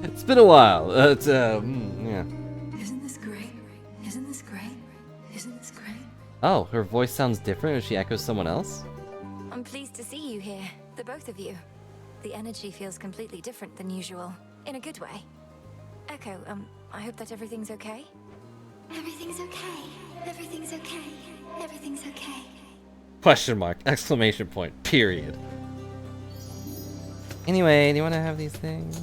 It's been a while. Yeah. Isn't this great? Isn't this great? Isn't this great? Oh, her voice sounds different if she echoes someone else? I'm pleased to see you here, the both of you. The energy feels completely different than usual, in a good way. Echo, I hope that everything's okay? Everything's okay. Everything's okay. Everything's okay. Question mark, exclamation point, period. Anyway, do you want to have these things?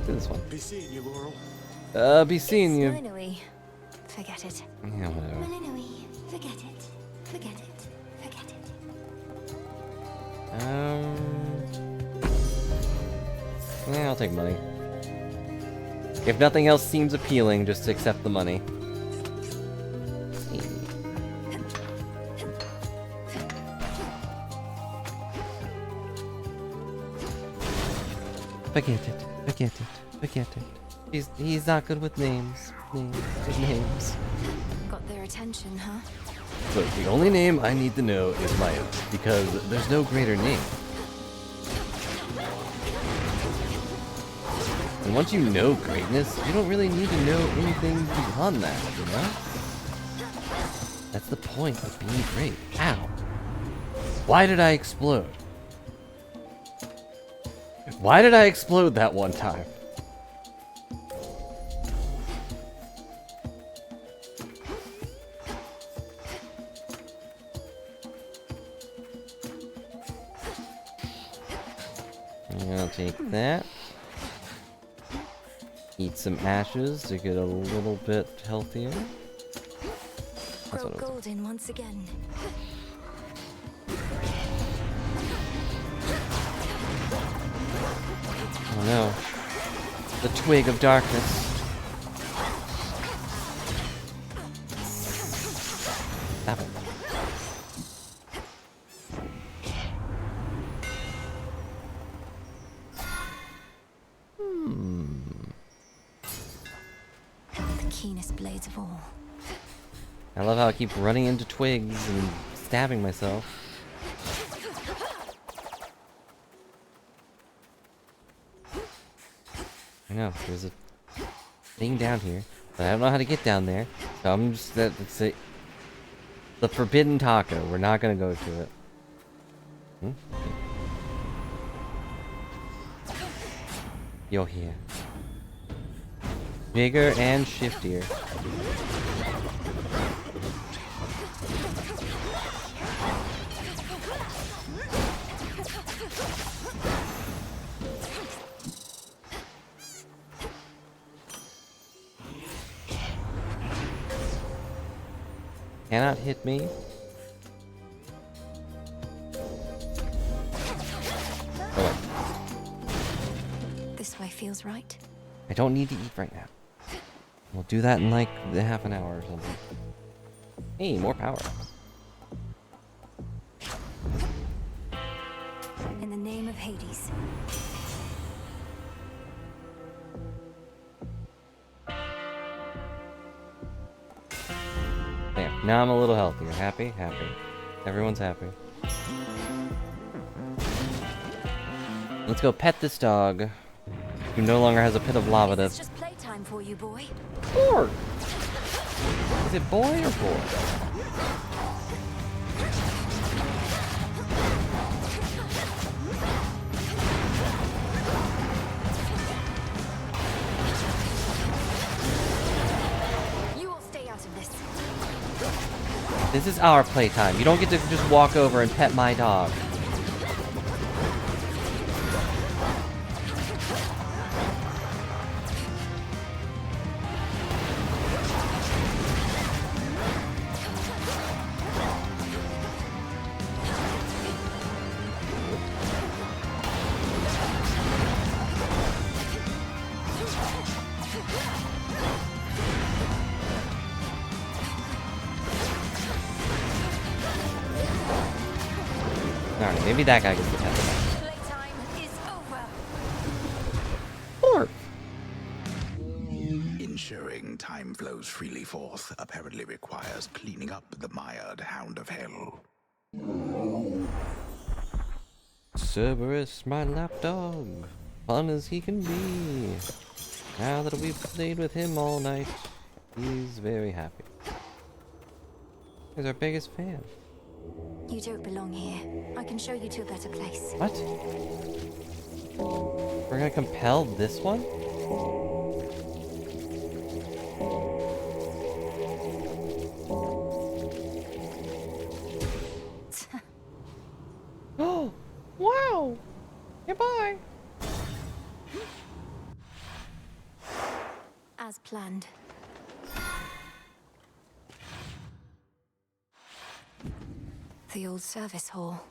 Do this one. Be seeing you, Laurel. Be seeing you. Malinui. Forget it. Yeah, whatever. Malinui, forget it. Forget it. Forget it. Yeah, I'll take money. If nothing else seems appealing, just accept the money. Forget it. Forget it. Forget it. He's not good with names. Names. Got their attention, huh? Look, the only name I need to know is my own, because there's no greater name. And once you know greatness, you don't really need to know anything beyond that, you know? That's the point of being great. Ow. Why did I explode? Why did I explode that one time? I'll take that. Eat some ashes to get a little bit healthier. That's Grow what it was. golden once again. Oh no. The twig of darkness. Apple. The keenest blades of all. I love how I keep running into twigs and stabbing myself. I know, there's a thing down here, but I don't know how to get down there. So I'm just that's it. The forbidden taco. We're not gonna go to it. You're here. Bigger and shiftier. Cannot hit me. Oh wait. This way feels right. I don't need to eat right now. We'll do that in like half an hour or something. Hey, more power-ups. In the name of Hades. There. Now I'm a little healthier. Happy? Happy. Everyone's happy. Let's go pet this dog, who no longer has a pit of lava It's to... just playtime for you, boy. Or... Is it boy or boy? This is our playtime. You don't get to just walk over and pet my dog. Alright, maybe that guy gets the pet. Or Ensuring time flows freely forth apparently requires cleaning up the mired Hound of Hell. Cerberus, my lapdog, fun as he can be. Now that we've played with him all night, he's very happy. He's our biggest fan. You don't belong here. I can show you to a better place. What? We're gonna compel this one? Oh, wow! Goodbye. As planned. The old service hall.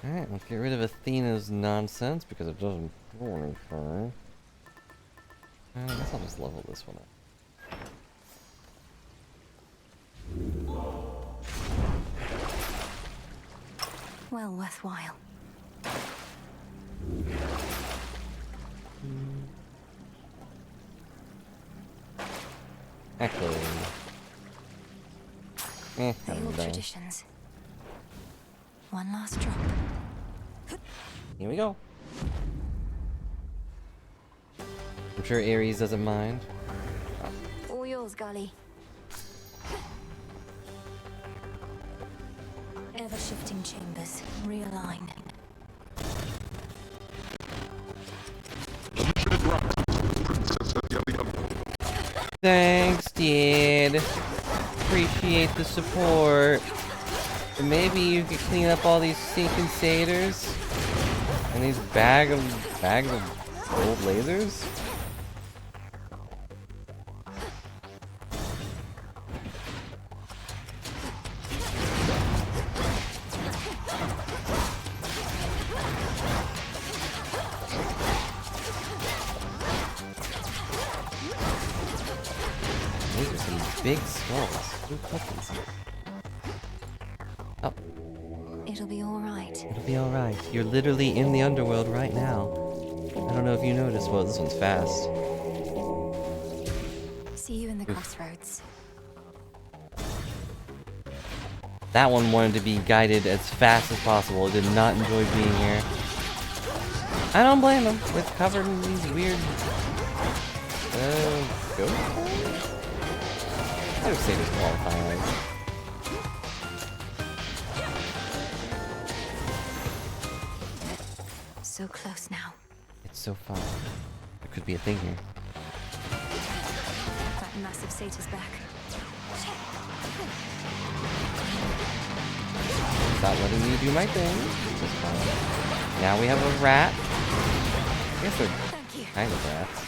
Alright, let's get rid of Athena's nonsense because it doesn't do anything. I guess I'll just level this one up. Well worthwhile. Actually, The I'm old done. traditions. One last drop. Here we go. I'm sure Ares doesn't mind. All yours, Gully. Ever-shifting chambers. Realign. Thanks, dude. Appreciate the support. And maybe you could clean up all these stinking satyrs and these bags of gold lasers. These are some big skulls. Who put these here? Oh. It'll be alright. It'll be alright. You're literally in the underworld right now. I don't know if you noticed. Well, this one's fast. See you in the Oof. crossroads. That one wanted to be guided as fast as possible. It did not enjoy being here. I don't blame him. It's covered in these weird... ghosts? I would say disqualified. So close now. It's so far. There could be a thing here. That massive satyr's back. Not letting me do my thing. Which is fine. Now we have a rat. I guess they're kind of rats.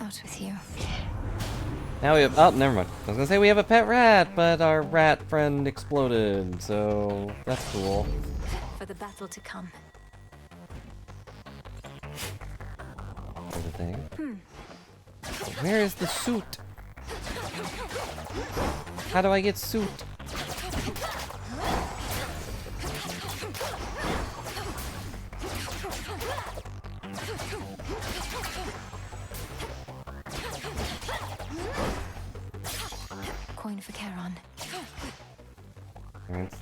Out with you. Now we have... Oh, never mind. I was gonna say we have a pet rat, but our rat friend exploded, so that's cool. For the battle to come. There's a thing. Where is the suit? How do I get suit? Coin for Charon. Alright,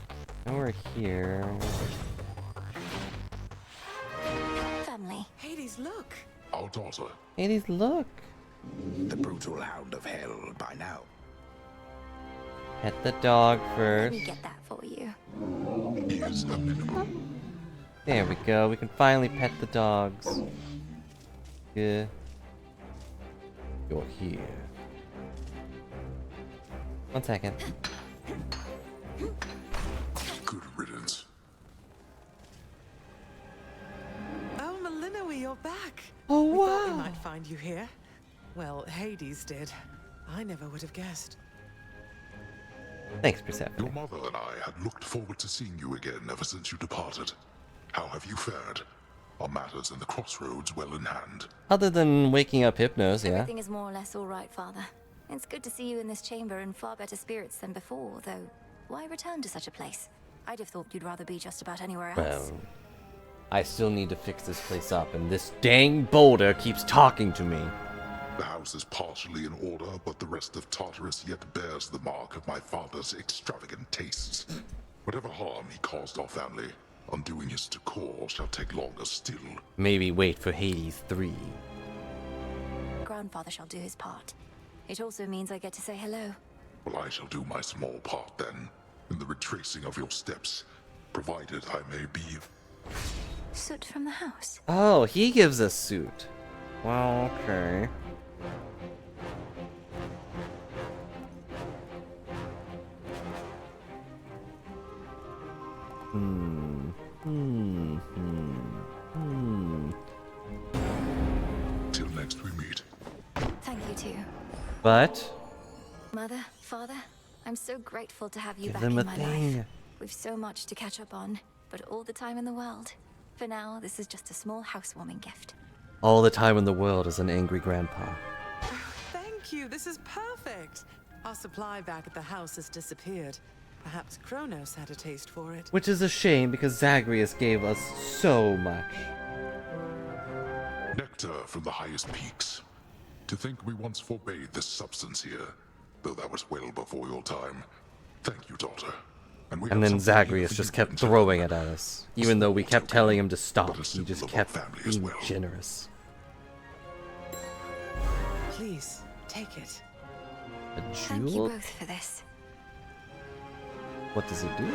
now we're here. Family. Hades, look. Our daughter. Hades, look. The brutal Hound of Hell by now. Pet the dog Let first. me get that for you. Is a minimum. There we go. We can finally pet the dogs. You're here. 1 second. Good riddance. Oh, Malinois, you're back. Oh, We thought we wow. might find you here. Well, Hades did. I never would have guessed. Thanks, Persephone. Your mother and I had looked forward to seeing you again ever since you departed. How have you fared? Are matters in the crossroads well in hand? Other than waking up Hypnos, yeah. Everything is more or less all right, Father. It's good to see you in this chamber in far better spirits than before, though why return to such a place? I'd have thought you'd rather be just about anywhere else. Well, I still need to fix this place up, and this dang boulder keeps talking to me. The house is partially in order, but the rest of Tartarus yet bears the mark of my father's extravagant tastes. Whatever harm he caused our family, undoing his decor shall take longer still. Maybe wait for Hades 3. Grandfather shall do his part. It also means I get to say hello. Well, I shall do my small part then, in the retracing of your steps, provided I may be... Soot from the house. Oh, he gives us suit. Well, okay. Till next we meet. Thank you too. But Mother, Father, I'm so grateful to have you give back them in a my thing. life. We've so much to catch up on, but all the time in the world. For now, this is just a small housewarming gift. All the time in the world is an angry grandpa. Thank you. This is perfect. Our supply back at the house has disappeared. Perhaps Kronos had a taste for it. Which is a shame because Zagreus gave us so much. Nectar from the highest peaks. To think we once forbade this substance here, though that was well before your time. Thank you, daughter. We And have then something Zagreus here just for you kept to throwing it consider. at us. Even though we kept telling him to stop, he just of our kept family as being well. generous. Please, take it. A Thank you jewel? both for this. What does it do?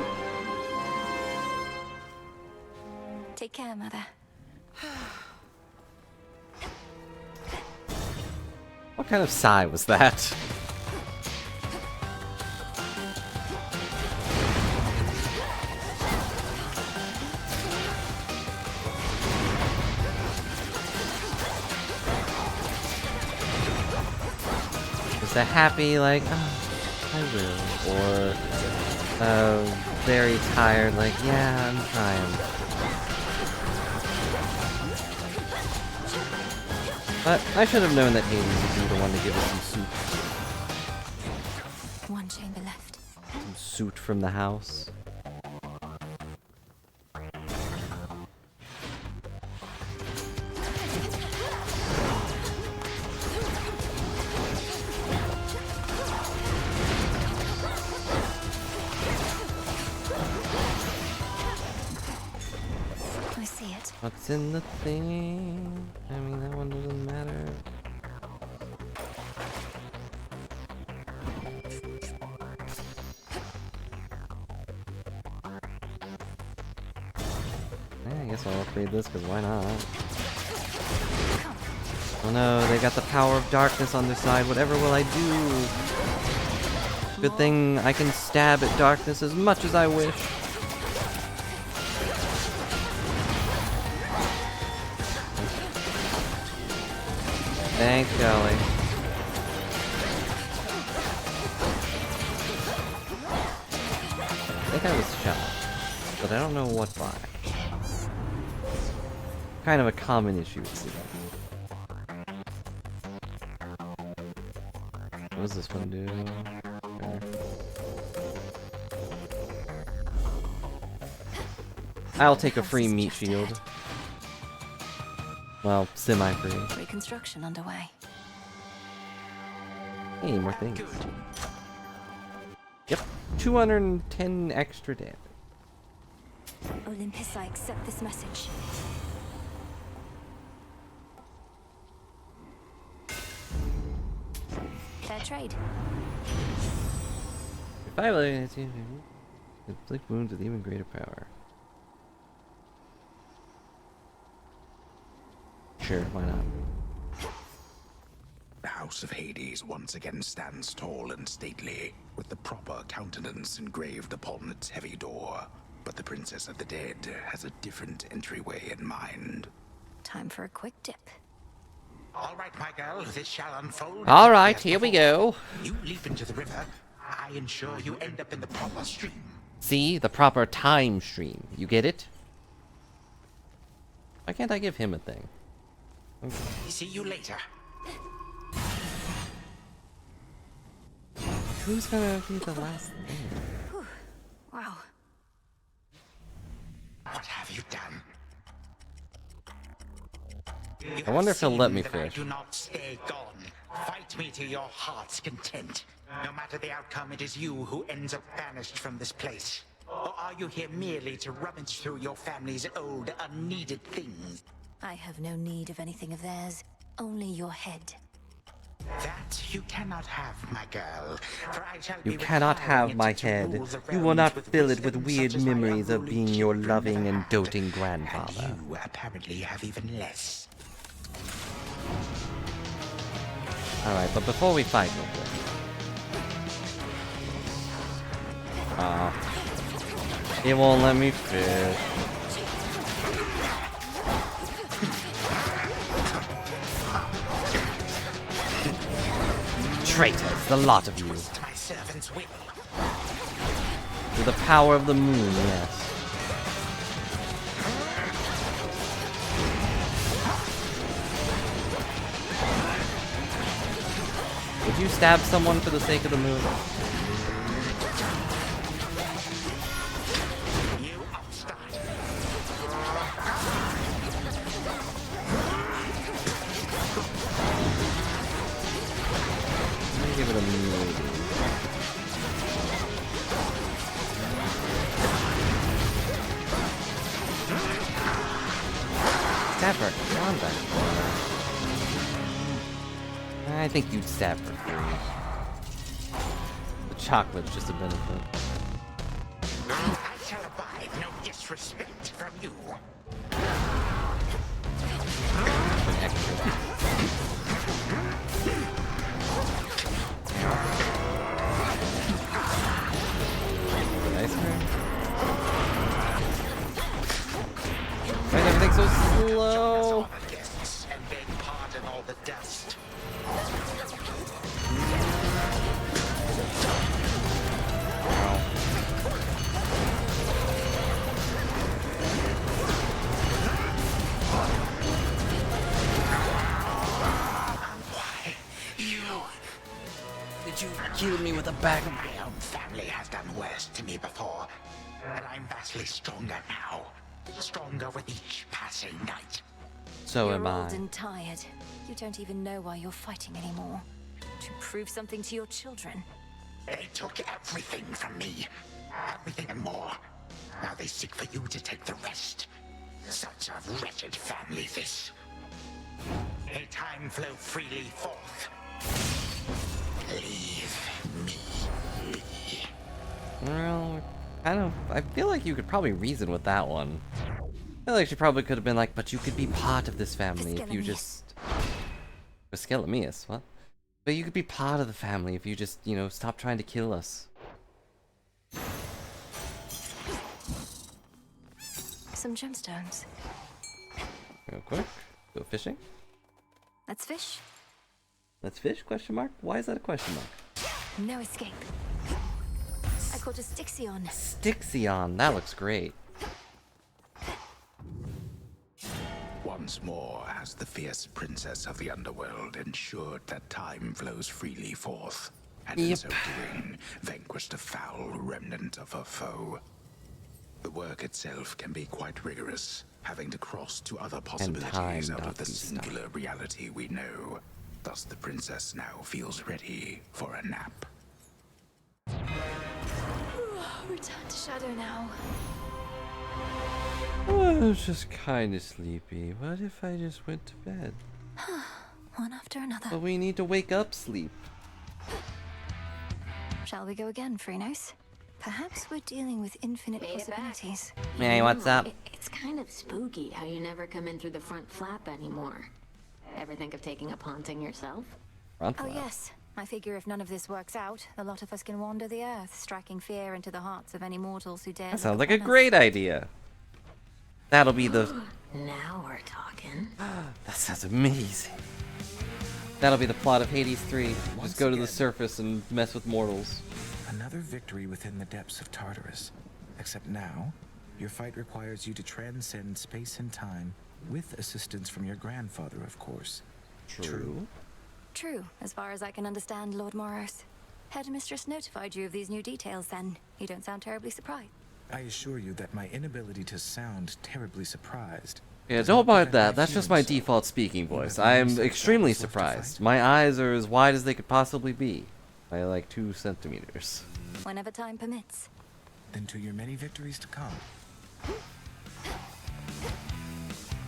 Take care, Mother. What kind of sigh was that? Is that happy, like, oh, I will, or very tired, like, yeah, I'm trying. But I should have known that Hades would be the one to give us some suit. One chamber left. Some suit from the house. I see it. What's in the thing? I mean, that one doesn't matter. Yeah, I guess I'll upgrade this, because why not? Oh no, they got the power of darkness on their side. Whatever will I do? Good thing I can stab at darkness as much as I wish. Thanks, Golly. I think I was shot, but I don't know what by. Kind of a common issue with Suda. What does this one do? Okay. I'll take a free meat shield. Well, semi-free. Reconstruction underway. Hey, more things. Yep, 210 extra damage. Olympus, I accept this message. Fair trade. If I inflict wounds with even greater power. Sure, why not? House of Hades once again stands tall and stately, with the proper countenance engraved upon its heavy door. But the Princess of the Dead has a different entryway in mind. Time for a quick dip. All right, my girl, this shall unfold. All right, here we go. You leap into the river. I ensure you end up in the proper stream. See? The proper time stream. You get it? Why can't I give him a thing? Okay. See you later. Who's gonna be the last thing? Wow. What have you done? I wonder if he'll let me I fish. do not stay gone. Fight me to your heart's content. No matter the outcome, it is you who ends up banished from this place. Or are you here merely to rummage through your family's old, unneeded things? I have no need of anything of theirs. Only your head. That you cannot have, my girl. For I shall You be cannot have requiring my it to head. rule the You will not realms fill it with wisdom weird such as my memories of unruly being your children loving and had. doting grandfather. And you apparently have even less. Alright, but before we fight real quick. He won't let me fish. Traitors, the lot of you. My servant's will. To the power of the moon, yes. Would you stab someone for the sake of the moon? Let me give it a maybe. Stab her. Come on back. I think you'd stab for free. The chocolate's just a benefit. I shall abide no disrespect from you. An extra. Nice man. Why is everything so slow? And beg pardon all the dust. Did you kill me with a bag of... My own family has done worse to me before, and I'm vastly stronger now. Stronger with each passing night. So You're am I. old and tired. You don't even know why you're fighting anymore. To prove something to your children. They took everything from me. Everything and more. Now they seek for you to take the rest. Such a wretched family, this. A time flow freely forth. Leave me be. Well, I feel like you could probably reason with that one. I feel like she probably could have been like, but you could be part of this family if you just... Skelemius, what? But you could be part of the family if you just, you know, stop trying to kill us. Some gemstones. Real quick. Go fishing. Let's fish. Let's fish? Question mark? Why is that a question mark? No escape. I caught a Styxion. Styxion, that looks great. Once more has the fierce princess of the underworld ensured that time flows freely forth, and in so doing, vanquished a foul remnant of her foe. The work itself can be quite rigorous, having to cross to other possibilities out of the singular reality we know. Thus the princess now feels ready for a nap. Return to Shadow now. Oh, I was just kind of sleepy. What if I just went to bed? One after another. But we need to wake up sleep. Shall we go again, Phrynos? Perhaps we're dealing with infinite possibilities. Hey, what's up? It's kind of spooky how you never come in through the front flap anymore. Ever think of taking up haunting yourself? Oh yes. I figure if none of this works out, a lot of us can wander the earth, striking fear into the hearts of any mortals who dare. That sounds like a great idea. That'll be the... Now we're talking. That sounds amazing. That'll be the plot of Hades 3. Just go to the surface and mess with mortals. Another victory within the depths of Tartarus. Except now, your fight requires you to transcend space and time, with assistance from your grandfather, of course. True. True, as far as I can understand, Lord Moros. Headmistress notified you of these new details then. You don't sound terribly surprised. I assure you that my inability to sound terribly surprised. Yeah, don't mind that. That's just my default speaking voice. I am extremely surprised. My eyes are as wide as they could possibly be. By like 2 centimeters. Whenever time permits. Then to your many victories to come.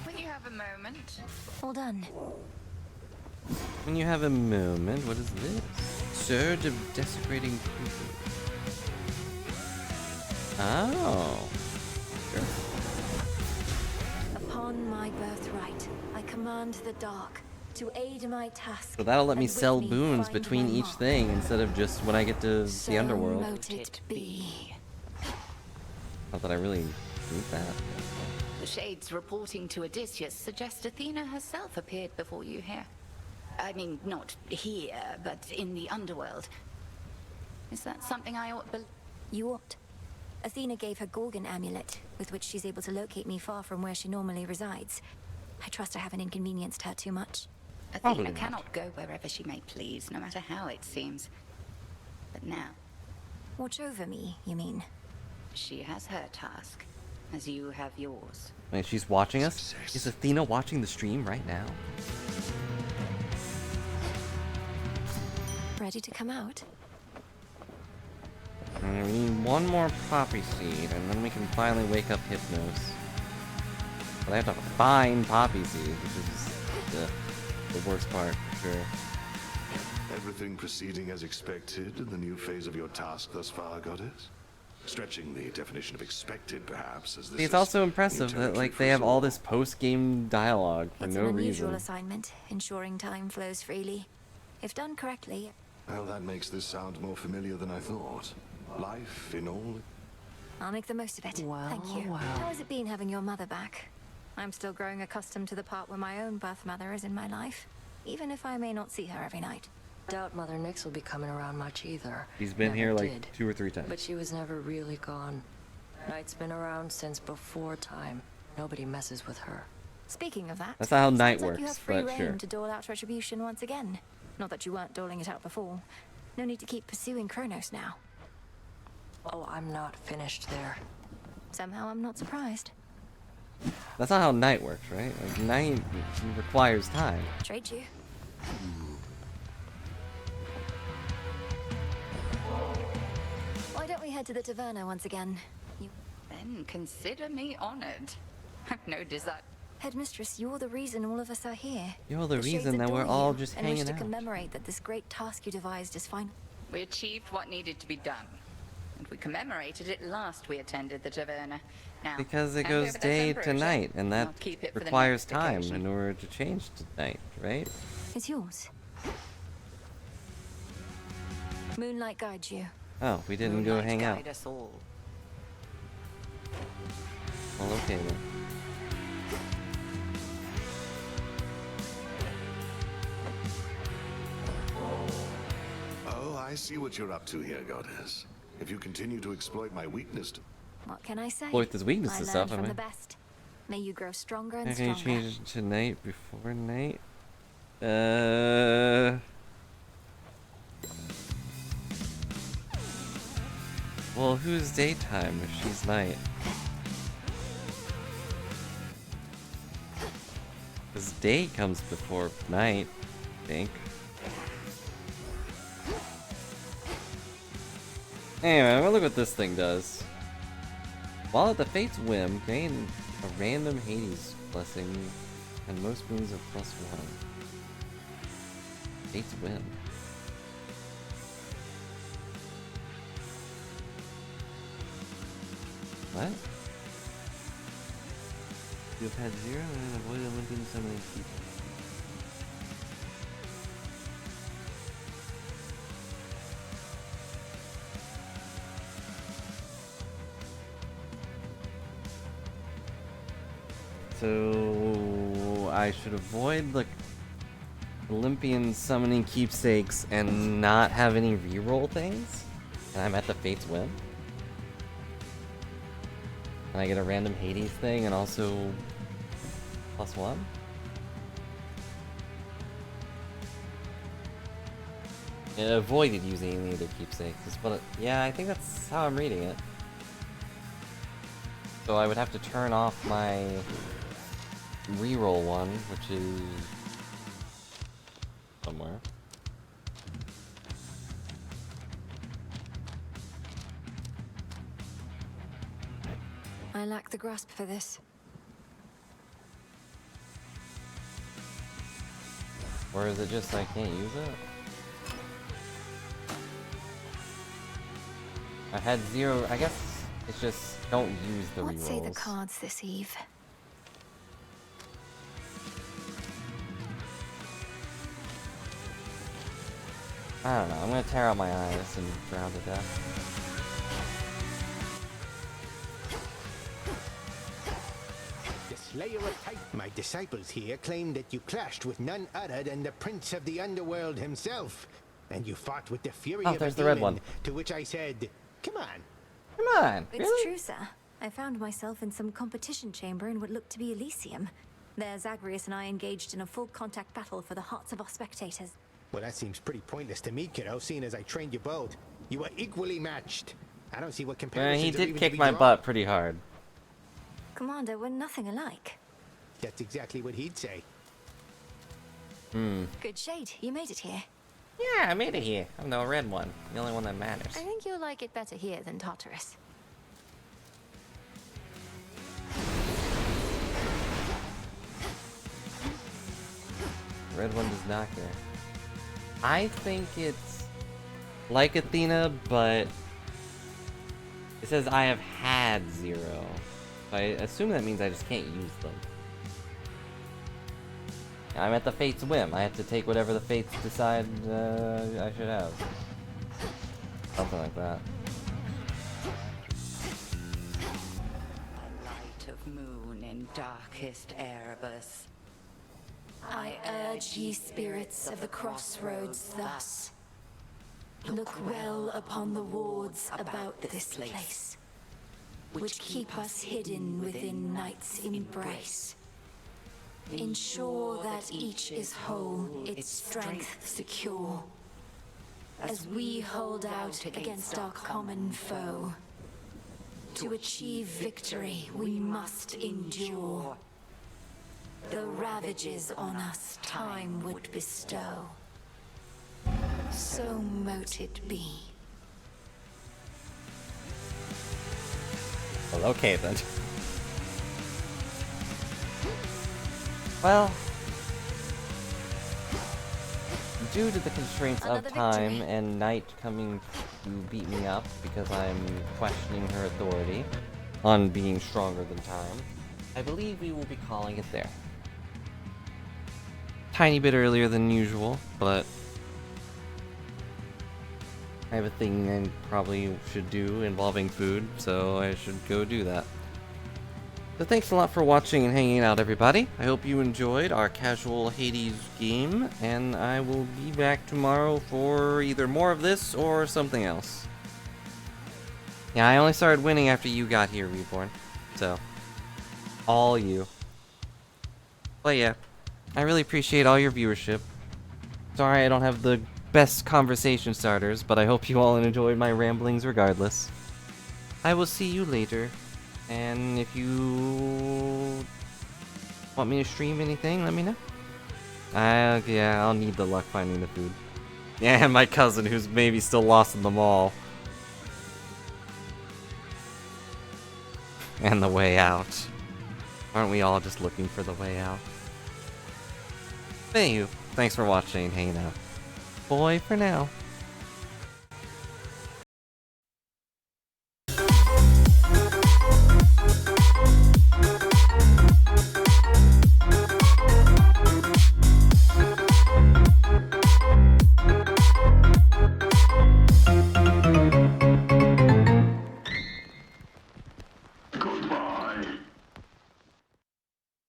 When you have a moment. All done. When you have a moment, what is this? Surge of desecrating people. Oh. Sure. Upon my birthright, I command the dark to aid my task. So that'll let me and with sell me boons find between my each mark. thing instead of just when I get to So the underworld. mote it be. Not that I really need that. The shades reporting to Odysseus suggest Athena herself appeared before you here. I mean, not here, but in the underworld. Is that something I ought to... You ought. Athena gave her Gorgon amulet, with which she's able to locate me far from where she normally resides. I trust I haven't inconvenienced her too much. Athena cannot go wherever she may please, no matter how it seems. But now... Watch over me, you mean? She has her task, as you have yours. Wait, she's watching us? Is Athena watching the stream right now? Ready to come out? We need one more poppy seed, and then we can finally wake up Hypnos. But I have to find poppy seed, which is the worst part, for sure. Everything proceeding as expected in the new phase of your task thus far, Goddess? Stretching the definition of expected, perhaps, as this See, it's is also new impressive that territory like for they us have all all. this post-game dialogue for It's no an unusual reason. assignment, ensuring time flows freely. If done correctly, Well, that makes this sound more familiar than I thought. Life in all... I'll make the most of it. Thank you. How has it been having your mother back? I'm still growing accustomed to the part where my own birth mother is in my life, even if I may not see her every night. Doubt Mother Nyx will be coming around much either. She's been Never here like did. 2 or 3 times. But she was never really gone. Night's been around since before time. Nobody messes with her. Speaking of that, That's not how night sounds like you works, have free but reign sure. to dole out retribution once again. Not that you weren't doling it out before. No need to keep pursuing Kronos now. Oh, I'm not finished there. Somehow I'm not surprised. That's not how night works, right? Like night requires time. Trade you. Why don't we head to the taverna once again? Then consider me honored. I've no desire... Headmistress, you're the reason all of us are here. You're the Shades reason that we're adore all you just and wish hanging to out. commemorate that this great task you devised is final. We achieved what needed to be done. And we commemorated it last we attended the taverna. Now, Because it hand goes over that day to ambrosia. night, and that I'll keep it for the requires next time occasion. in order to change to night, right? It's yours. Moonlight guides you. Oh, we didn't go Moonlight hang out. guide us all. Well, okay then. Oh, I see what you're up to here, Goddess. If you continue to exploit my weakness to... What can I say? Exploit this weakness I and learned stuff, from I the mean. best. May you grow stronger and How can you stronger. change it to night before night? Well, who's daytime if she's night? Because day comes before night, I think. Anyway, well, look what this thing does. While at the Fate's whim, gain a random Hades blessing, and most moons are +1. Fate's whim. What? You've had 0 and avoid Olympian summoning people. So I should avoid the Olympian summoning keepsakes and not have any reroll things? And I'm at the Fate's Whim? And I get a random Hades thing and also +1? I avoided using any of their keepsakes. But yeah, I think that's how I'm reading it. So I would have to turn off my reroll one, which is somewhere. I lack the grasp for this. Or is it just I can't use it? I had 0, I guess it's just don't use the What say the rerolls. cards this eve? I don't know, I'm gonna tear out my eyes and drown to death. The Slayer of Titan. My disciples here claim that you clashed with none other than the Prince of the Underworld himself. And you fought with the fury Oh, of there's a the red demon, one. to which I said, come on. Come on, It's true, sir. I found myself in some competition chamber in what looked to be Elysium. There, Zagreus and I engaged in a full contact battle for the hearts of our spectators. Well, that seems pretty pointless to me, kiddo, seeing as I trained you both. You were equally matched. I don't see what comparisons He are did even to kick be my drawn. butt pretty hard. Commander, we're nothing alike. That's exactly what he'd say. Good shade, you made it here. Yeah, I made it here. I'm the red one. The only one that matters. I think you'll like it better here than Tartarus. Red one does not care. I think it's like Athena, but it says I have had 0. So I assume that means I just can't use them. I'm at the Fate's whim. I have to take whatever the Fates decide I should have. Something like that. Light of moon in darkest Erebus. I urge ye spirits of the crossroads thus. Look well upon the wards about this place, which keep us hidden within night's embrace. Ensure that each is whole, its strength secure, as we hold out against our common foe. To achieve victory, we must endure the ravages on us time would bestow. So mote it be. Well, okay then. Well, due to the constraints of time and Night coming to beat me up because I'm questioning her authority on being stronger than time, I believe we will be calling it there. Tiny bit earlier than usual, but I have a thing I probably should do involving food, so I should go do that. So thanks a lot for watching and hanging out, everybody. I hope you enjoyed our casual Hades game, and I will be back tomorrow for either more of this or something else. Yeah, I only started winning after you got here, Reborn. So, all you. But yeah, I really appreciate all your viewership. Sorry I don't have the best conversation starters, but I hope you all enjoyed my ramblings regardless. I will see you later. And if you want me to stream anything, let me know. Yeah, I'll need the luck finding the food. Yeah, and my cousin who's maybe still lost in the mall. And the way out. Aren't we all just looking for the way out? Anywho, thanks for watching and hanging out. Bye for now.